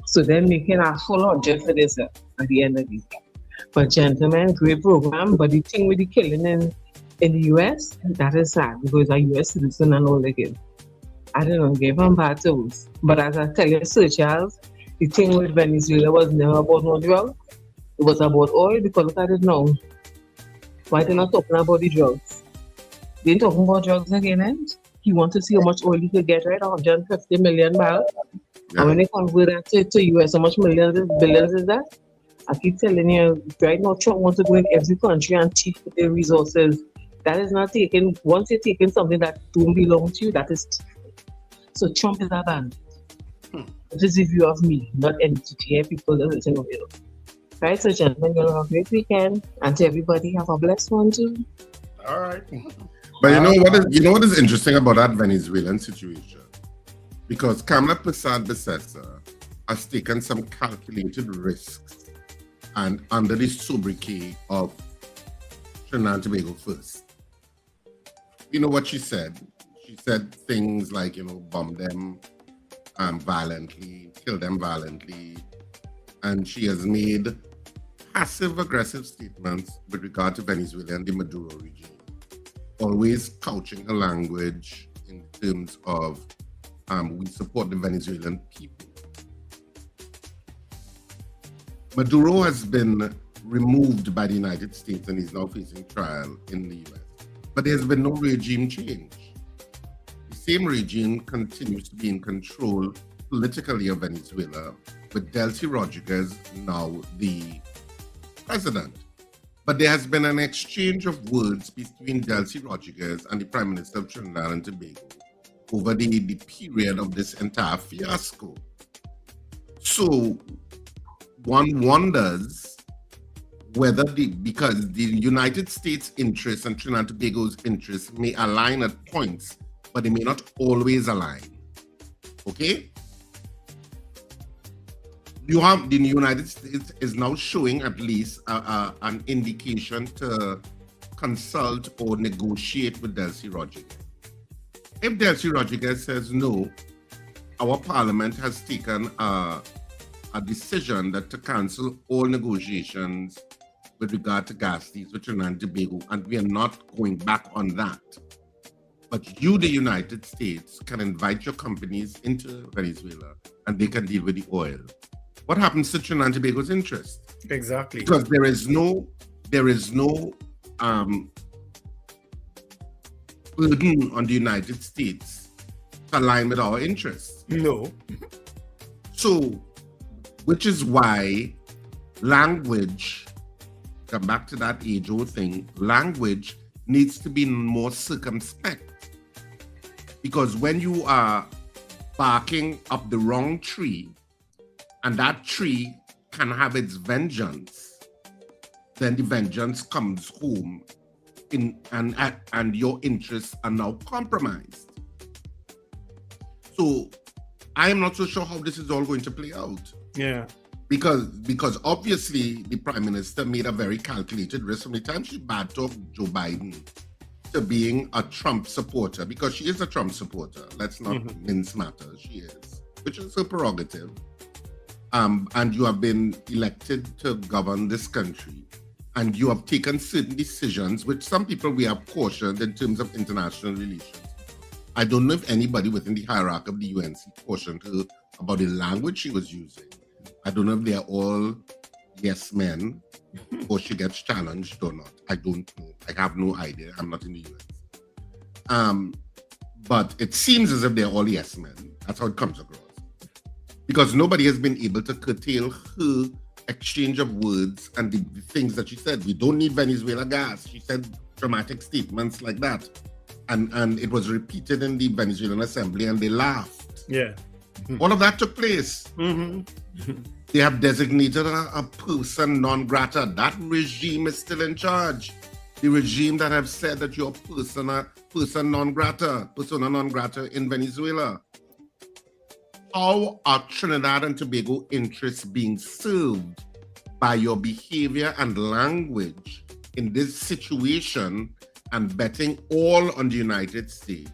J: So they're making a full 100 for this at the end of the day. But gentlemen, great program. But the thing with the killing in the US, that is sad because a US citizen and all again. I don't know, give them bad toes. But as I tell you, Sir Charles, the thing with Venezuela was never about no drug. It was about oil because look at it now. Why they're not talking about the drugs? They ain't talking about drugs again, and he wants to see how much oil he could get, right? 150 million barrels. Yeah. And when they convert that to US, how much billions is that? I keep telling you, right now, Trump wants to go in every country and cheat with their resources. That is not taken. Once you're taking something that don't belong to you, that is cheating. So Trump is a bandit. This is the view of me, not NTTA people that listen over here. Right, so gentlemen, you'll have a great weekend, and to everybody, have a blessed one too.
F: All right.
E: But you know what is interesting about that Venezuelan situation? Because Kamala Persad-Bissessar has taken some calculated risks and under the sobriquet of Trinidad and Tobago first. You know what she said? She said things like, bomb them, violently, killed them violently, and she has made passive-aggressive statements with regard to Venezuela and the Maduro regime, always couching her language in terms of we support the Venezuelan people. Maduro has been removed by the United States and is now facing trial in the US. But there's been no regime change. The same regime continues to be in control politically of Venezuela, with Delcy Rodriguez now the president. But there has been an exchange of words between Delcy Rodriguez and the Prime Minister of Trinidad and Tobago over the period of this entire fiasco. So one wonders whether because the United States interests and Trinidad and Tobago's interests may align at points, but they may not always align. Okay? You have the United States is now showing at least an indication to consult or negotiate with Delcy Rodriguez. If Delcy Rodriguez says no, our parliament has taken a decision that to cancel all negotiations with regard to gas deals with Trinidad and Tobago, and we are not going back on that. But you, the United States, can invite your companies into Venezuela and they can deal with the oil. What happens to Trinidad and Tobago's interest?
F: Exactly.
E: Because there is no burden on the United States to align with our interests.
F: No.
E: So, which is why language, come back to that age-old thing, language needs to be more circumspect. Because when you are barking up the wrong tree, and that tree can have its vengeance, then the vengeance comes home and your interests are now compromised. So I am not so sure how this is all going to play out.
F: Yeah.
E: Because obviously the Prime Minister made a very calculated risk from the time she bad-talked Joe Biden to being a Trump supporter, because she is a Trump supporter. Let's not mince matters. She is, which is her prerogative. And you have been elected to govern this country, and you have taken certain decisions, which some people we have cautioned in terms of international relations. I don't know if anybody within the hierarchy of the UNC cautioned her about the language she was using. I don't know if they are all yes men, or she gets challenged or not. I don't know. I have no idea. I'm not in the US. But it seems as if they're all yes men. That's how it comes across. Because nobody has been able to curtail her exchange of words and the things that she said. We don't need Venezuela gas. She said dramatic statements like that. And it was repeated in the Venezuelan assembly and they laughed.
F: Yeah.
E: All of that took place. They have designated a person non grata. That regime is still in charge. The regime that have said that you're persona non grata in Venezuela. How are Trinidad and Tobago interests being served by your behavior and language in this situation and betting all on the United States?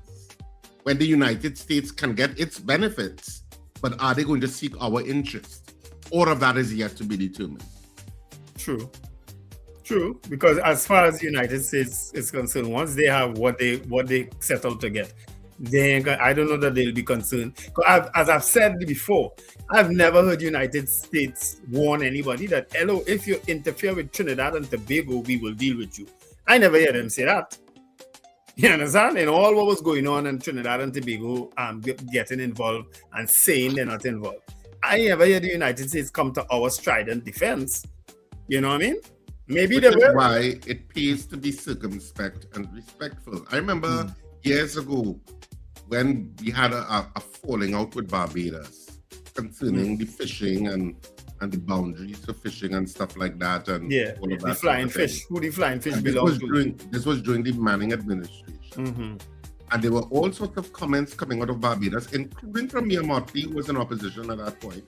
E: When the United States can get its benefits, but are they going to seek our interest? All of that is yet to be determined.
F: True. Because as far as the United States is concerned, once they have what they set out to get, then I don't know that they'll be concerned. As I've said before, I've never heard the United States warn anybody that, hello, if you interfere with Trinidad and Tobago, we will deal with you. I never heard them say that. You understand? And all what was going on in Trinidad and Tobago, getting involved and saying they're not involved. I never heard the United States come to our strident defense. You know what I mean? Maybe
E: Which is why it pays to be circumspect and respectful. I remember years ago when we had a falling out with Barbados concerning the fishing and the boundaries for fishing and stuff like that. And all of that
F: the flying fish. Who the flying fish belongs to?
E: This was during the Manning administration. And there were all sorts of comments coming out of Barbados, including from Mia Motley, who was in opposition at that point,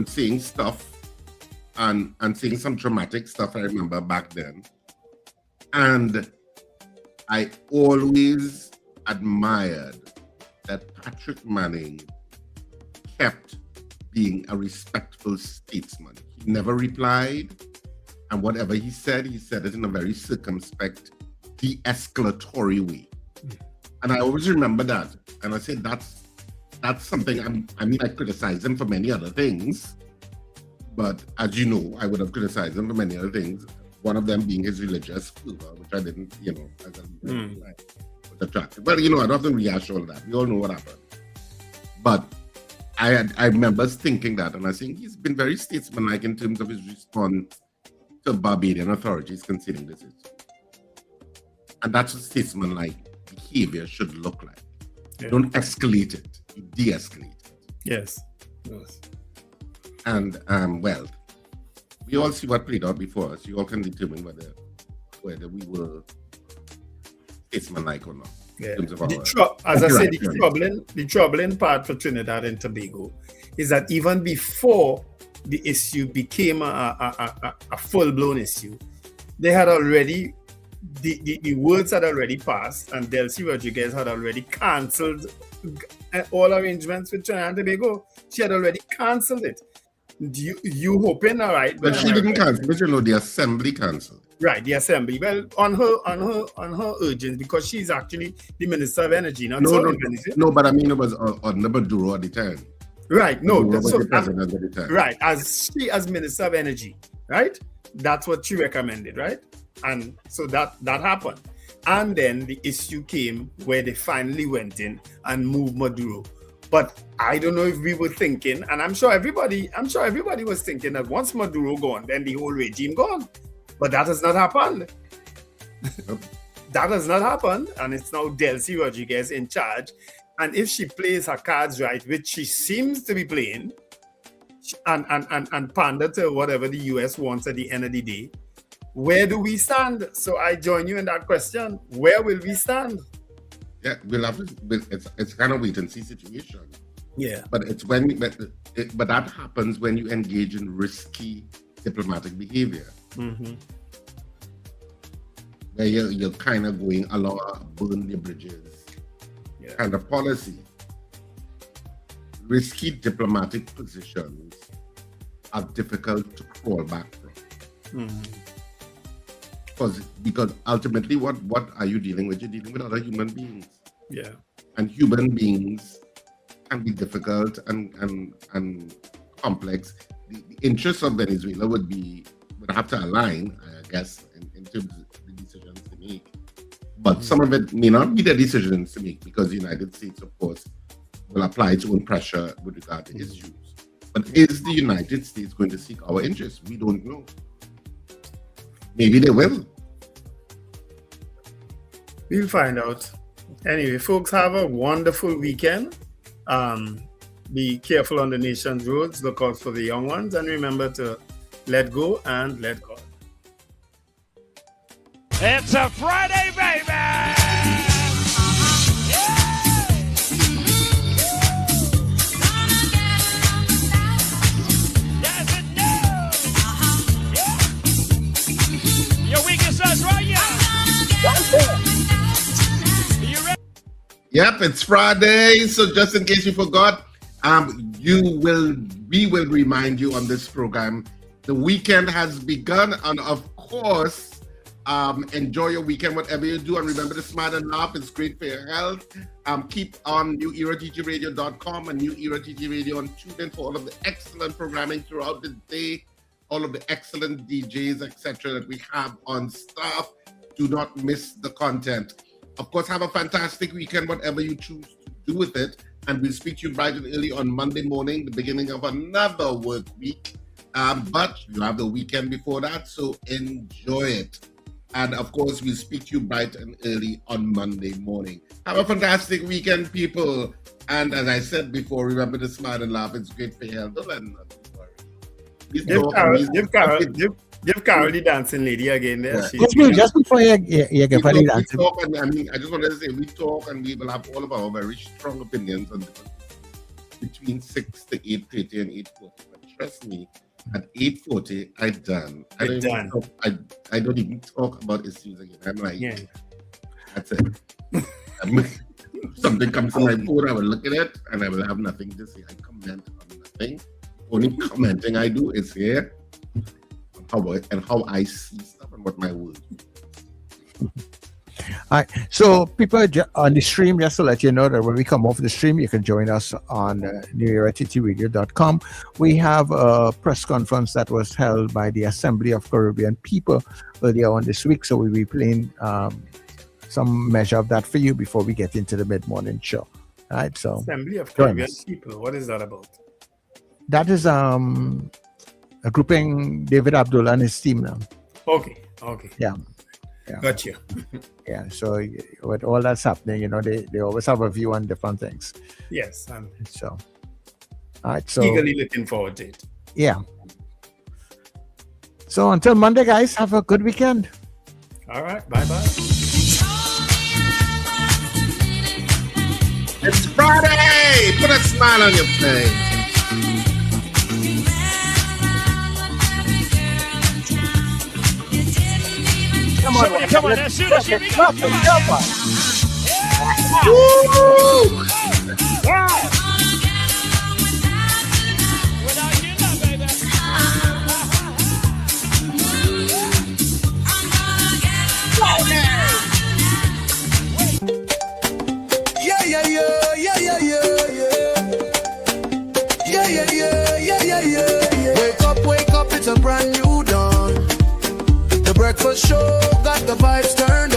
E: saying stuff and saying some dramatic stuff, I remember back then. And I always admired that Patrick Manning kept being a respectful statesman. He never replied, and whatever he said it in a very circumspect, de-escalatory way. And I always remember that. And I said that's something. I criticize him for many other things, but as you know, I would have criticized him for many other things. One of them being his religious fervor, which I didn't, as a was attractive. But I don't have to rehash all that. We all know what happened. But I remember thinking that, and I think he's been very statesmanlike in terms of his response to Barbadian authorities concerning this issue. And that's what statesmanlike behavior should look like.
F: Yeah.
E: Don't escalate it, you de-escalate it.
F: Yes.
E: And well, we all see what played out before us. You all can determine whether we were statesmanlike or not.
F: Yeah.
E: In terms of
F: The troubling part for Trinidad and Tobago is that even before the issue became a full-blown issue, they had already, the words had already passed, and Delcy Rodriguez had already cancelled all arrangements with Trinidad and Tobago. She had already cancelled it. You hoping, all right?
E: But she didn't cancel, but the assembly cancelled.
F: Right, the assembly. Well, on her urgings, because she's actually the Minister of Energy. Not
E: no, but I mean it was on Maduro at the time.
F: Right, no,
E: was the president at the time.
F: Right, as Minister of Energy, right? That's what she recommended, right? And so that happened. And then the issue came where they finally went in and moved Maduro. But I don't know if we were thinking, and I'm sure everybody was thinking that once Maduro gone, then the whole regime gone. But that has not happened. That has not happened, and it's now Delcy Rodriguez in charge. And if she plays her cards right, which she seems to be playing, and pander to whatever the US wants at the end of the day, where do we stand? So I join you in that question. Where will we stand?
E: Yeah, we'll have to. It's kind of wait and see situation.
F: Yeah,
E: but it's but that happens when you engage in risky diplomatic behavior, where you're kind of going along a burn the bridges kind of policy. Risky diplomatic positions are difficult to crawl back from. Because ultimately, what are you dealing with? You're dealing with other human beings.
F: Yeah.
E: And human beings can be difficult and complex. The interests of Venezuela would have to align, I guess, in terms of the decisions to make. But some of it may not be the decisions to make, because the United States, of course, will apply its own pressure with regard to issues. But is the United States going to seek our interests? We don't know. Maybe they will.
F: We'll find out. Anyway, folks, have a wonderful weekend. Be careful on the nation's roads. Look out for the young ones. And remember to let go and let God.
R: It's a Friday, baby! Your weakest is right here.
E: Yep, it's Friday. So just in case you forgot, we will remind you on this program. The weekend has begun, and of course, enjoy your weekend, whatever you do, and remember to smile and laugh. It's great for your health. Keep on NewEraTTRadio.com and New Era TT Radio, and tune in for all of the excellent programming throughout the day, all of the excellent DJs, etc. that we have on staff. Do not miss the content. Of course, have a fantastic weekend, whatever you choose to do with it. And we'll speak to you bright and early on Monday morning, the beginning of another work week. But you have the weekend before that, so enjoy it. And of course, we'll speak to you bright and early on Monday morning. Have a fantastic weekend, people. And as I said before, remember to smile and laugh. It's great for your health. Don't worry.
F: Give Carol the dancing lady again there.
B: Yeah. Just before you get for the dancing.
E: I just wanted to say, we talk and we will have all of our very strong opinions on between 6 to 8:30 and 8:40. But trust me, at 8:40, I don't even talk about issues again. I'm like, that's it. Something comes to my phone, I will look at it, and I will have nothing to say. I comment on nothing. Only commenting I do is here and how I see stuff and what my words do.
B: All right. So people on the stream, just to let you know that when we come off the stream, you can join us on NewEraTTRadio.com. We have a press conference that was held by the Assembly of Caribbean People earlier on this week. So we'll be playing some measure of that for you before we get into the mid-morning show. All right. So
F: Assembly of Caribbean People. What is that about?
B: That is a grouping David Abdullah and his team now.
F: Okay.
B: Yeah.
F: Gotcha.
B: Yeah, so with all that's happening, they always have a view on different things.
F: Yes.
B: So, all right. So
F: eagerly looking forward to it.
B: Yeah. So until Monday, guys, have a good weekend.
F: All right. Bye-bye.
E: It's Friday. Put a smile on your face.
R: Come on, shoot it. Come on.
E: Woo!
R: Yeah.
M: Wake up, it's a brand new dawn. The breakfast show got the vibes turned